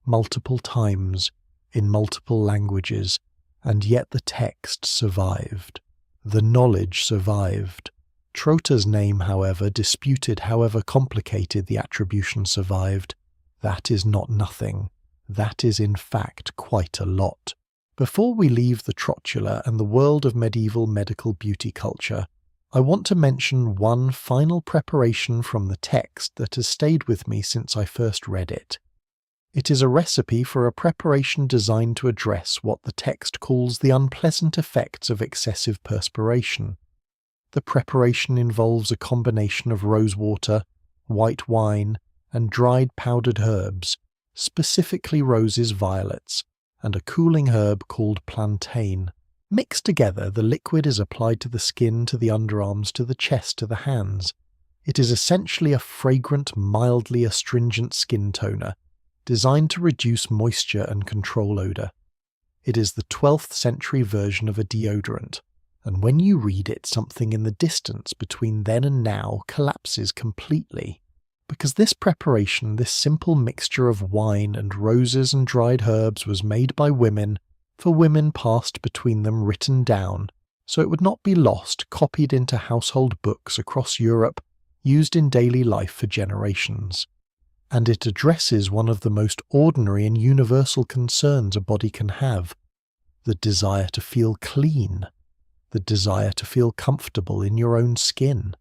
multiple times, in multiple languages, and yet the text survived. The knowledge survived. Trotta's name, however disputed, however complicated the attribution survived. That is not nothing. That is in fact quite a lot. Before we leave the Trotula and the world of medieval medical beauty culture, I want to mention one final preparation from the text that has stayed with me since I first read it. It is a recipe for a preparation designed to address what the text calls the unpleasant effects of excessive perspiration. The preparation involves a combination of rosewater, white wine, and dried powdered herbs, specifically roses, violets, and a cooling herb called plantain. Mixed together, the liquid is applied to the skin, to the underarms, to the chest, to the hands. It is essentially a fragrant, mildly astringent skin toner, designed to reduce moisture and control odour. It is the 12th century version of a deodorant, and when you read it, something in the distance between then and now collapses completely. Because this preparation, this simple mixture of wine and roses and dried herbs, was made by women, for women passed between them written down, so it would not be lost, copied into household books across Europe, used in daily life for generations. And it addresses one of the most ordinary and universal concerns a body can have: the desire to feel clean, the desire to feel comfortable in your own skin,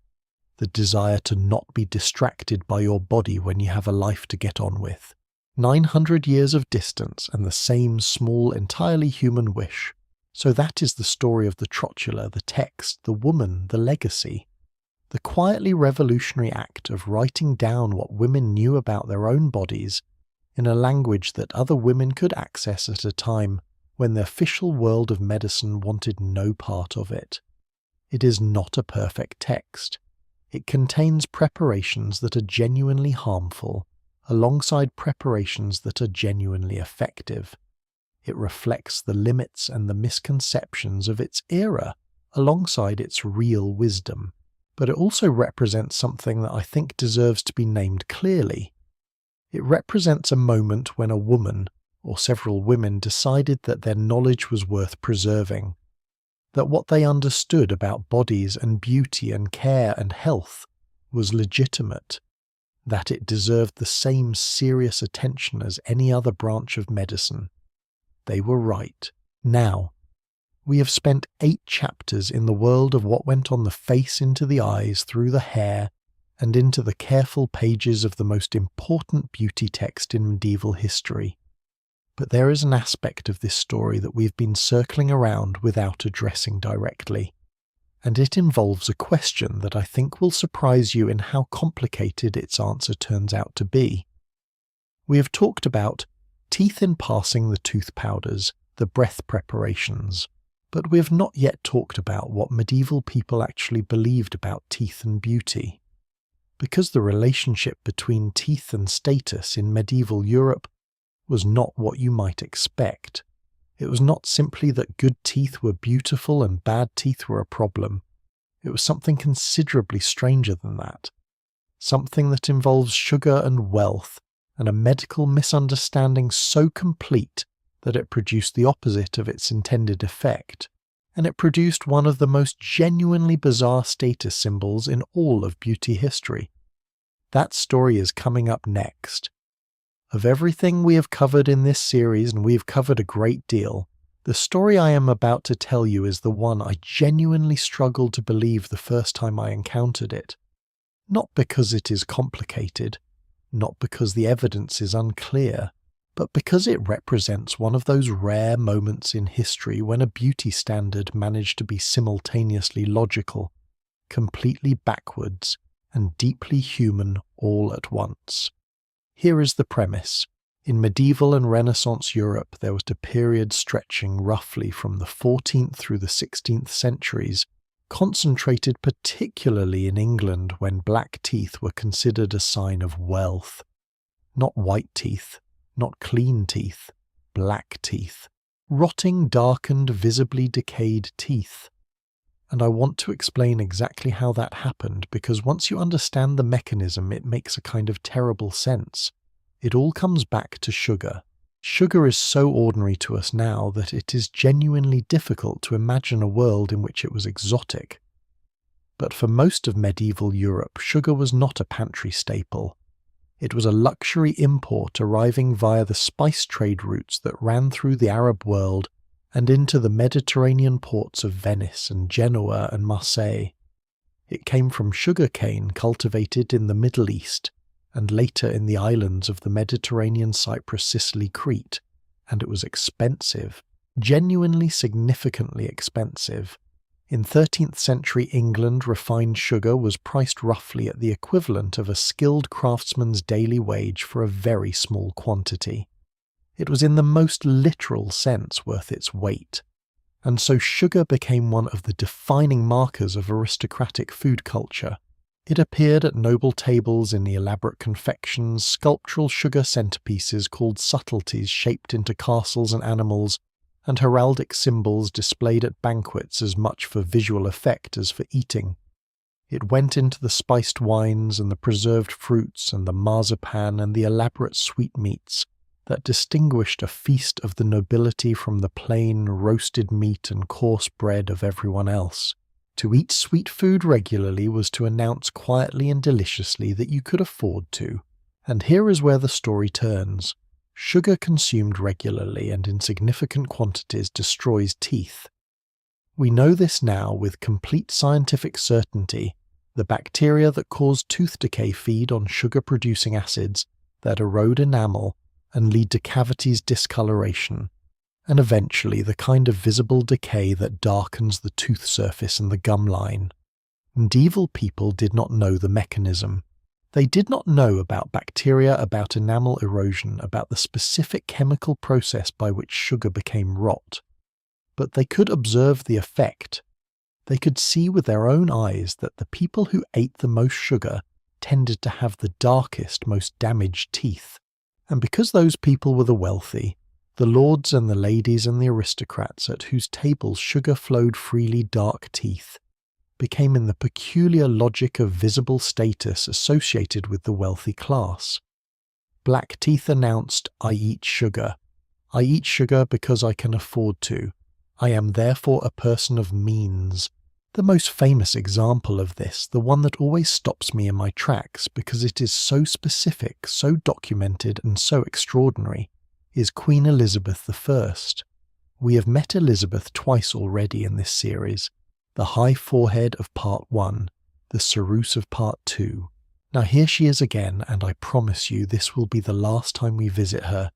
the desire to not be distracted by your body when you have a life to get on with. 900 years of distance and the same small, entirely human wish. So that is the story of the Trotula, the text, the woman, the legacy. The quietly revolutionary act of writing down what women knew about their own bodies in a language that other women could access at a time when the official world of medicine wanted no part of it. It is not a perfect text. It contains preparations that are genuinely harmful, alongside preparations that are genuinely effective. It reflects the limits and the misconceptions of its era, alongside its real wisdom. But it also represents something that I think deserves to be named clearly. It represents a moment when a woman, or several women, decided that their knowledge was worth preserving, that what they understood about bodies and beauty and care and health was legitimate, that it deserved the same serious attention as any other branch of medicine. They were right. Now, we have spent 8 chapters in the world of what went on the face, into the eyes, through the hair, and into the careful pages of the most important beauty text in medieval history. But there is an aspect of this story that we've been circling around without addressing directly, and it involves a question that I think will surprise you in how complicated its answer turns out to be. We have talked about teeth in passing, the tooth powders, the breath preparations, but we have not yet talked about what medieval people actually believed about teeth and beauty. Because the relationship between teeth and status in medieval Europe was not what you might expect. It was not simply that good teeth were beautiful and bad teeth were a problem. It was something considerably stranger than that. Something that involves sugar and wealth, and a medical misunderstanding so complete that it produced the opposite of its intended effect, and it produced one of the most genuinely bizarre status symbols in all of beauty history. That story is coming up next. Of everything we have covered in this series, and we have covered a great deal, the story I am about to tell you is the one I genuinely struggled to believe the first time I encountered it. Not because it is complicated, not because the evidence is unclear, but because it represents one of those rare moments in history when a beauty standard managed to be simultaneously logical, completely backwards, and deeply human all at once. Here is the premise. In medieval and Renaissance Europe, there was a period stretching roughly from the 14th through the 16th centuries, concentrated particularly in England, when black teeth were considered a sign of wealth. Not white teeth, not clean teeth, black teeth. Rotting, darkened, visibly decayed teeth. And I want to explain exactly how that happened, because once you understand the mechanism, it makes a kind of terrible sense. It all comes back to sugar. Sugar is so ordinary to us now that it is genuinely difficult to imagine a world in which it was exotic. But for most of medieval Europe, sugar was not a pantry staple. It was a luxury import arriving via the spice trade routes that ran through the Arab world and into the Mediterranean ports of Venice and Genoa and Marseille. It came from sugar cane cultivated in the Middle East and later in the islands of the Mediterranean, Cyprus, Sicily, Crete, and it was expensive, genuinely significantly expensive. In 13th century England, refined sugar was priced roughly at the equivalent of a skilled craftsman's daily wage for a very small quantity. It was in the most literal sense worth its weight, and so sugar became one of the defining markers of aristocratic food culture. It appeared at noble tables in the elaborate confections, sculptural sugar centerpieces called subtleties shaped into castles and animals, and heraldic symbols displayed at banquets as much for visual effect as for eating. It went into the spiced wines and the preserved fruits and the marzipan and the elaborate sweetmeats that distinguished a feast of the nobility from the plain roasted meat and coarse bread of everyone else. To eat sweet food regularly was to announce quietly and deliciously that you could afford to. And here is where the story turns. Sugar consumed regularly and in significant quantities destroys teeth. We know this now with complete scientific certainty. The bacteria that cause tooth decay feed on sugar-producing acids that erode enamel and lead to cavities discoloration, and eventually the kind of visible decay that darkens the tooth surface and the gum line. Medieval people did not know the mechanism. They did not know about bacteria, about enamel erosion, about the specific chemical process by which sugar became rot. But they could observe the effect. They could see with their own eyes that the people who ate the most sugar tended to have the darkest, most damaged teeth. And because those people were the wealthy, the lords and the ladies and the aristocrats at whose tables sugar flowed freely, dark teeth became in the peculiar logic of visible status associated with the wealthy class. Black teeth announced, "I eat sugar. I eat sugar because I can afford to. I am therefore a person of means." The most famous example of this, the one that always stops me in my tracks because it is so specific, so documented and so extraordinary, is Queen Elizabeth I. We have met Elizabeth twice already in this series, the high forehead of part 1, the ceruse of part 2. Now here she is again, and I promise you this will be the last time we visit her,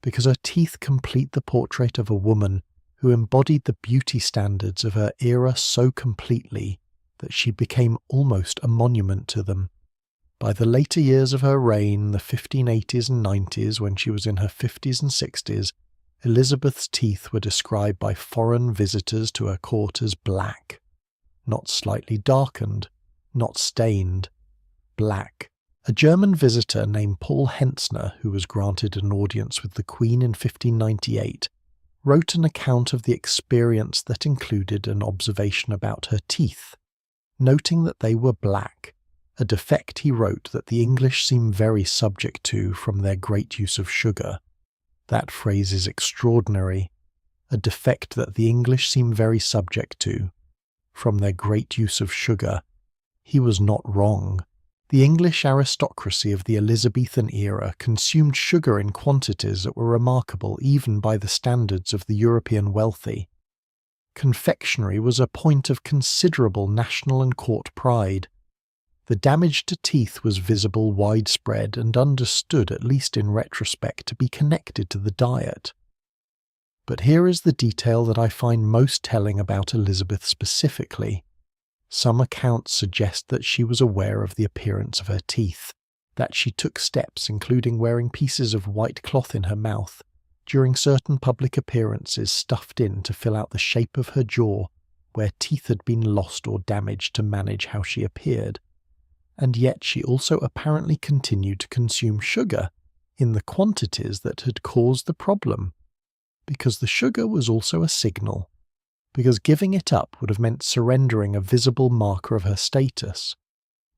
because her teeth complete the portrait of a woman who embodied the beauty standards of her era so completely that she became almost a monument to them. By the later years of her reign, the 1580s and 90s, when she was in her 50s and 60s, Elizabeth's teeth were described by foreign visitors to her court as black. Not slightly darkened, not stained, black. A German visitor named Paul Hentzner, who was granted an audience with the Queen in 1598, wrote an account of the experience that included an observation about her teeth, noting that they were black, a defect he wrote that the English seem very subject to from their great use of sugar. That phrase is extraordinary, a defect that the English seem very subject to from their great use of sugar. He was not wrong. The English aristocracy of the Elizabethan era consumed sugar in quantities that were remarkable even by the standards of the European wealthy. Confectionery was a point of considerable national and court pride. The damage to teeth was visible, widespread, and understood, at least in retrospect, to be connected to the diet. But here is the detail that I find most telling about Elizabeth specifically. Some accounts suggest that she was aware of the appearance of her teeth, that she took steps including wearing pieces of white cloth in her mouth, during certain public appearances stuffed in to fill out the shape of her jaw, where teeth had been lost or damaged to manage how she appeared. And yet she also apparently continued to consume sugar in the quantities that had caused the problem, because the sugar was also a signal. Because giving it up would have meant surrendering a visible marker of her status.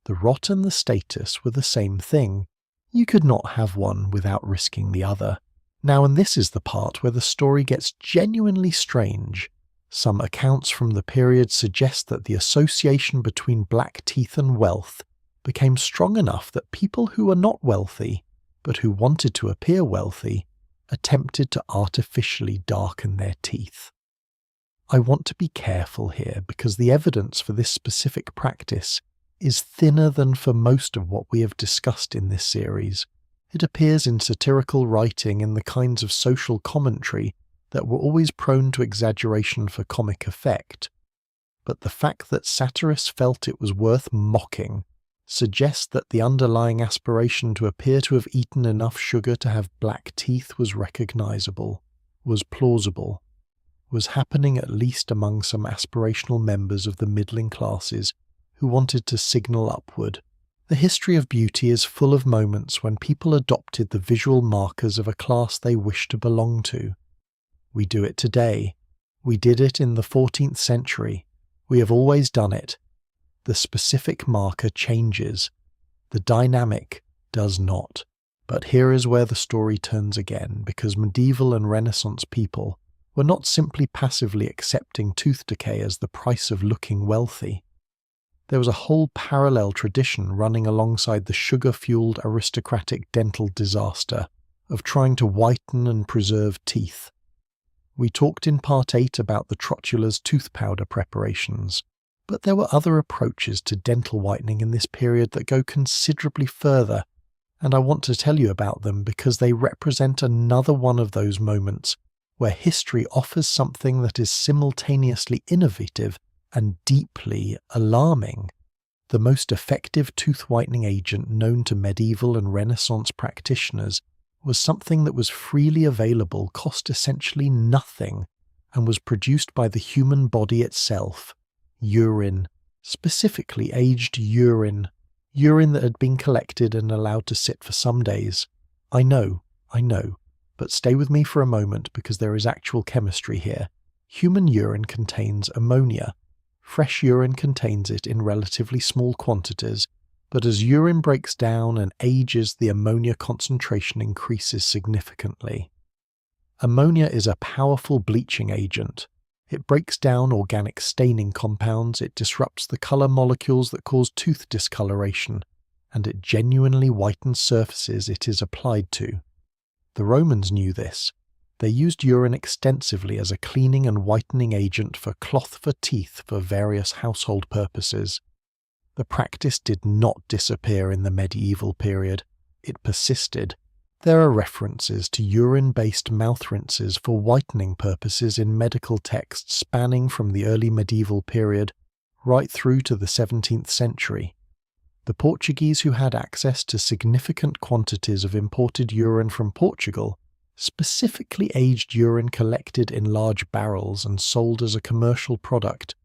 The rot and the status were the same thing. You could not have one without risking the other. Now, and this is the part where the story gets genuinely strange. Some accounts from the period suggest that the association between black teeth and wealth became strong enough that people who were not wealthy, but who wanted to appear wealthy, attempted to artificially darken their teeth. I want to be careful here because the evidence for this specific practice is thinner than for most of what we have discussed in this series. It appears in satirical writing and the kinds of social commentary that were always prone to exaggeration for comic effect. But the fact that satirists felt it was worth mocking suggests that the underlying aspiration to appear to have eaten enough sugar to have black teeth was recognizable, was plausible, was happening at least among some aspirational members of the middling classes who wanted to signal upward. The history of beauty is full of moments when people adopted the visual markers of a class they wished to belong to. We do it today. We did it in the 14th century. We have always done it. The specific marker changes. The dynamic does not. But here is where the story turns again, because medieval and Renaissance people were not simply passively accepting tooth decay as the price of looking wealthy. There was a whole parallel tradition running alongside the sugar-fueled aristocratic dental disaster of trying to whiten and preserve teeth. We talked in Part 8 about the Trotula's tooth powder preparations, but there were other approaches to dental whitening in this period that go considerably further, and I want to tell you about them because they represent another one of those moments where history offers something that is simultaneously innovative and deeply alarming. The most effective tooth whitening agent known to medieval and Renaissance practitioners was something that was freely available, cost essentially nothing, and was produced by the human body itself: urine, specifically aged urine that had been collected and allowed to sit for some days. I know, but stay with me for a moment because there is actual chemistry here. Human urine contains ammonia. Fresh urine contains it in relatively small quantities, but as urine breaks down and ages, the ammonia concentration increases significantly. Ammonia is a powerful bleaching agent. It breaks down organic staining compounds, it disrupts the color molecules that cause tooth discoloration, and it genuinely whitens surfaces it is applied to. The Romans knew this. They used urine extensively as a cleaning and whitening agent for cloth for teeth for various household purposes. The practice did not disappear in the medieval period. It persisted. There are references to urine-based mouth rinses for whitening purposes in medical texts spanning from the early medieval period right through to the 17th century. The Portuguese, who had access to significant quantities of imported urine from Portugal, specifically aged urine collected in large barrels and sold as a commercial product,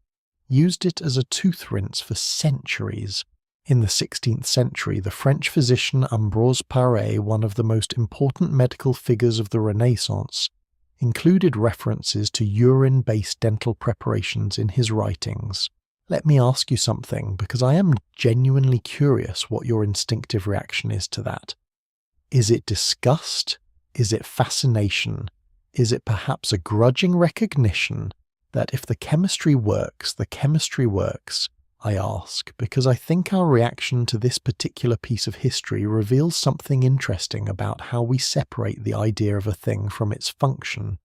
used it as a tooth rinse for centuries. In the 16th century, the French physician Ambroise Paré, one of the most important medical figures of the Renaissance, included references to urine-based dental preparations in his writings. Let me ask you something, because I am genuinely curious what your instinctive reaction is to that. Is it disgust? Is it fascination? Is it perhaps a grudging recognition that if the chemistry works, the chemistry works? I ask, because I think our reaction to this particular piece of history reveals something interesting about how we separate the idea of a thing from its function.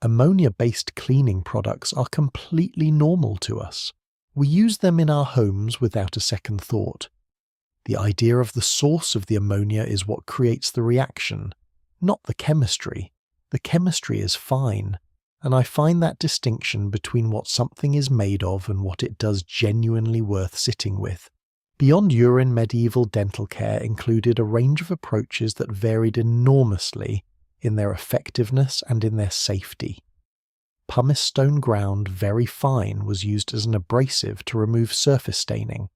Ammonia-based cleaning products are completely normal to us. We use them in our homes without a second thought. The idea of the source of the ammonia is what creates the reaction, not the chemistry. The chemistry is fine, and I find that distinction between what something is made of and what it does genuinely worth sitting with. Beyond urine, medieval dental care included a range of approaches that varied enormously in their effectiveness and in their safety. Pumice stone ground very fine was used as an abrasive to remove surface staining.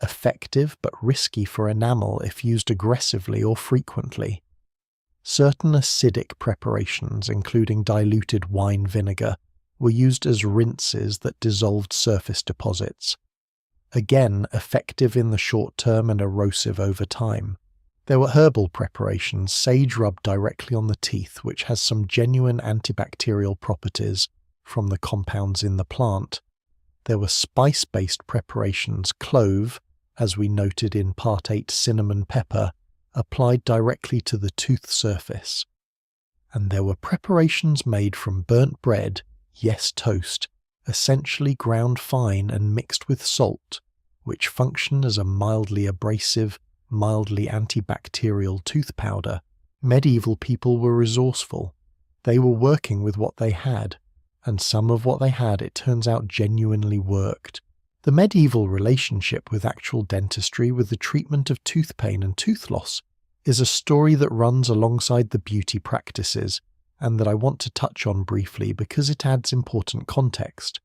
Effective but risky for enamel if used aggressively or frequently. Certain acidic preparations, including diluted wine vinegar, were used as rinses that dissolved surface deposits. Again, effective in the short term and erosive over time. There were herbal preparations, sage rubbed directly on the teeth, which has some genuine antibacterial properties from the compounds in the plant. There were spice-based preparations, clove, as we noted in Part 8 cinnamon pepper, applied directly to the tooth surface. And there were preparations made from burnt bread, Yes, toast, essentially ground fine and mixed with salt, which function as a mildly abrasive, mildly antibacterial tooth powder. Medieval people were resourceful. They were working with what they had, and some of what they had, it turns out, genuinely worked. The medieval relationship with actual dentistry, with the treatment of tooth pain and tooth loss, is a story that runs alongside the beauty practices, and that I want to touch on briefly because it adds important context.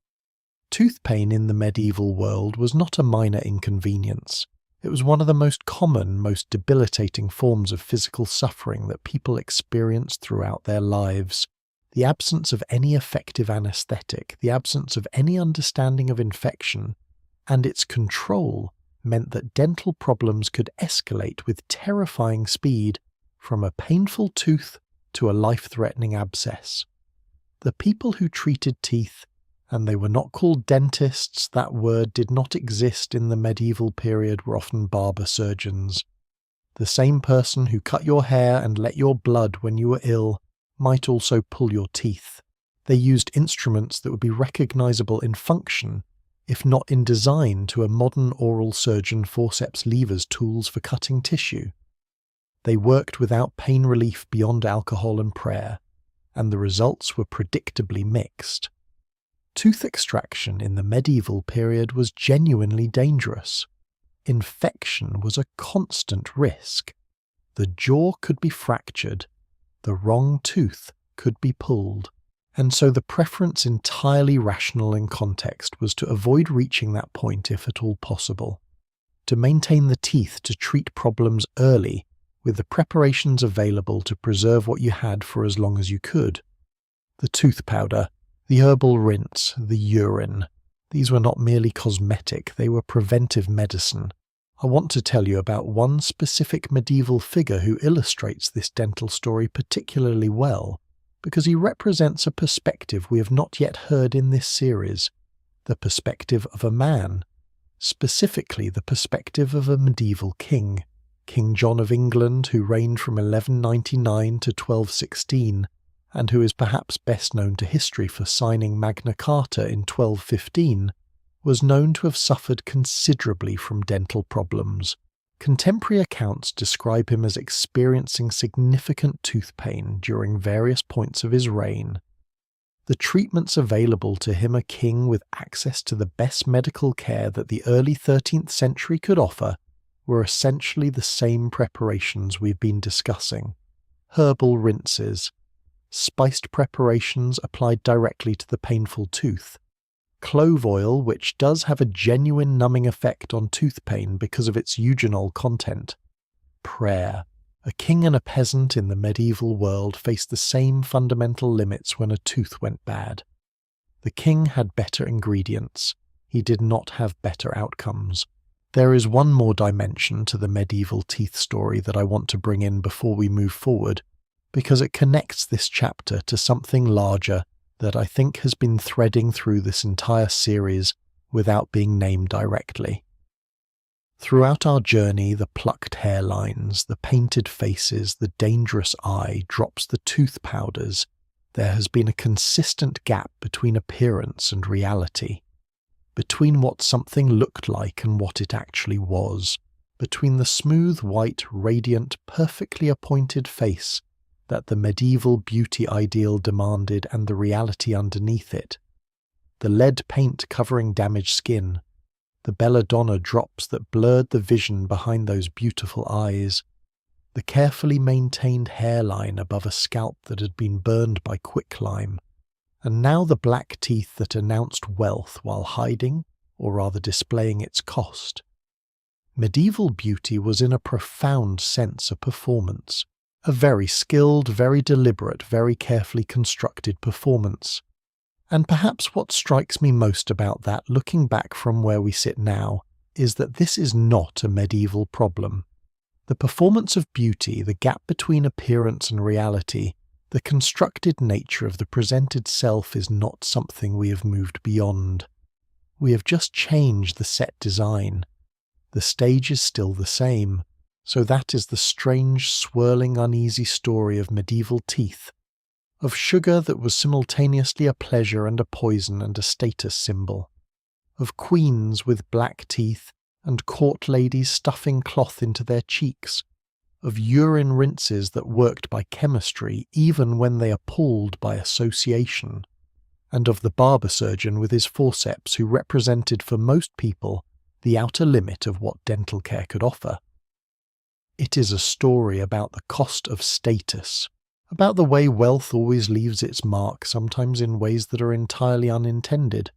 Tooth pain in the medieval world was not a minor inconvenience. It was one of the most common, most debilitating forms of physical suffering that people experienced throughout their lives. The absence of any effective anesthetic, the absence of any understanding of infection, and its control meant that dental problems could escalate with terrifying speed from a painful tooth to a life-threatening abscess. The people who treated teeth, and they were not called dentists, that word did not exist in the medieval period, were often barber-surgeons. The same person who cut your hair and let your blood when you were ill might also pull your teeth. They used instruments that would be recognizable in function, if not in design, to a modern oral surgeon forceps levers tools for cutting tissue. They worked without pain relief beyond alcohol and prayer, and the results were predictably mixed. Tooth extraction in the medieval period was genuinely dangerous. Infection was a constant risk. The jaw could be fractured, the wrong tooth could be pulled, and so the preference, entirely rational in context, was to avoid reaching that point if at all possible, to maintain the teeth, to treat problems early with the preparations available to preserve what you had for as long as you could. The tooth powder, the herbal rinse, the urine, these were not merely cosmetic, they were preventive medicine. I want to tell you about one specific medieval figure who illustrates this dental story particularly well, because he represents a perspective we have not yet heard in this series, the perspective of a man, specifically the perspective of a medieval king, King John of England, who reigned from 1199 to 1216, and who is perhaps best known to history for signing Magna Carta in 1215, was known to have suffered considerably from dental problems. Contemporary accounts describe him as experiencing significant tooth pain during various points of his reign. The treatments available to him, a king with access to the best medical care that the early 13th century could offer, were essentially the same preparations we've been discussing. Herbal rinses, spiced preparations applied directly to the painful tooth, clove oil, which does have a genuine numbing effect on tooth pain because of its eugenol content, prayer. A king and a peasant in the medieval world faced the same fundamental limits when a tooth went bad. The king had better ingredients. He did not have better outcomes. There is one more dimension to the medieval teeth story that I want to bring in before we move forward, because it connects this chapter to something larger that I think has been threading through this entire series without being named directly. Throughout our journey, the plucked hairlines, the painted faces, the dangerous eye drops the tooth powders, there has been a consistent gap between appearance and reality, between what something looked like and what it actually was, between the smooth, white, radiant, perfectly appointed face that the medieval beauty ideal demanded and the reality underneath it, the lead paint covering damaged skin, the Belladonna drops that blurred the vision behind those beautiful eyes, the carefully maintained hairline above a scalp that had been burned by quicklime, and now the black teeth that announced wealth while hiding, or rather displaying its cost. Medieval beauty was in a profound sense a performance, a very skilled, very deliberate, very carefully constructed performance. And perhaps what strikes me most about that, looking back from where we sit now, is that this is not a medieval problem. The performance of beauty, the gap between appearance and reality, the constructed nature of the presented self is not something we have moved beyond. We have just changed the set design. The stage is still the same. So that is the strange, swirling, uneasy story of medieval teeth. of sugar that was simultaneously a pleasure and a poison and a status symbol, of queens with black teeth and court ladies stuffing cloth into their cheeks, of urine rinses that worked by chemistry even when they are pulled by association, and of the barber-surgeon with his forceps who represented for most people the outer limit of what dental care could offer. It is a story about the cost of status, about the way wealth always leaves its mark, sometimes in ways that are entirely unintended,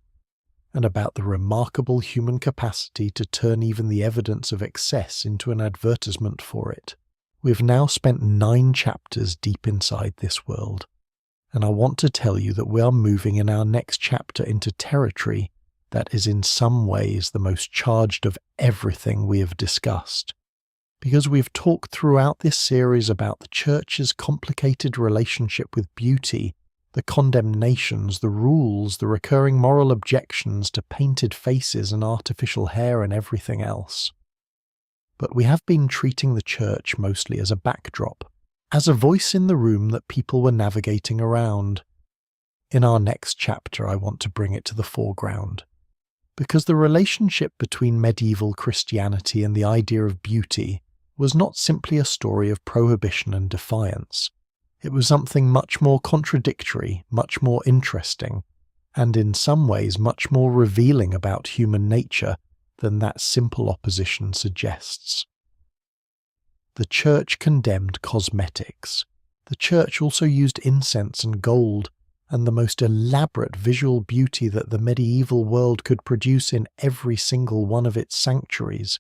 and about the remarkable human capacity to turn even the evidence of excess into an advertisement for it. We've now spent 9 chapters deep inside this world, and I want to tell you that we are moving in our next chapter into territory that is in some ways the most charged of everything we have discussed. Because we've talked throughout this series about the church's complicated relationship with beauty, the condemnations, the rules, the recurring moral objections to painted faces and artificial hair and everything else. But we have been treating the church mostly as a backdrop, as a voice in the room that people were navigating around. In our next chapter, I want to bring it to the foreground, because the relationship between medieval Christianity and the idea of beauty was not simply a story of prohibition and defiance. It was something much more contradictory, much more interesting, and in some ways much more revealing about human nature than that simple opposition suggests. The church condemned cosmetics. The church also used incense and gold, and the most elaborate visual beauty that the medieval world could produce in every single one of its sanctuaries.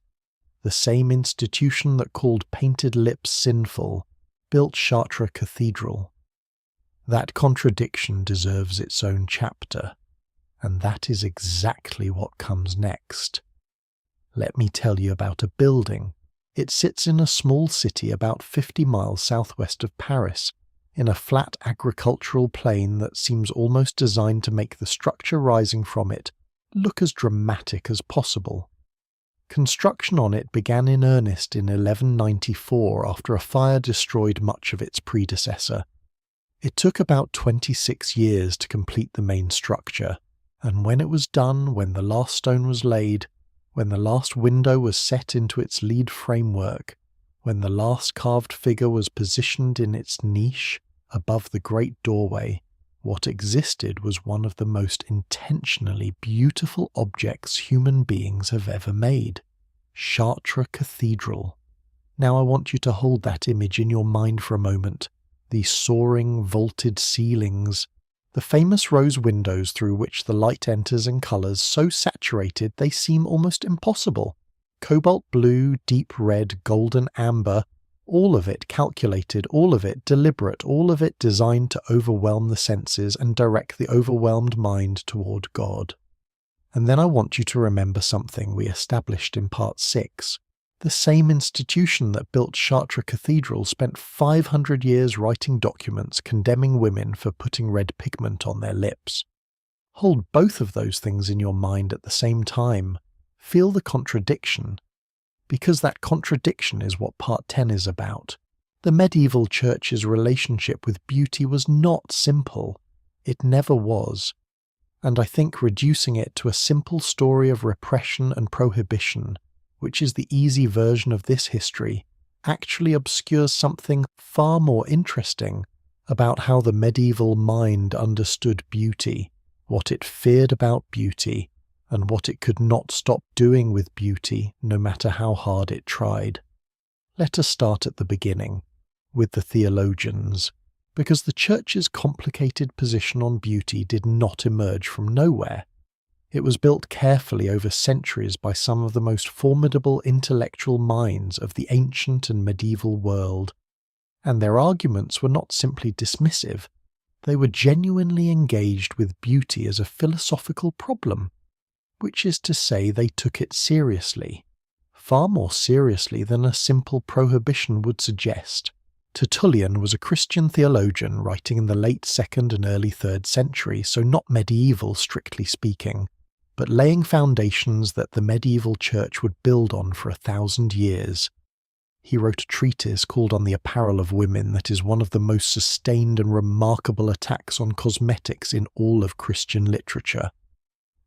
The same institution that called painted lips sinful built Chartres Cathedral. That contradiction deserves its own chapter, and that is exactly what comes next. Let me tell you about a building. It sits in a small city about 50 miles southwest of Paris, in a flat agricultural plain that seems almost designed to make the structure rising from it look as dramatic as possible. Construction on it began in earnest in 1194 after a fire destroyed much of its predecessor. It took about 26 years to complete the main structure, and when it was done, when the last stone was laid, when the last window was set into its lead framework, when the last carved figure was positioned in its niche above the great doorway, what existed was one of the most intentionally beautiful objects human beings have ever made. Chartres Cathedral. Now I want you to hold that image in your mind for a moment. These soaring, vaulted ceilings, the famous rose windows through which the light enters and colours so saturated they seem almost impossible. Cobalt blue, deep red, golden amber, all of it calculated, all of it deliberate, all of it designed to overwhelm the senses and direct the overwhelmed mind toward God. And then I want you to remember something we established in Part 6. The same institution that built Chartres Cathedral spent 500 years writing documents condemning women for putting red pigment on their lips. Hold both of those things in your mind at the same time. Feel the contradiction, because that contradiction is what Part 10 is about. The medieval church's relationship with beauty was not simple. It never was. And I think reducing it to a simple story of repression and prohibition, which is the easy version of this history, actually obscures something far more interesting about how the medieval mind understood beauty, what it feared about beauty, and what it could not stop doing with beauty, no matter how hard it tried. Let us start at the beginning, with the theologians, because the church's complicated position on beauty did not emerge from nowhere. It was built carefully over centuries by some of the most formidable intellectual minds of the ancient and medieval world, and their arguments were not simply dismissive, they were genuinely engaged with beauty as a philosophical problem, which is to say they took it seriously, far more seriously than a simple prohibition would suggest. Tertullian was a Christian theologian writing in the late 2nd and early 3rd century, so not medieval strictly speaking, but laying foundations that the medieval church would build on for 1,000 years. He wrote a treatise called On the Apparel of Women that is one of the most sustained and remarkable attacks on cosmetics in all of Christian literature.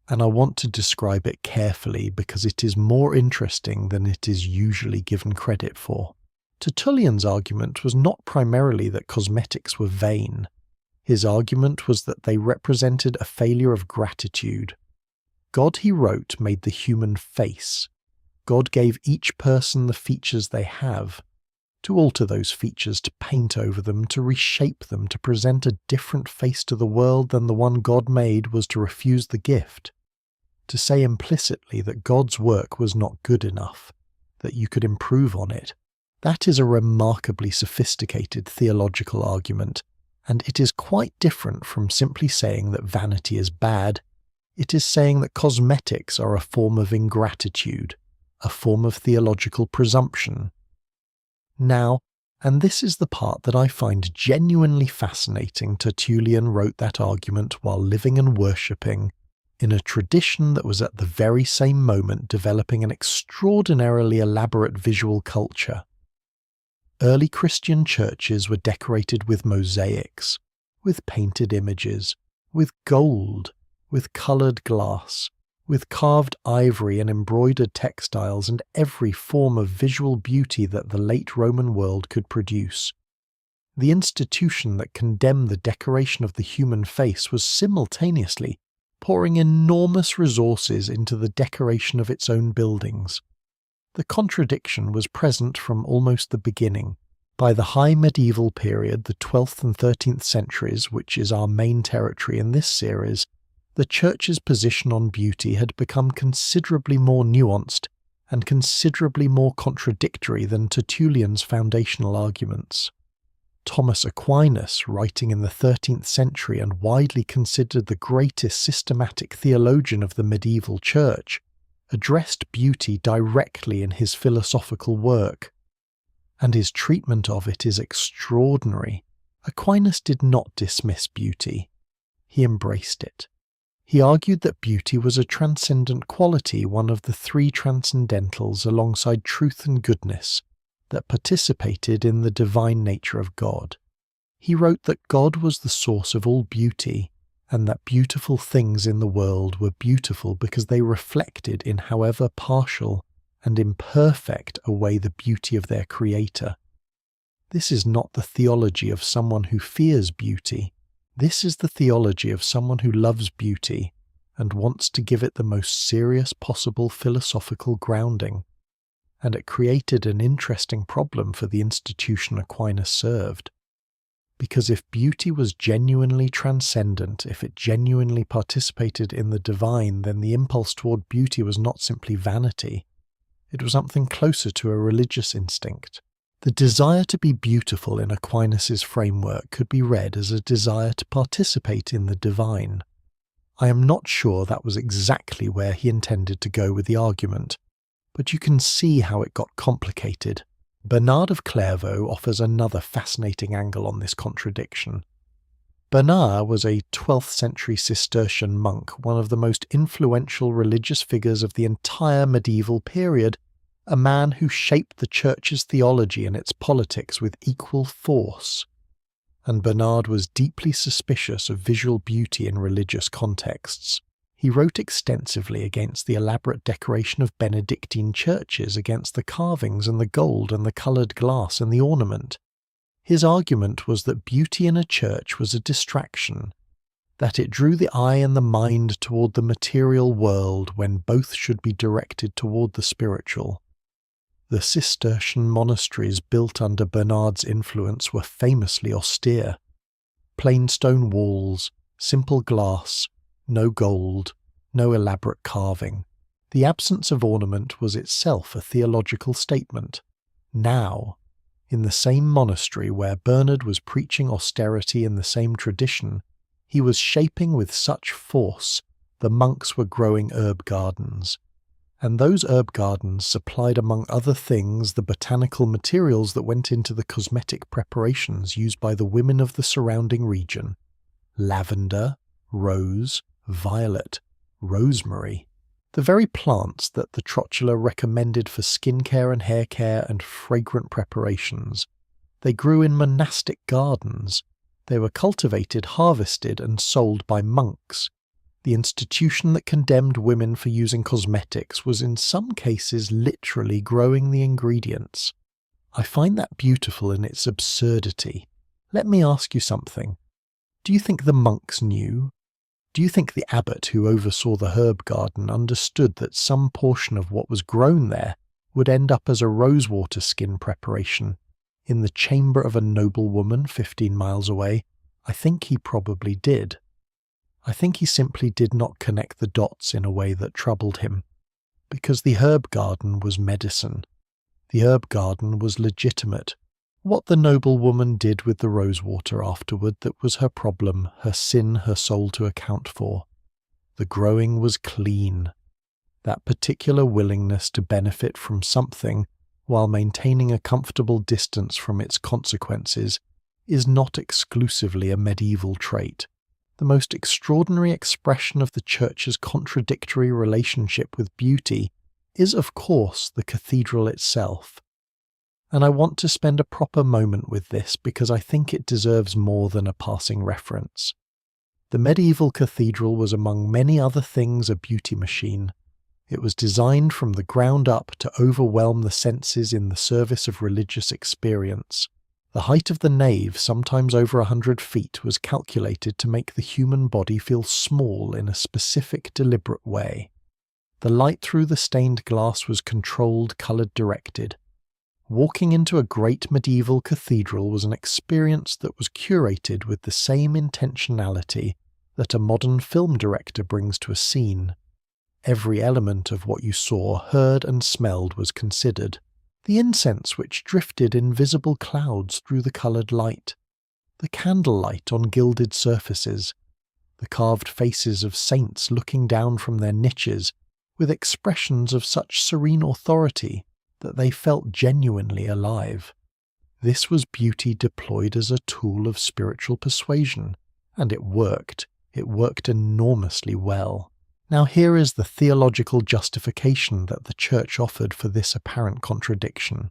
And I want to describe it carefully because it is more interesting than it is usually given credit for. Tertullian's argument was not primarily that cosmetics were vain. His argument was that they represented a failure of gratitude. God, he wrote, made the human face. God gave each person the features they have. To alter those features, to paint over them, to reshape them, to present a different face to the world than the one God made was to refuse the gift. To say implicitly that God's work was not good enough, that you could improve on it, that is a remarkably sophisticated theological argument, and it is quite different from simply saying that vanity is bad. It is saying that cosmetics are a form of ingratitude, a form of theological presumption. Now, and this is the part that I find genuinely fascinating, Tertullian wrote that argument while living and worshipping in a tradition that was at the very same moment developing an extraordinarily elaborate visual culture. Early Christian churches were decorated with mosaics, with painted images, with gold, with coloured glass, with carved ivory and embroidered textiles and every form of visual beauty that the late Roman world could produce. The institution that condemned the decoration of the human face was simultaneously pouring enormous resources into the decoration of its own buildings. The contradiction was present from almost the beginning. By the high medieval period, the 12th and 13th centuries, which is our main territory in this series, the Church's position on beauty had become considerably more nuanced and considerably more contradictory than Tertullian's foundational arguments. Thomas Aquinas, writing in the 13th century and widely considered the greatest systematic theologian of the medieval church, addressed beauty directly in his philosophical work, and his treatment of it is extraordinary. Aquinas did not dismiss beauty. He embraced it. He argued that beauty was a transcendent quality, one of the three transcendentals alongside truth and goodness, that participated in the divine nature of God. He wrote that God was the source of all beauty, and that beautiful things in the world were beautiful because they reflected in however partial and imperfect a way the beauty of their Creator. This is not the theology of someone who fears beauty. This is the theology of someone who loves beauty and wants to give it the most serious possible philosophical grounding. And it created an interesting problem for the institution Aquinas served. Because if beauty was genuinely transcendent, if it genuinely participated in the divine, then the impulse toward beauty was not simply vanity. It was something closer to a religious instinct. The desire to be beautiful in Aquinas' framework could be read as a desire to participate in the divine. I am not sure that was exactly where he intended to go with the argument, but you can see how it got complicated. Bernard of Clairvaux offers another fascinating angle on this contradiction. Bernard was a 12th century Cistercian monk, one of the most influential religious figures of the entire medieval period, a man who shaped the Church's theology and its politics with equal force. And Bernard was deeply suspicious of visual beauty in religious contexts. He wrote extensively against the elaborate decoration of Benedictine churches, against the carvings and the gold and the coloured glass and the ornament. His argument was that beauty in a church was a distraction, that it drew the eye and the mind toward the material world when both should be directed toward the spiritual. The Cistercian monasteries built under Bernard's influence were famously austere. Plain stone walls, simple glass, no gold, no elaborate carving. The absence of ornament was itself a theological statement. Now, in the same monastery where Bernard was preaching austerity in the same tradition, he was shaping with such force the monks were growing herb gardens. And those herb gardens supplied, among other things, the botanical materials that went into the cosmetic preparations used by the women of the surrounding region: lavender, rose, violet, rosemary. The very plants that the Trotula recommended for skincare and hair care and fragrant preparations. They grew in monastic gardens. They were cultivated, harvested, and sold by monks. The institution that condemned women for using cosmetics was in some cases literally growing the ingredients. I find that beautiful in its absurdity. Let me ask you something. Do you think the monks knew? Do you think the abbot who oversaw the herb garden understood that some portion of what was grown there would end up as a rosewater skin preparation in the chamber of a noble woman 15 miles away? I think he probably did. I think he simply did not connect the dots in a way that troubled him, because the herb garden was medicine. The herb garden was legitimate. What the noble woman did with the rosewater afterward, that was her problem, her sin, her soul to account for. The growing was clean. That particular willingness to benefit from something while maintaining a comfortable distance from its consequences is not exclusively a medieval trait. The most extraordinary expression of the Church's contradictory relationship with beauty is, of course, the cathedral itself. And I want to spend a proper moment with this because I think it deserves more than a passing reference. The medieval cathedral was among many other things a beauty machine. It was designed from the ground up to overwhelm the senses in the service of religious experience. The height of the nave, sometimes over 100 feet, was calculated to make the human body feel small in a specific, deliberate way. The light through the stained glass was controlled, coloured, directed. Walking into a great medieval cathedral was an experience that was curated with the same intentionality that a modern film director brings to a scene. Every element of what you saw, heard, and smelled was considered. The incense which drifted in visible clouds through the coloured light, the candlelight on gilded surfaces, the carved faces of saints looking down from their niches with expressions of such serene authority that they felt genuinely alive. This was beauty deployed as a tool of spiritual persuasion, and it worked. It worked enormously well. Now here is the theological justification that the Church offered for this apparent contradiction.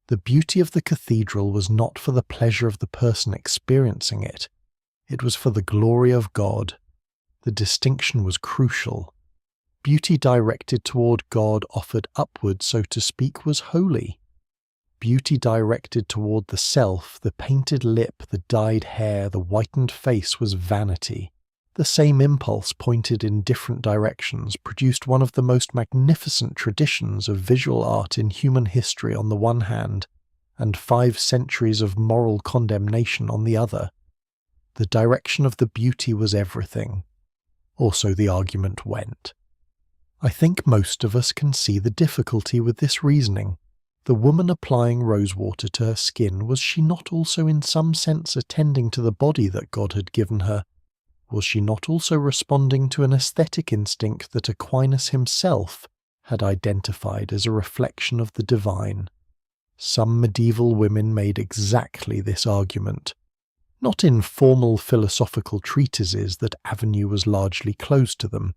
The beauty of the cathedral was not for the pleasure of the person experiencing it. It was for the glory of God. The distinction was crucial. Beauty directed toward God, offered upward, so to speak, was holy. Beauty directed toward the self, the painted lip, the dyed hair, the whitened face, was vanity. The same impulse, pointed in different directions, produced one of the most magnificent traditions of visual art in human history on the one hand, and 5 centuries of moral condemnation on the other. The direction of the beauty was everything. Or so the argument went. I think most of us can see the difficulty with this reasoning. The woman applying rosewater to her skin, was she not also in some sense attending to the body that God had given her? Was she not also responding to an aesthetic instinct that Aquinas himself had identified as a reflection of the divine? Some medieval women made exactly this argument, not in formal philosophical treatises that avenue was largely closed to them,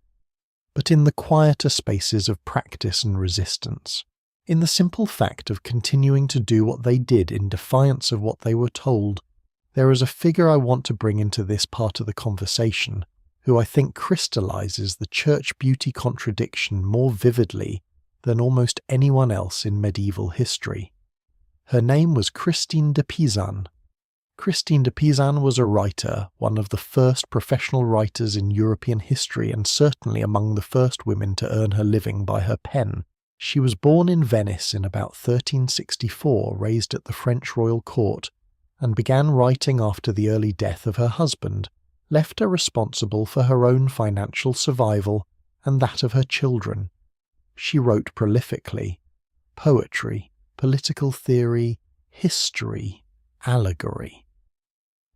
but in the quieter spaces of practice and resistance, in the simple fact of continuing to do what they did in defiance of what they were told. There is a figure I want to bring into this part of the conversation, who I think crystallizes the church beauty contradiction more vividly than almost anyone else in medieval history. Her name was Christine de Pizan. Christine de Pizan was a writer, one of the first professional writers in European history, and certainly among the first women to earn her living by her pen. She was born in Venice in about 1364, raised at the French royal court, and began writing after the early death of her husband, left her responsible for her own financial survival and that of her children. She wrote prolifically: poetry, political theory, history, allegory.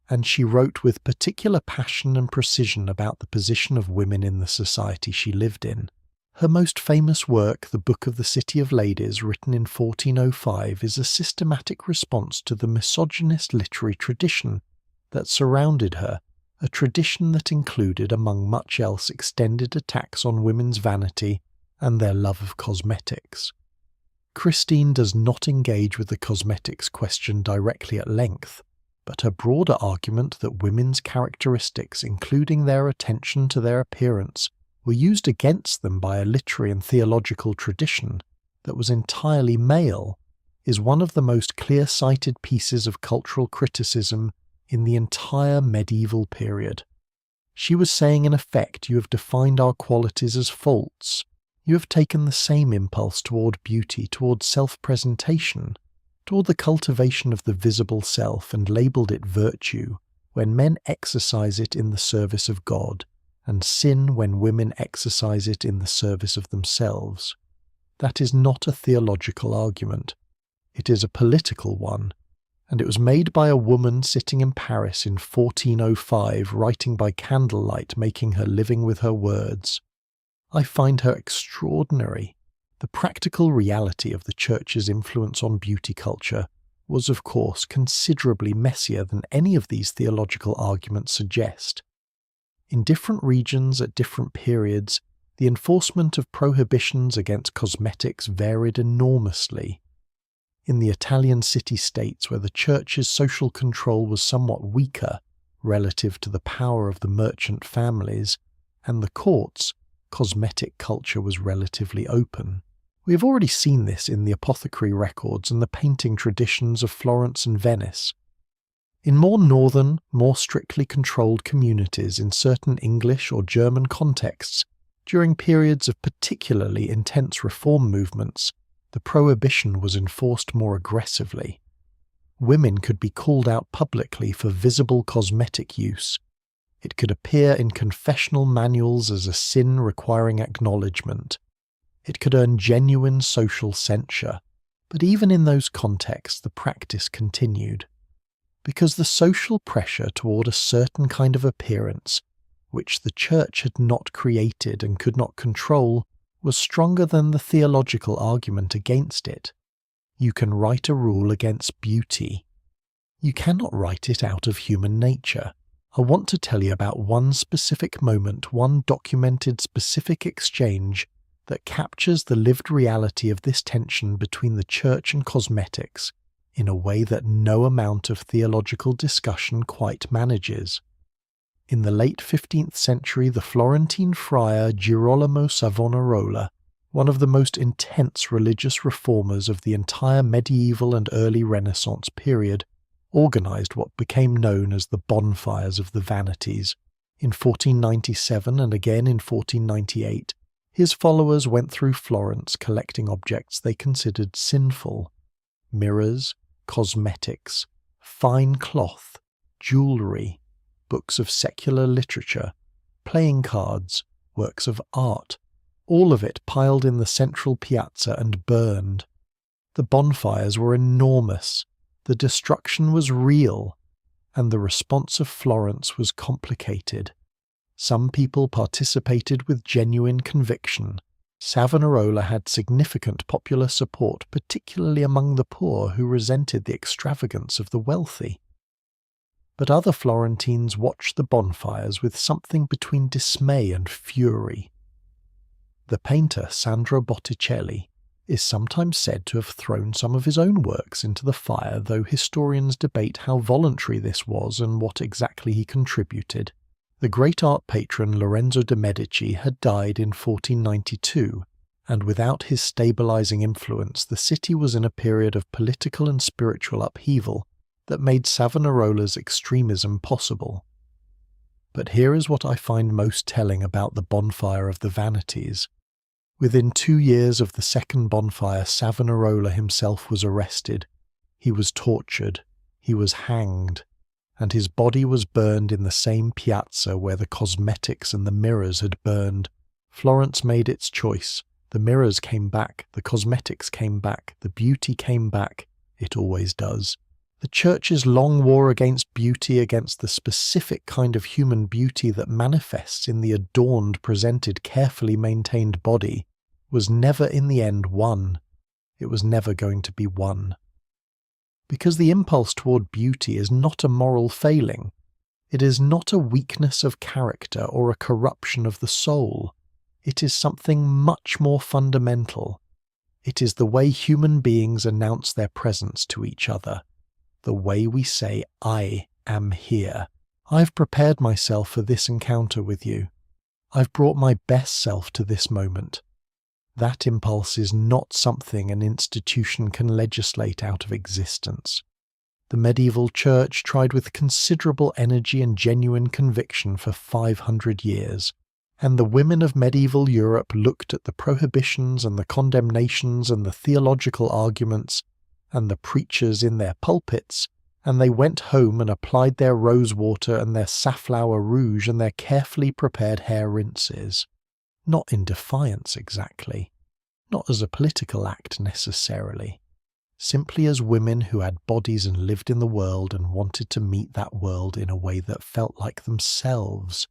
And she wrote with particular passion and precision about the position of women in the society she lived in. Her most famous work, The Book of the City of Ladies, written in 1405, is a systematic response to the misogynist literary tradition that surrounded her, a tradition that included, among much else, extended attacks on women's vanity and their love of cosmetics. Christine does not engage with the cosmetics question directly at length, but her broader argument that women's characteristics, including their attention to their appearance, were used against them by a literary and theological tradition that was entirely male, is one of the most clear-sighted pieces of cultural criticism in the entire medieval period. She was saying, in effect, you have defined our qualities as faults. You have taken the same impulse toward beauty, toward self-presentation, toward the cultivation of the visible self, and labelled it virtue, when men exercise it in the service of God, and sin when women exercise it in the service of themselves. That is not a theological argument. It is a political one, and it was made by a woman sitting in Paris in 1405, writing by candlelight, making her living with her words. I find her extraordinary. The practical reality of the Church's influence on beauty culture was, of course, considerably messier than any of these theological arguments suggest. In different regions at different periods, the enforcement of prohibitions against cosmetics varied enormously. In the Italian city-states, where the Church's social control was somewhat weaker relative to the power of the merchant families and the courts, cosmetic culture was relatively open. We have already seen this in the apothecary records and the painting traditions of Florence and Venice. In more northern, more strictly controlled communities in certain English or German contexts, during periods of particularly intense reform movements, the prohibition was enforced more aggressively. Women could be called out publicly for visible cosmetic use. It could appear in confessional manuals as a sin requiring acknowledgement. It could earn genuine social censure, but even in those contexts the practice continued. Because the social pressure toward a certain kind of appearance, which the Church had not created and could not control, was stronger than the theological argument against it. You can write a rule against beauty. You cannot write it out of human nature. I want to tell you about one specific moment, one documented specific exchange that captures the lived reality of this tension between the Church and cosmetics in a way that no amount of theological discussion quite manages. In the late 15th century, the Florentine friar Girolamo Savonarola, one of the most intense religious reformers of the entire medieval and early Renaissance period, organized what became known as the Bonfires of the Vanities. In 1497 and again in 1498, his followers went through Florence collecting objects they considered sinful: mirrors, cosmetics, fine cloth, jewellery, books of secular literature, playing cards, works of art, all of it piled in the central piazza and burned. The bonfires were enormous, the destruction was real, and the response of Florence was complicated. Some people participated with genuine conviction. Savonarola had significant popular support, particularly among the poor who resented the extravagance of the wealthy. But other Florentines watched the bonfires with something between dismay and fury. The painter Sandro Botticelli is sometimes said to have thrown some of his own works into the fire, though historians debate how voluntary this was and what exactly he contributed. The great art patron Lorenzo de' Medici had died in 1492, and without his stabilizing influence the city was in a period of political and spiritual upheaval that made Savonarola's extremism possible. But here is what I find most telling about the bonfire of the vanities. Within 2 years of the second bonfire, Savonarola himself was arrested. He was tortured. He was hanged. And his body was burned in the same piazza where the cosmetics and the mirrors had burned. Florence made its choice. The mirrors came back. The cosmetics came back. The beauty came back. It always does. The Church's long war against beauty, against the specific kind of human beauty that manifests in the adorned, presented, carefully maintained body, was never in the end won. It was never going to be won. Because the impulse toward beauty is not a moral failing. It is not a weakness of character or a corruption of the soul. It is something much more fundamental. It is the way human beings announce their presence to each other, the way we say, "I am here." I've prepared myself for this encounter with you. I've brought my best self to this moment. That impulse is not something an institution can legislate out of existence. The medieval church tried with considerable energy and genuine conviction for 500 years, and the women of medieval Europe looked at the prohibitions and the condemnations and the theological arguments and the preachers in their pulpits, and they went home and applied their rose water and their safflower rouge and their carefully prepared hair rinses. Not in defiance exactly, not as a political act necessarily, simply as women who had bodies and lived in the world and wanted to meet that world in a way that felt like themselves.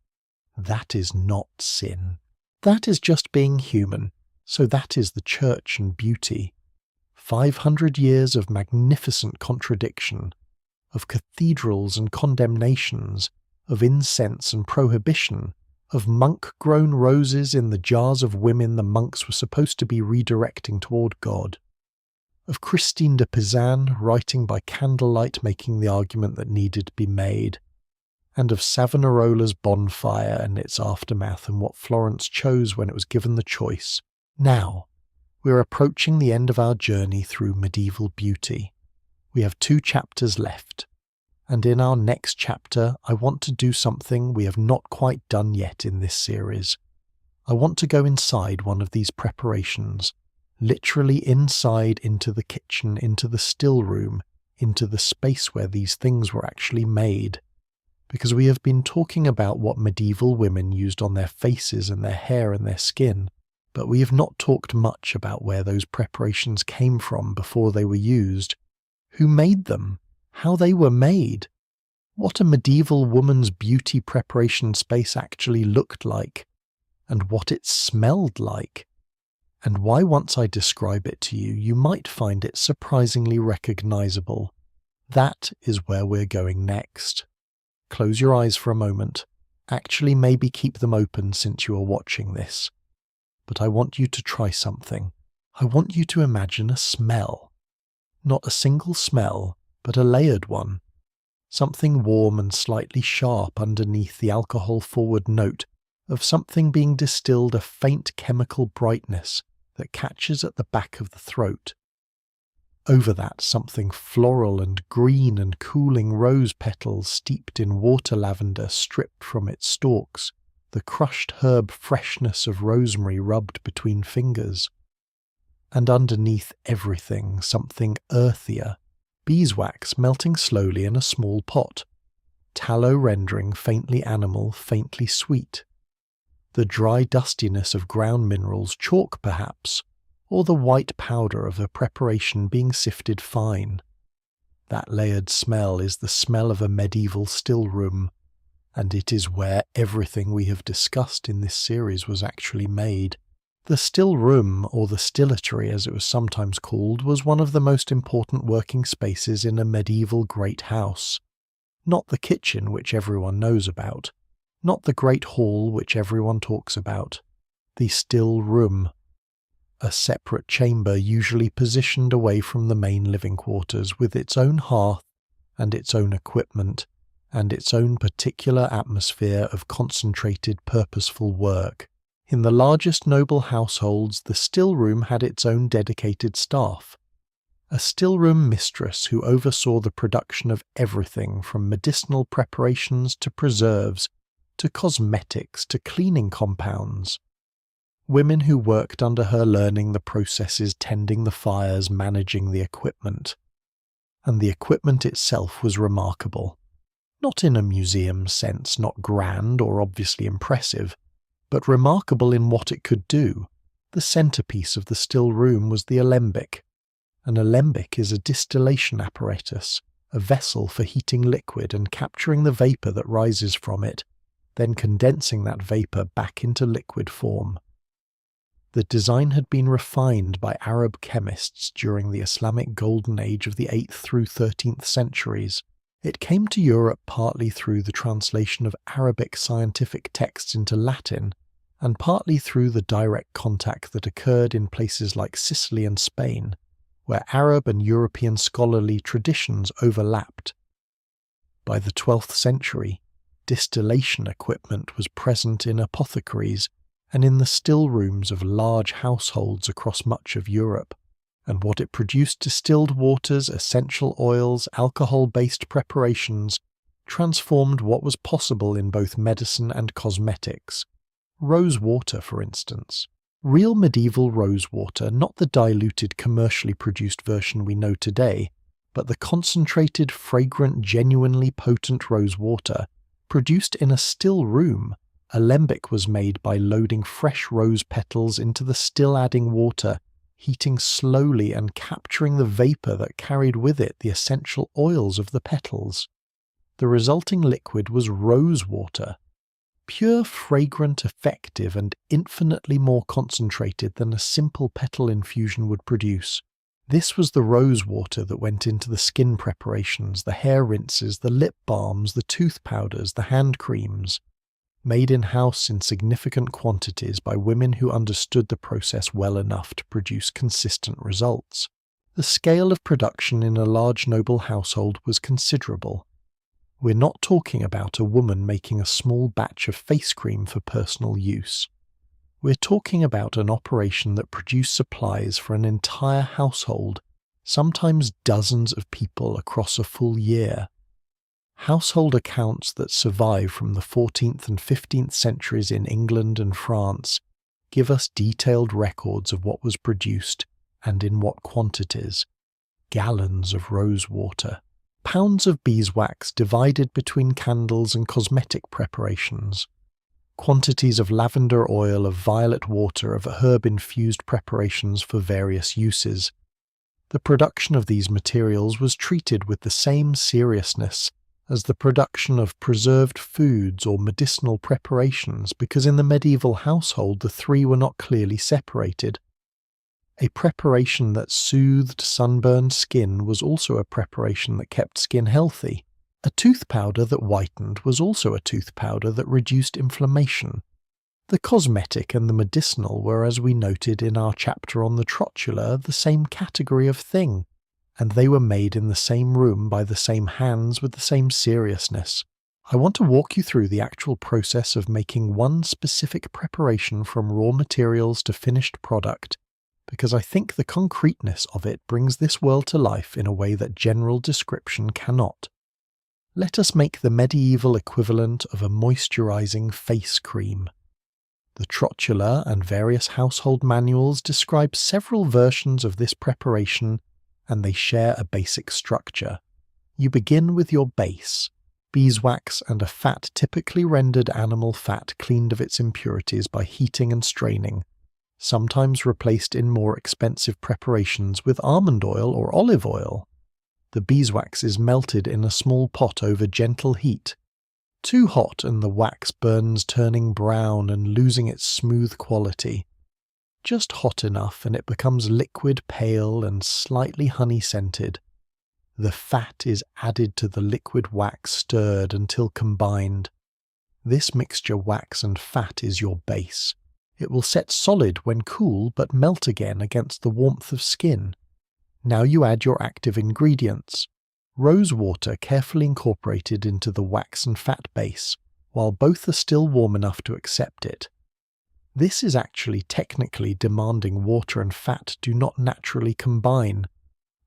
That is not sin. That is just being human. So that is the church and beauty. 500 years of magnificent contradiction, of cathedrals and condemnations, of incense and prohibition, of monk-grown roses in the jars of women the monks were supposed to be redirecting toward God, of Christine de Pizan writing by candlelight making the argument that needed to be made, and of Savonarola's bonfire and its aftermath and what Florence chose when it was given the choice. Now, we're approaching the end of our journey through medieval beauty. We have 2 chapters left, and in our next chapter I want to do something we have not quite done yet in this series. I want to go inside one of these preparations, literally inside into the kitchen, into the still room, into the space where these things were actually made. Because we have been talking about what medieval women used on their faces and their hair and their skin, but we have not talked much about where those preparations came from before they were used, who made them, how they were made, what a medieval woman's beauty preparation space actually looked like, and what it smelled like, and why once I describe it to you, you might find it surprisingly recognizable. That is where we're going next. Close your eyes for a moment. Actually, maybe keep them open since you are watching this. But I want you to try something. I want you to imagine a smell. Not a single smell, but a layered one. Something warm and slightly sharp underneath the alcohol-forward note of something being distilled a faint chemical brightness that catches at the back of the throat. Over that, something floral and green and cooling rose petals steeped in water lavender stripped from its stalks, the crushed herb freshness of rosemary rubbed between fingers. And underneath everything, something earthier, beeswax melting slowly in a small pot, tallow rendering faintly animal, faintly sweet, the dry dustiness of ground minerals, chalk perhaps, or the white powder of a preparation being sifted fine. That layered smell is the smell of a medieval still room, and it is where everything we have discussed in this series was actually made. The still room, or the stillatory as it was sometimes called, was one of the most important working spaces in a medieval great house. Not the kitchen, which everyone knows about. Not the great hall, which everyone talks about. The still room. A separate chamber usually positioned away from the main living quarters, with its own hearth and its own equipment and its own particular atmosphere of concentrated purposeful work. In the largest noble households, the still room had its own dedicated staff. A still room mistress who oversaw the production of everything from medicinal preparations to preserves, to cosmetics to cleaning compounds. Women who worked under her learning the processes, tending the fires, managing the equipment. And the equipment itself was remarkable. Not in a museum sense, not grand or obviously impressive, but remarkable in what it could do. The centerpiece of the still room was the alembic. An alembic is a distillation apparatus, a vessel for heating liquid and capturing the vapor that rises from it, then condensing that vapor back into liquid form. The design had been refined by Arab chemists during the Islamic Golden Age of the 8th through 13th centuries. It came to Europe partly through the translation of Arabic scientific texts into Latin, and partly through the direct contact that occurred in places like Sicily and Spain, where Arab and European scholarly traditions overlapped. By the 12th century, distillation equipment was present in apothecaries and in the still rooms of large households across much of Europe, and what it produced distilled waters, essential oils, alcohol-based preparations, transformed what was possible in both medicine and cosmetics. Rose water, for instance. Real medieval rose water, not the diluted commercially produced version we know today, but the concentrated, fragrant, genuinely potent rose water, produced in a still room. Alembic was made by loading fresh rose petals into the still-adding water, heating slowly and capturing the vapour that carried with it the essential oils of the petals. The resulting liquid was rose water, pure, fragrant, effective, and infinitely more concentrated than a simple petal infusion would produce. This was the rose water that went into the skin preparations, the hair rinses, the lip balms, the tooth powders, the hand creams, made in-house in significant quantities by women who understood the process well enough to produce consistent results. The scale of production in a large noble household was considerable. We're not talking about a woman making a small batch of face cream for personal use. We're talking about an operation that produced supplies for an entire household, sometimes dozens of people across a full year. Household accounts that survive from the 14th and 15th centuries in England and France give us detailed records of what was produced and in what quantities. Gallons of rose water, pounds of beeswax divided between candles and cosmetic preparations, quantities of lavender oil, of violet water, of herb-infused preparations for various uses. The production of these materials was treated with the same seriousness as the production of preserved foods or medicinal preparations, because in the medieval household the three were not clearly separated. A preparation that soothed sunburned skin was also a preparation that kept skin healthy. A tooth powder that whitened was also a tooth powder that reduced inflammation. The cosmetic and the medicinal were, as we noted in our chapter on the Trotula, the same category of thing, and they were made in the same room by the same hands with the same seriousness. I want to walk you through the actual process of making one specific preparation from raw materials to finished product, because I think the concreteness of it brings this world to life in a way that general description cannot. Let us make the medieval equivalent of a moisturizing face cream. The Trotula and various household manuals describe several versions of this preparation, and they share a basic structure. You begin with your base, beeswax and a fat typically rendered animal fat cleaned of its impurities by heating and straining, sometimes replaced in more expensive preparations with almond oil or olive oil. The beeswax is melted in a small pot over gentle heat. Too hot and the wax burns, turning brown and losing its smooth quality. Just hot enough and it becomes liquid, pale, and slightly honey-scented. The fat is added to the liquid wax, stirred until combined. This mixture, wax and fat, is your base. It will set solid when cool but melt again against the warmth of skin. Now you add your active ingredients. Rose water carefully incorporated into the wax and fat base, while both are still warm enough to accept it. This is actually technically demanding water and fat do not naturally combine,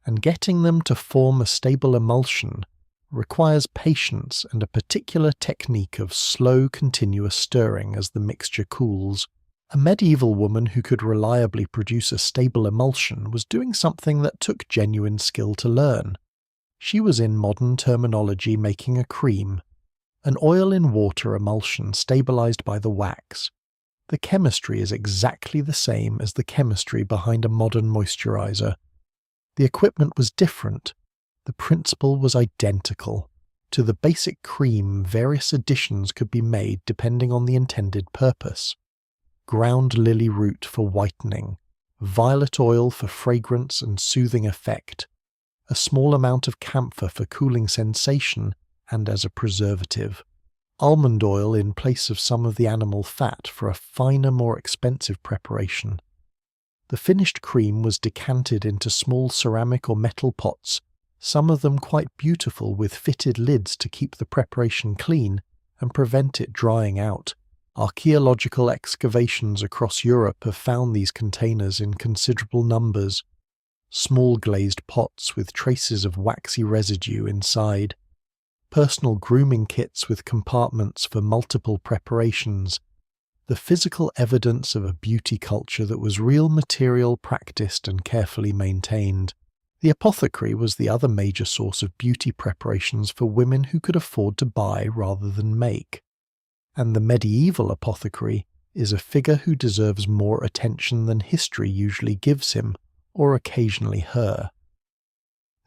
and getting them to form a stable emulsion requires patience and a particular technique of slow, continuous stirring as the mixture cools. A medieval woman who could reliably produce a stable emulsion was doing something that took genuine skill to learn. She was, in modern terminology, making a cream, an oil-in-water emulsion stabilized by the wax. The chemistry is exactly the same as the chemistry behind a modern moisturizer. The equipment was different. The principle was identical. To the basic cream, various additions could be made depending on the intended purpose. Ground lily root for whitening, violet oil for fragrance and soothing effect, a small amount of camphor for cooling sensation and as a preservative. almond oil in place of some of the animal fat for a finer, more expensive preparation. The finished cream was decanted into small ceramic or metal pots, some of them quite beautiful with fitted lids to keep the preparation clean and prevent it drying out. Archaeological excavations across Europe have found these containers in considerable numbers. Small glazed pots with traces of waxy residue inside. Personal grooming kits with compartments for multiple preparations. The physical evidence of a beauty culture that was real material practiced and carefully maintained. The apothecary was the other major source of beauty preparations for women who could afford to buy rather than make. And the medieval apothecary is a figure who deserves more attention than history usually gives him, or occasionally her.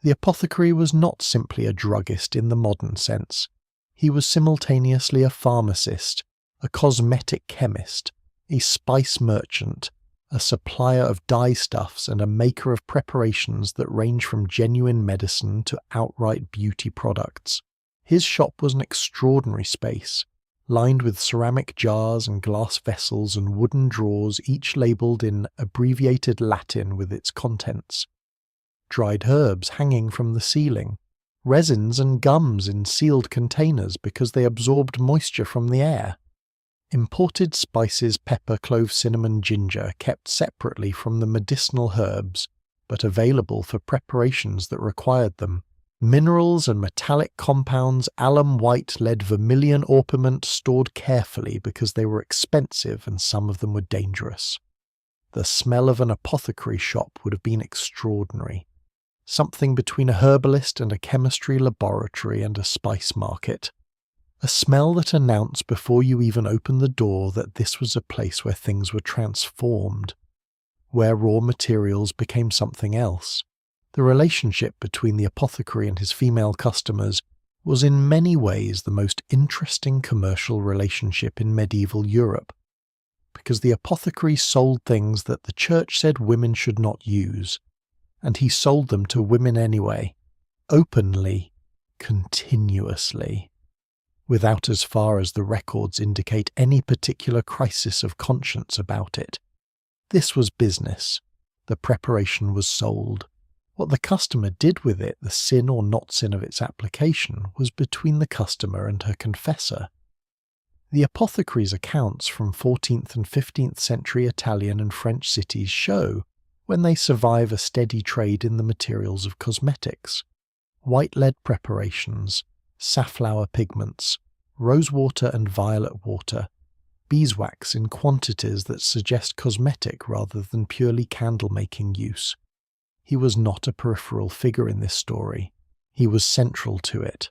The apothecary was not simply a druggist in the modern sense. He was simultaneously a pharmacist, a cosmetic chemist, a spice merchant, a supplier of dyestuffs and a maker of preparations that range from genuine medicine to outright beauty products. His shop was an extraordinary space, lined with ceramic jars and glass vessels and wooden drawers, each labelled in abbreviated Latin with its contents. Dried herbs hanging from the ceiling, resins and gums in sealed containers because they absorbed moisture from the air. Imported spices, pepper, clove, cinnamon, ginger, kept separately from the medicinal herbs, but available for preparations that required them. Minerals and metallic compounds, alum, white, lead, vermilion, orpiment, stored carefully because they were expensive and some of them were dangerous. The smell of an apothecary shop would have been extraordinary. Something between a herbalist and a chemistry laboratory and a spice market. A smell that announced before you even opened the door that this was a place where things were transformed, where raw materials became something else. The relationship between the apothecary and his female customers was in many ways the most interesting commercial relationship in medieval Europe, because the apothecary sold things that the church said women should not use, and he sold them to women anyway, openly, continuously, without, as far as the records indicate, any particular crisis of conscience about it. This was business. The preparation was sold. What the customer did with it, the sin or not sin of its application, was between the customer and her confessor. The apothecary's accounts from 14th and 15th century Italian and French cities show when they survive a steady trade in the materials of cosmetics. White lead preparations, safflower pigments, rosewater and violet water, beeswax in quantities that suggest cosmetic rather than purely candle-making use. He was not a peripheral figure in this story. He was central to it.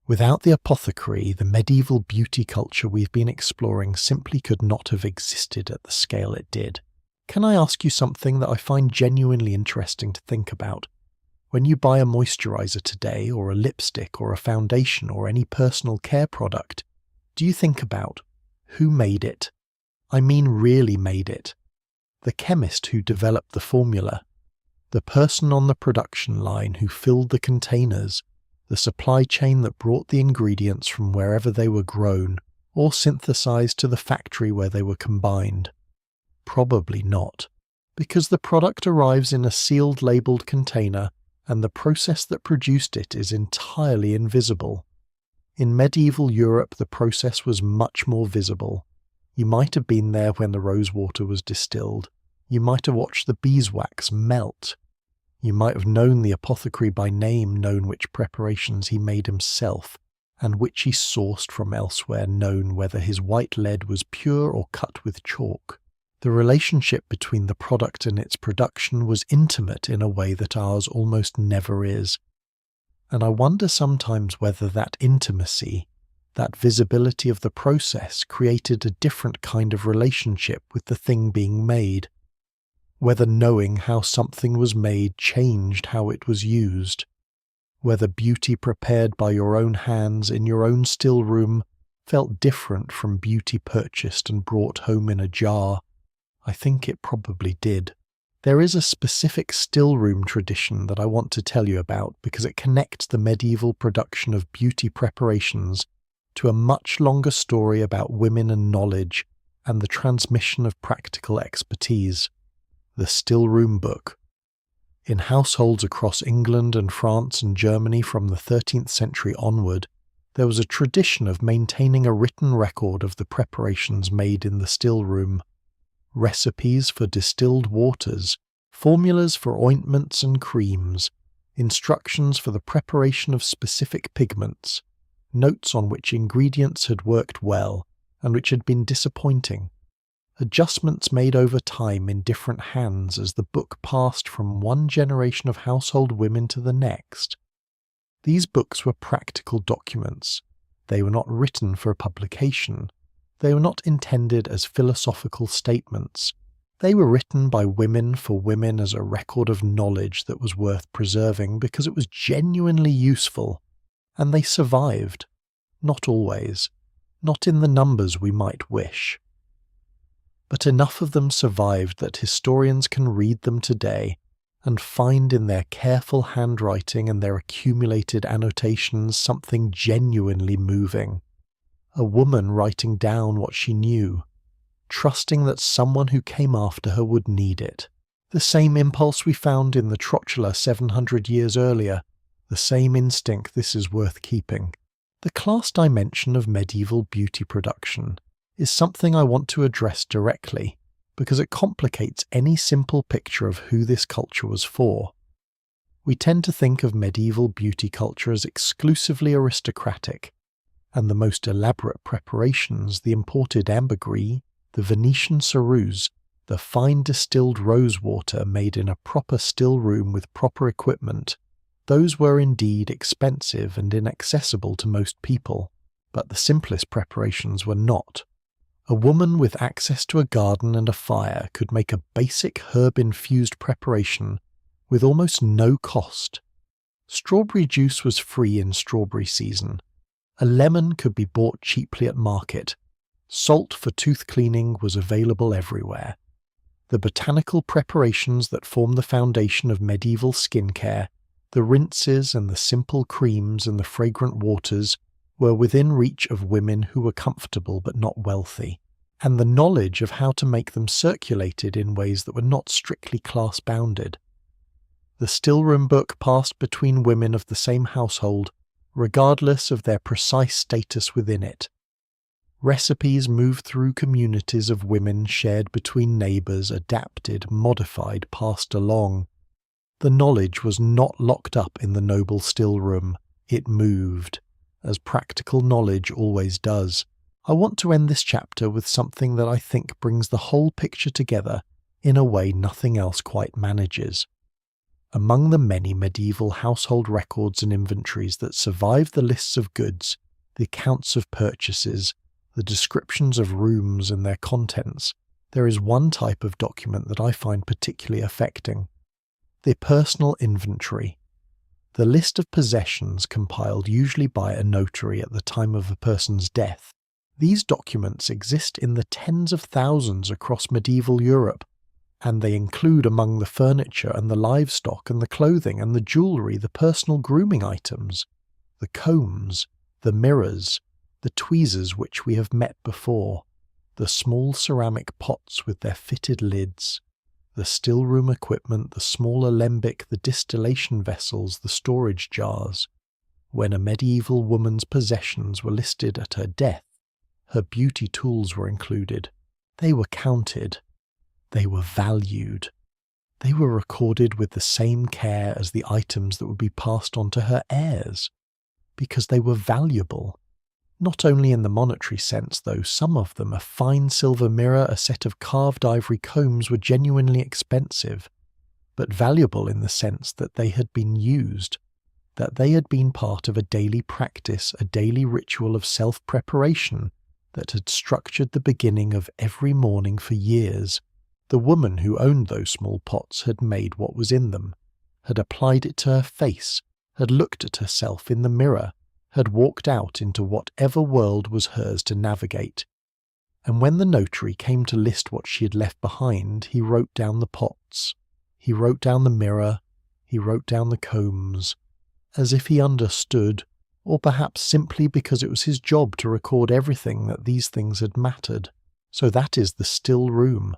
Without the apothecary, the medieval beauty culture we've been exploring simply could not have existed at the scale it did. Can I ask you something that I find genuinely interesting to think about? When you buy a moisturizer today, or a lipstick, or a foundation, or any personal care product, do you think about who made it? I mean really made it. The chemist who developed the formula, the person on the production line who filled the containers, the supply chain that brought the ingredients from wherever they were grown or synthesized to the factory where they were combined. Probably not, because the product arrives in a sealed labeled container and the process that produced it is entirely invisible. In medieval Europe, the process was much more visible. You might have been there when the rosewater was distilled. You might have watched the beeswax melt. You might have known the apothecary by name, known which preparations he made himself, and which he sourced from elsewhere, known whether his white lead was pure or cut with chalk. The relationship between the product and its production was intimate in a way that ours almost never is. And I wonder sometimes whether that intimacy, that visibility of the process, created a different kind of relationship with the thing being made. Whether knowing how something was made changed how it was used. Whether beauty prepared by your own hands in your own stillroom felt different from beauty purchased and brought home in a jar. I think it probably did. There is a specific stillroom tradition that I want to tell you about because it connects the medieval production of beauty preparations to a much longer story about women and knowledge and the transmission of practical expertise, the stillroom book. In households across England and France and Germany from the 13th century onward, there was a tradition of maintaining a written record of the preparations made in the stillroom. Recipes for distilled waters, formulas for ointments and creams, instructions for the preparation of specific pigments, notes on which ingredients had worked well and which had been disappointing, adjustments made over time in different hands as the book passed from one generation of household women to the next. These books were practical documents. They were not written for publication. They were not intended as philosophical statements. They were written by women for women as a record of knowledge that was worth preserving because it was genuinely useful. And they survived. Not always. Not in the numbers we might wish. But enough of them survived that historians can read them today and find in their careful handwriting and their accumulated annotations something genuinely moving. A woman writing down what she knew, trusting that someone who came after her would need it. The same impulse we found in the Trotula 700 years earlier, the same instinct this is worth keeping. The class dimension of medieval beauty production is something I want to address directly, because it complicates any simple picture of who this culture was for. We tend to think of medieval beauty culture as exclusively aristocratic, and the most elaborate preparations, the imported ambergris, the Venetian ceruse, the fine distilled rose water made in a proper still room with proper equipment, those were indeed expensive and inaccessible to most people, but the simplest preparations were not. A woman with access to a garden and a fire could make a basic herb-infused preparation with almost no cost. Strawberry juice was free in strawberry season. A lemon could be bought cheaply at market. Salt for tooth cleaning was available everywhere. The botanical preparations that form the foundation of medieval skincare, the rinses and the simple creams and the fragrant waters, were within reach of women who were comfortable but not wealthy, and the knowledge of how to make them circulated in ways that were not strictly class-bounded. The stillroom book passed between women of the same household, regardless of their precise status within it. Recipes moved through communities of women, shared between neighbours, adapted, modified, passed along. The knowledge was not locked up in the noble stillroom. It moved, as practical knowledge always does. I want to end this chapter with something that I think brings the whole picture together in a way nothing else quite manages. Among the many medieval household records and inventories that survive the lists of goods, the accounts of purchases, the descriptions of rooms and their contents, there is one type of document that I find particularly affecting: the personal inventory. The list of possessions compiled usually by a notary at the time of a person's death. These documents exist in the tens of thousands across medieval Europe, and they include among the furniture and the livestock and the clothing and the jewellery the personal grooming items, the combs, the mirrors, the tweezers which we have met before, the small ceramic pots with their fitted lids, the stillroom equipment, the small alembic, the distillation vessels, the storage jars. When a medieval woman's possessions were listed at her death, her beauty tools were included. They were counted. They were valued. They were recorded with the same care as the items that would be passed on to her heirs, because they were valuable. Not only in the monetary sense, though some of them, a fine silver mirror, a set of carved ivory combs, were genuinely expensive, but valuable in the sense that they had been used, that they had been part of a daily practice, a daily ritual of self-preparation that had structured the beginning of every morning for years. The woman who owned those small pots had made what was in them, had applied it to her face, had looked at herself in the mirror, had walked out into whatever world was hers to navigate. And when the notary came to list what she had left behind, he wrote down the pots, he wrote down the mirror, he wrote down the combs, as if he understood, or perhaps simply because it was his job to record everything that these things had mattered. So that is the still room.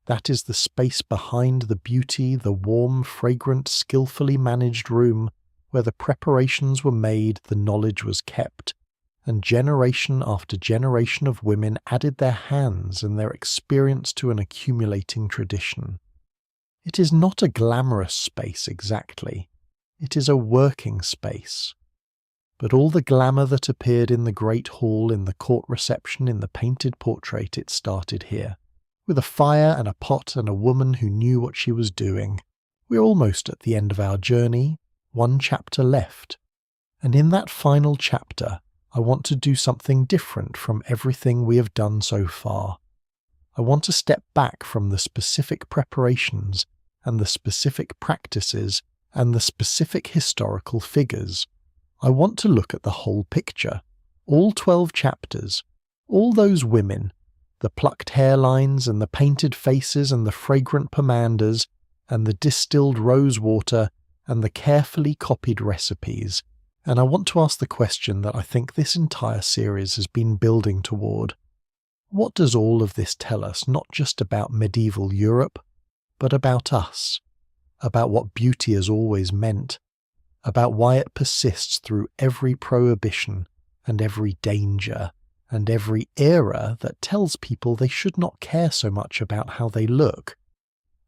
That is the space behind the beauty, the warm, fragrant, skillfully managed room where the preparations were made, the knowledge was kept, and generation after generation of women added their hands and their experience to an accumulating tradition. It is not a glamorous space exactly. It is a working space. But all the glamour that appeared in the great hall, in the court reception, in the painted portrait, it started here. With a fire and a pot and a woman who knew what she was doing. We're almost at the end of our journey, one chapter left. And in that final chapter, I want to do something different from everything we have done so far. I want to step back from the specific preparations and the specific practices and the specific historical figures. I want to look at the whole picture, all 12 chapters, all those women, the plucked hairlines and the painted faces and the fragrant pomanders and the distilled rose water and the carefully copied recipes. And I want to ask the question that I think this entire series has been building toward. What does all of this tell us, not just about medieval Europe, but about us, about what beauty has always meant, about why it persists through every prohibition and every danger and every era that tells people they should not care so much about how they look,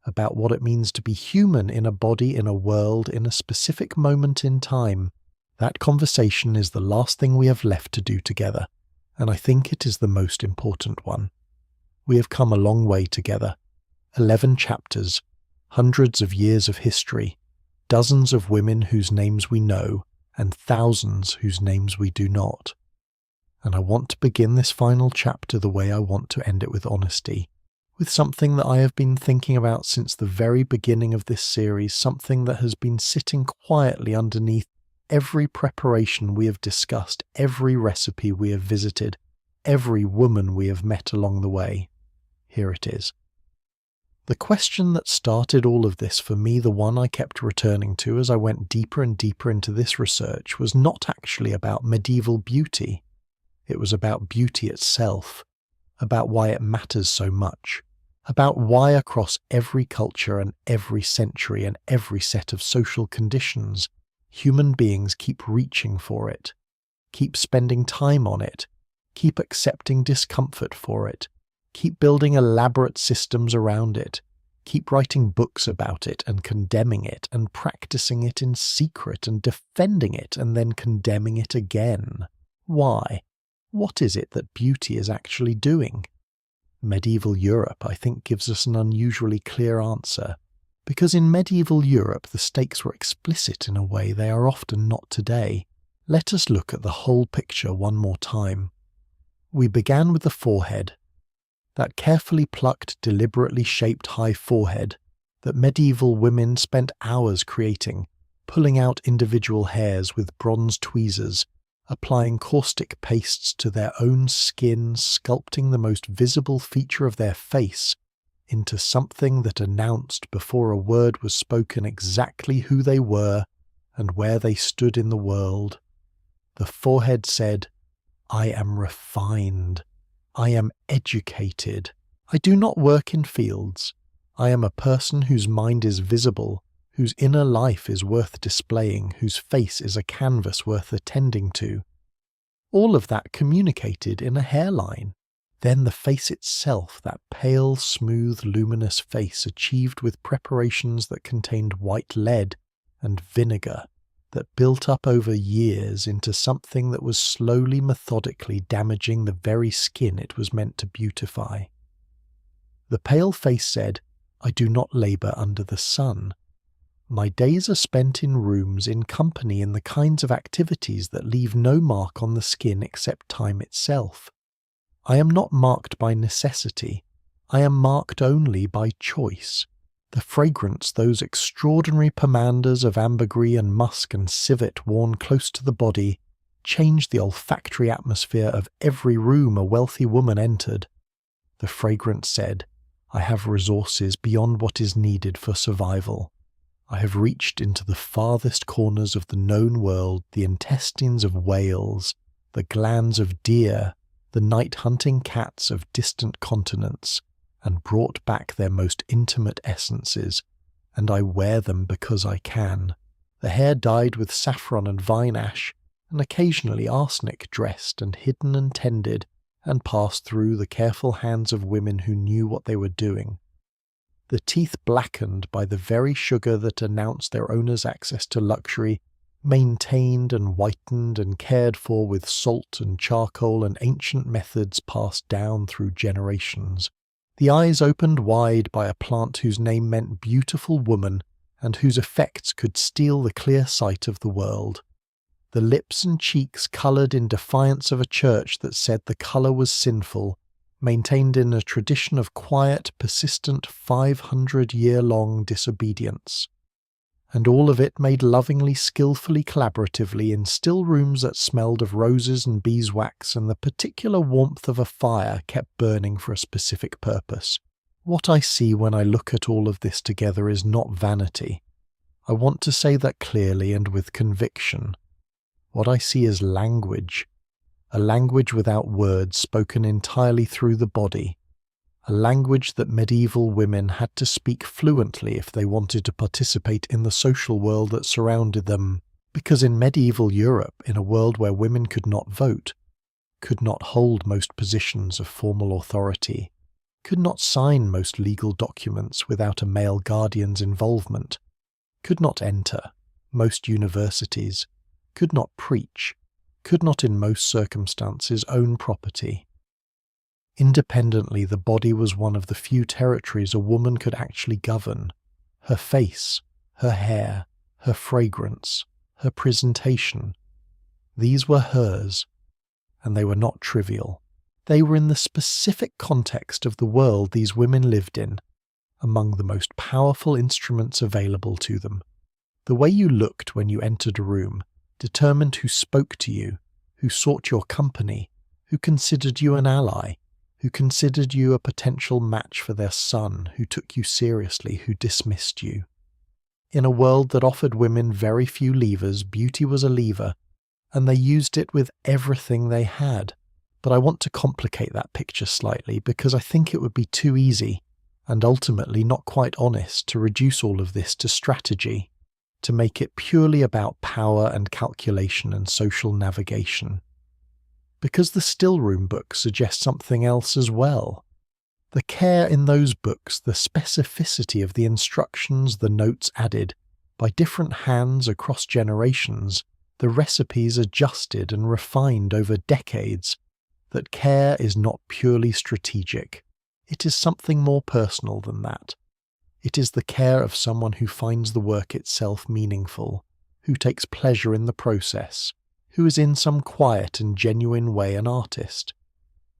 about what it means to be human in a body, in a world, in a specific moment in time. That conversation is the last thing we have left to do together, and I think it is the most important one. We have come a long way together. 11 chapters, hundreds of years of history, dozens of women whose names we know, and thousands whose names we do not. And I want to begin this final chapter the way I want to end it, with honesty, with something that I have been thinking about since the very beginning of this series, something that has been sitting quietly underneath every preparation we have discussed, every recipe we have visited, every woman we have met along the way. Here it is. The question that started all of this for me, the one I kept returning to as I went deeper and deeper into this research, was not actually about medieval beauty. It was about beauty itself, about why it matters so much, about why across every culture and every century and every set of social conditions, human beings keep reaching for it, keep spending time on it, keep accepting discomfort for it, keep building elaborate systems around it, keep writing books about it and condemning it and practicing it in secret and defending it and then condemning it again. Why? What is it that beauty is actually doing? Medieval Europe, I think, gives us an unusually clear answer, because in medieval Europe the stakes were explicit in a way they are often not today. Let us look at the whole picture one more time. We began with the forehead, that carefully plucked, deliberately shaped high forehead that medieval women spent hours creating, pulling out individual hairs with bronze tweezers, applying caustic pastes to their own skin, sculpting the most visible feature of their face into something that announced before a word was spoken exactly who they were and where they stood in the world. The forehead said, "I am refined. I am educated. I do not work in fields. I am a person whose mind is visible, whose inner life is worth displaying, whose face is a canvas worth attending to." All of that communicated in a hairline. Then the face itself, that pale, smooth, luminous face achieved with preparations that contained white lead and vinegar, that built up over years into something that was slowly, methodically damaging the very skin it was meant to beautify. The pale face said, "I do not labour under the sun. My days are spent in rooms, in company, in the kinds of activities that leave no mark on the skin except time itself. I am not marked by necessity. I am marked only by choice. The fragrance, those extraordinary pomanders of ambergris and musk and civet worn close to the body, changed the olfactory atmosphere of every room a wealthy woman entered. The fragrance said, I have resources beyond what is needed for survival. I have reached into the farthest corners of the known world, the intestines of whales, the glands of deer, the night-hunting cats of distant continents, and brought back their most intimate essences, and I wear them because I can. The hair dyed with saffron and vine ash, and occasionally arsenic, dressed and hidden and tended, and passed through the careful hands of women who knew what they were doing. The teeth blackened by the very sugar that announced their owner's access to luxury, maintained and whitened and cared for with salt and charcoal and ancient methods passed down through generations. The eyes opened wide by a plant whose name meant beautiful woman and whose effects could steal the clear sight of the world. The lips and cheeks coloured in defiance of a church that said the colour was sinful, maintained in a tradition of quiet, persistent 500-year-long disobedience. And all of it made lovingly, skillfully, collaboratively in still rooms that smelled of roses and beeswax, and the particular warmth of a fire kept burning for a specific purpose. What I see when I look at all of this together is not vanity. I want to say that clearly and with conviction. What I see is language. A language without words, spoken entirely through the body. A language that medieval women had to speak fluently if they wanted to participate in the social world that surrounded them, because in medieval Europe, in a world where women could not vote, could not hold most positions of formal authority, could not sign most legal documents without a male guardian's involvement, could not enter most universities, could not preach, could not in most circumstances own property. Independently, the body was one of the few territories a woman could actually govern. Her face, her hair, her fragrance, her presentation. These were hers, and they were not trivial. They were in the specific context of the world these women lived in, among the most powerful instruments available to them. The way you looked when you entered a room determined who spoke to you, who sought your company, who considered you an ally, who considered you a potential match for their son, who took you seriously, who dismissed you. In a world that offered women very few levers, beauty was a lever, and they used it with everything they had. But I want to complicate that picture slightly because I think it would be too easy, and ultimately not quite honest, to reduce all of this to strategy, to make it purely about power and calculation and social navigation. Because the stillroom books suggest something else as well. The care in those books, the specificity of the instructions, the notes added, by different hands across generations, the recipes adjusted and refined over decades, that care is not purely strategic. It is something more personal than that. It is the care of someone who finds the work itself meaningful, who takes pleasure in the process, who is in some quiet and genuine way an artist.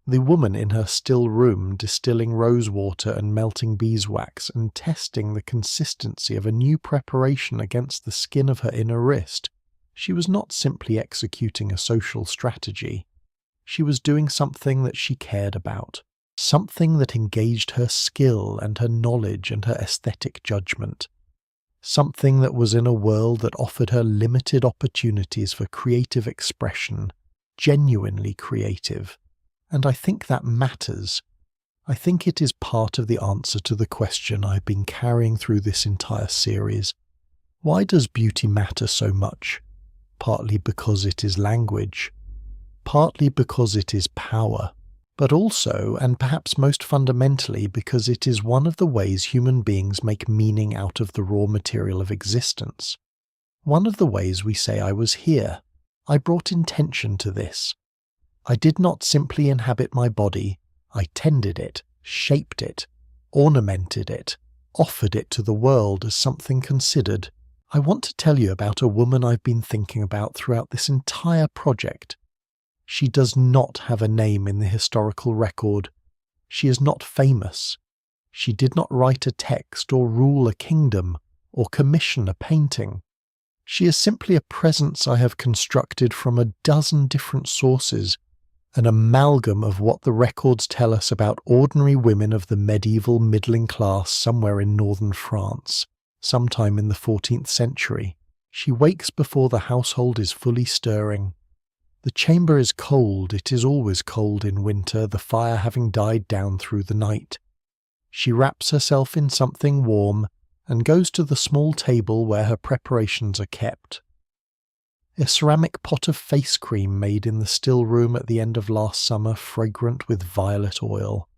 The woman in her still room distilling rose water and melting beeswax and testing the consistency of a new preparation against the skin of her inner wrist, she was not simply executing a social strategy. She was doing something that she cared about, something that engaged her skill and her knowledge and her aesthetic judgment, something that was in a world that offered her limited opportunities for creative expression, genuinely creative. And I think that matters. I think it is part of the answer to the question I've been carrying through this entire series. Why does beauty matter so much? Partly because it is language, partly because it is power, but also, and perhaps most fundamentally, because it is one of the ways human beings make meaning out of the raw material of existence. One of the ways we say I was here. I brought intention to this. I did not simply inhabit my body, I tended it, shaped it, ornamented it, offered it to the world as something considered. I want to tell you about a woman I've been thinking about throughout this entire project. She does not have a name in the historical record. She is not famous. She did not write a text or rule a kingdom or commission a painting. She is simply a presence I have constructed from a dozen different sources, an amalgam of what the records tell us about ordinary women of the medieval middling class somewhere in northern France, sometime in the 14th century. She wakes before the household is fully stirring. The chamber is cold, it is always cold in winter, the fire having died down through the night. She wraps herself in something warm and goes to the small table where her preparations are kept. A ceramic pot of face cream made in the still room at the end of last summer, fragrant with violet oil.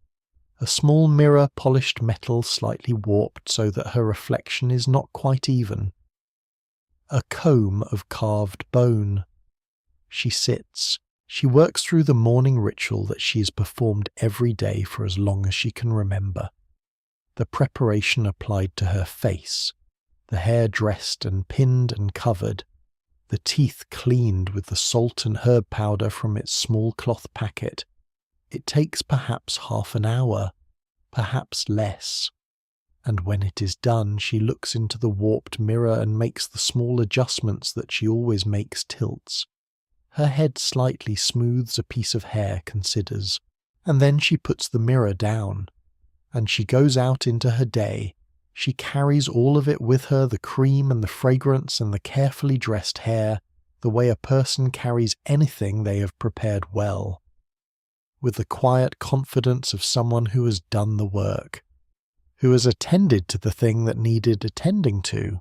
A small mirror, polished metal, slightly warped so that her reflection is not quite even. A comb of carved bone. She sits. She works through the morning ritual that she has performed every day for as long as she can remember. The preparation applied to her face, the hair dressed and pinned and covered, the teeth cleaned with the salt and herb powder from its small cloth packet. It takes perhaps half an hour, perhaps less. And when it is done, she looks into the warped mirror and makes the small adjustments that she always makes tilts. Her head slightly smooths a piece of hair, considers, and then she puts the mirror down. And she goes out into her day. She carries all of it with her, the cream and the fragrance and the carefully dressed hair, the way a person carries anything they have prepared well, with the quiet confidence of someone who has done the work, who has attended to the thing that needed attending to,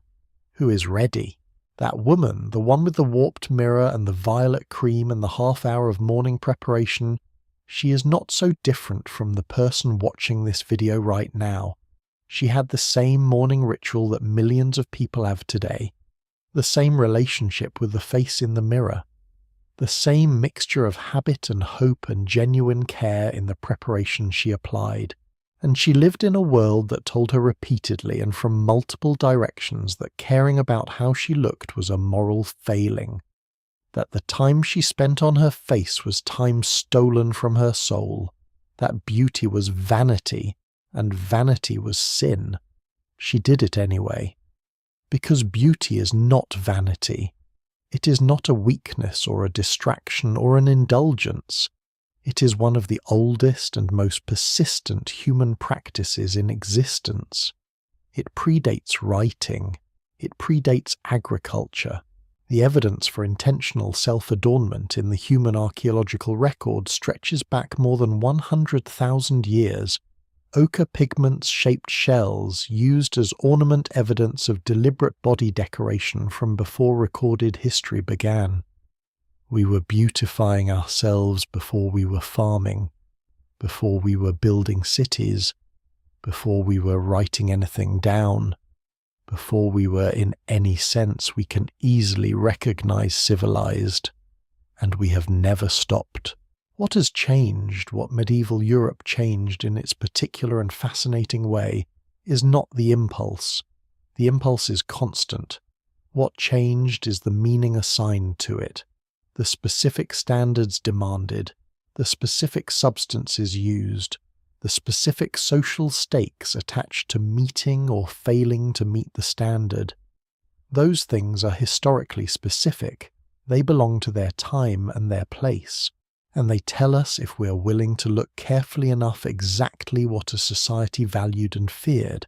who is ready. That woman, the one with the warped mirror and the violet cream and the half-hour of morning preparation, she is not so different from the person watching this video right now. She had the same morning ritual that millions of people have today, the same relationship with the face in the mirror, the same mixture of habit and hope and genuine care in the preparation she applied. And she lived in a world that told her repeatedly and from multiple directions that caring about how she looked was a moral failing, that the time she spent on her face was time stolen from her soul, that beauty was vanity, and vanity was sin. She did it anyway. Because beauty is not vanity. It is not a weakness or a distraction or an indulgence. It is one of the oldest and most persistent human practices in existence. It predates writing. It predates agriculture. The evidence for intentional self-adornment in the human archaeological record stretches back more than 100,000 years. Ochre pigments shaped shells used as ornament evidence of deliberate body decoration from before recorded history began. We were beautifying ourselves before we were farming, before we were building cities, before we were writing anything down, before we were in any sense we can easily recognize civilized, and we have never stopped. What has changed, what medieval Europe changed in its particular and fascinating way, is not the impulse. The impulse is constant. What changed is the meaning assigned to it, the specific standards demanded, the specific substances used, the specific social stakes attached to meeting or failing to meet the standard. Those things are historically specific. They belong to their time and their place, and they tell us, if we are willing to look carefully enough, exactly what a society valued and feared.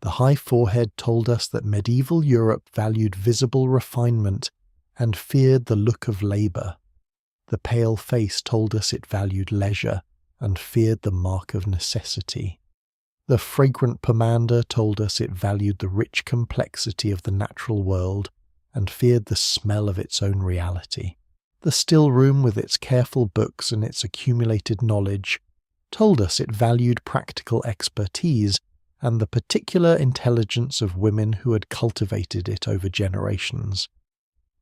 The high forehead told us that medieval Europe valued visible refinement and feared the look of labour. The pale face told us it valued leisure and feared the mark of necessity. The fragrant pomander told us it valued the rich complexity of the natural world and feared the smell of its own reality. The still room, with its careful books and its accumulated knowledge, told us it valued practical expertise and the particular intelligence of women who had cultivated it over generations.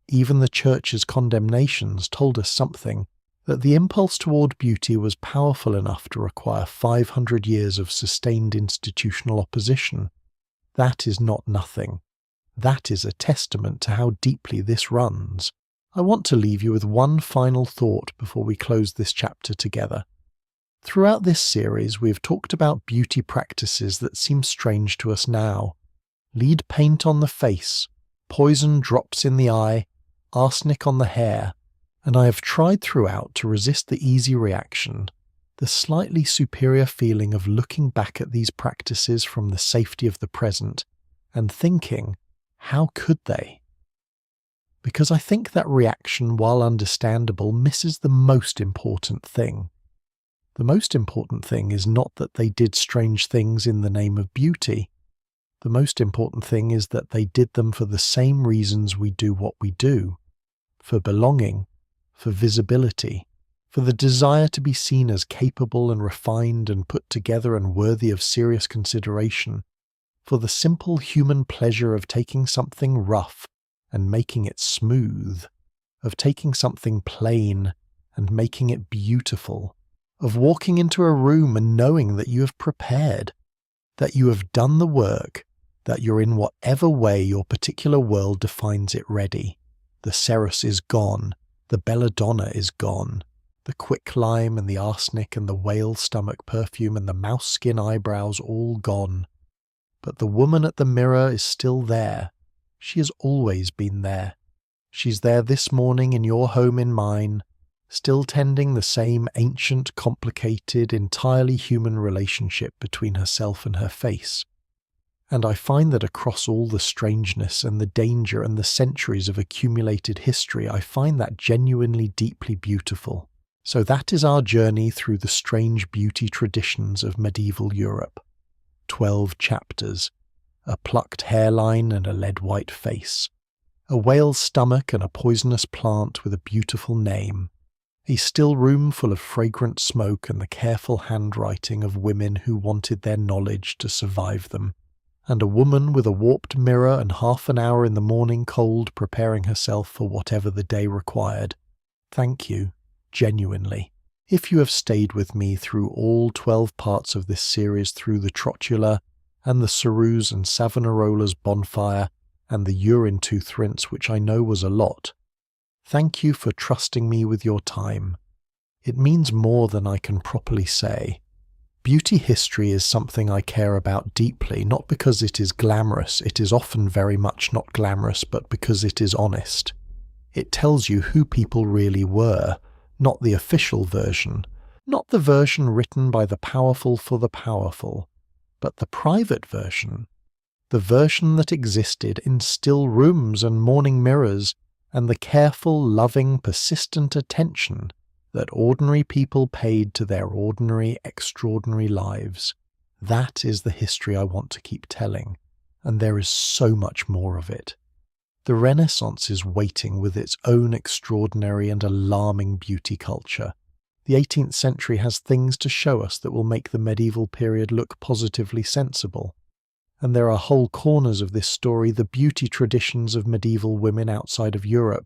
Even the Church's condemnations told us something, that the impulse toward beauty was powerful enough to require 500 years of sustained institutional opposition. That is not nothing. That is a testament to how deeply this runs. I want to leave you with one final thought before we close this chapter together. Throughout this series, we have talked about beauty practices that seem strange to us now. Lead paint on the face, poison drops in the eye, arsenic on the hair, and I have tried throughout to resist the easy reaction, the slightly superior feeling of looking back at these practices from the safety of the present, and thinking, how could they? Because I think that reaction, while understandable, misses the most important thing. The most important thing is not that they did strange things in the name of beauty. The most important thing is that they did them for the same reasons we do what we do. For belonging, for visibility, for the desire to be seen as capable and refined and put together and worthy of serious consideration, for the simple human pleasure of taking something rough and making it smooth, of taking something plain and making it beautiful, of walking into a room and knowing that you have prepared, that you have done the work, that you're in whatever way your particular world defines it ready. The cerus is gone, the belladonna is gone, the quicklime and the arsenic and the whale stomach perfume and the mouse skin eyebrows all gone. But the woman at the mirror is still there. She has always been there. She's there this morning in your home, in mine, still tending the same ancient, complicated, entirely human relationship between herself and her face. And I find that across all the strangeness and the danger and the centuries of accumulated history, I find that genuinely deeply beautiful. So that is our journey through the strange beauty traditions of medieval Europe. 12 chapters. A plucked hairline and a lead-white face. A whale's stomach and a poisonous plant with a beautiful name. A still room full of fragrant smoke and the careful handwriting of women who wanted their knowledge to survive them. And a woman with a warped mirror and half an hour in the morning cold preparing herself for whatever the day required. Thank you, genuinely. If you have stayed with me through all 12 parts of this series, through the Trotula and the ceruse and Savonarola's bonfire and the urine tooth rinse, which I know was a lot, thank you for trusting me with your time. It means more than I can properly say. Beauty history is something I care about deeply, not because it is glamorous. It is often very much not glamorous, but because it is honest. It tells you who people really were, not the official version, not the version written by the powerful for the powerful, but the private version, the version that existed in still rooms and morning mirrors, and the careful, loving, persistent attention that ordinary people paid to their ordinary, extraordinary lives. That is the history I want to keep telling, and there is so much more of it. The Renaissance is waiting with its own extraordinary and alarming beauty culture. The 18th century has things to show us that will make the medieval period look positively sensible. And there are whole corners of this story, the beauty traditions of medieval women outside of Europe,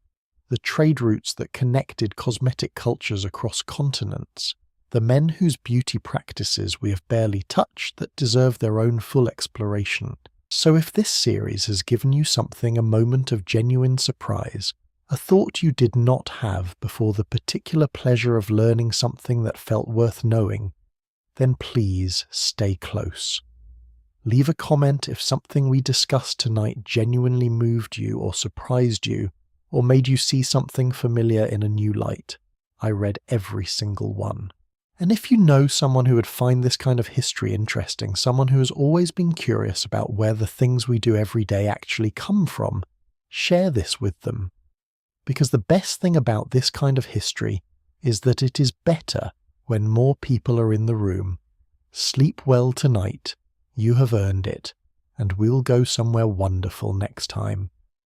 the trade routes that connected cosmetic cultures across continents, the men whose beauty practices we have barely touched that deserve their own full exploration. So if this series has given you something, a moment of genuine surprise, a thought you did not have before, the particular pleasure of learning something that felt worth knowing, then please stay close. Leave a comment if something we discussed tonight genuinely moved you or surprised you, or made you see something familiar in a new light. I read every single one. And if you know someone who would find this kind of history interesting, someone who has always been curious about where the things we do every day actually come from, share this with them. Because the best thing about this kind of history is that it is better when more people are in the room. Sleep well tonight. You have earned it, and we'll go somewhere wonderful next time.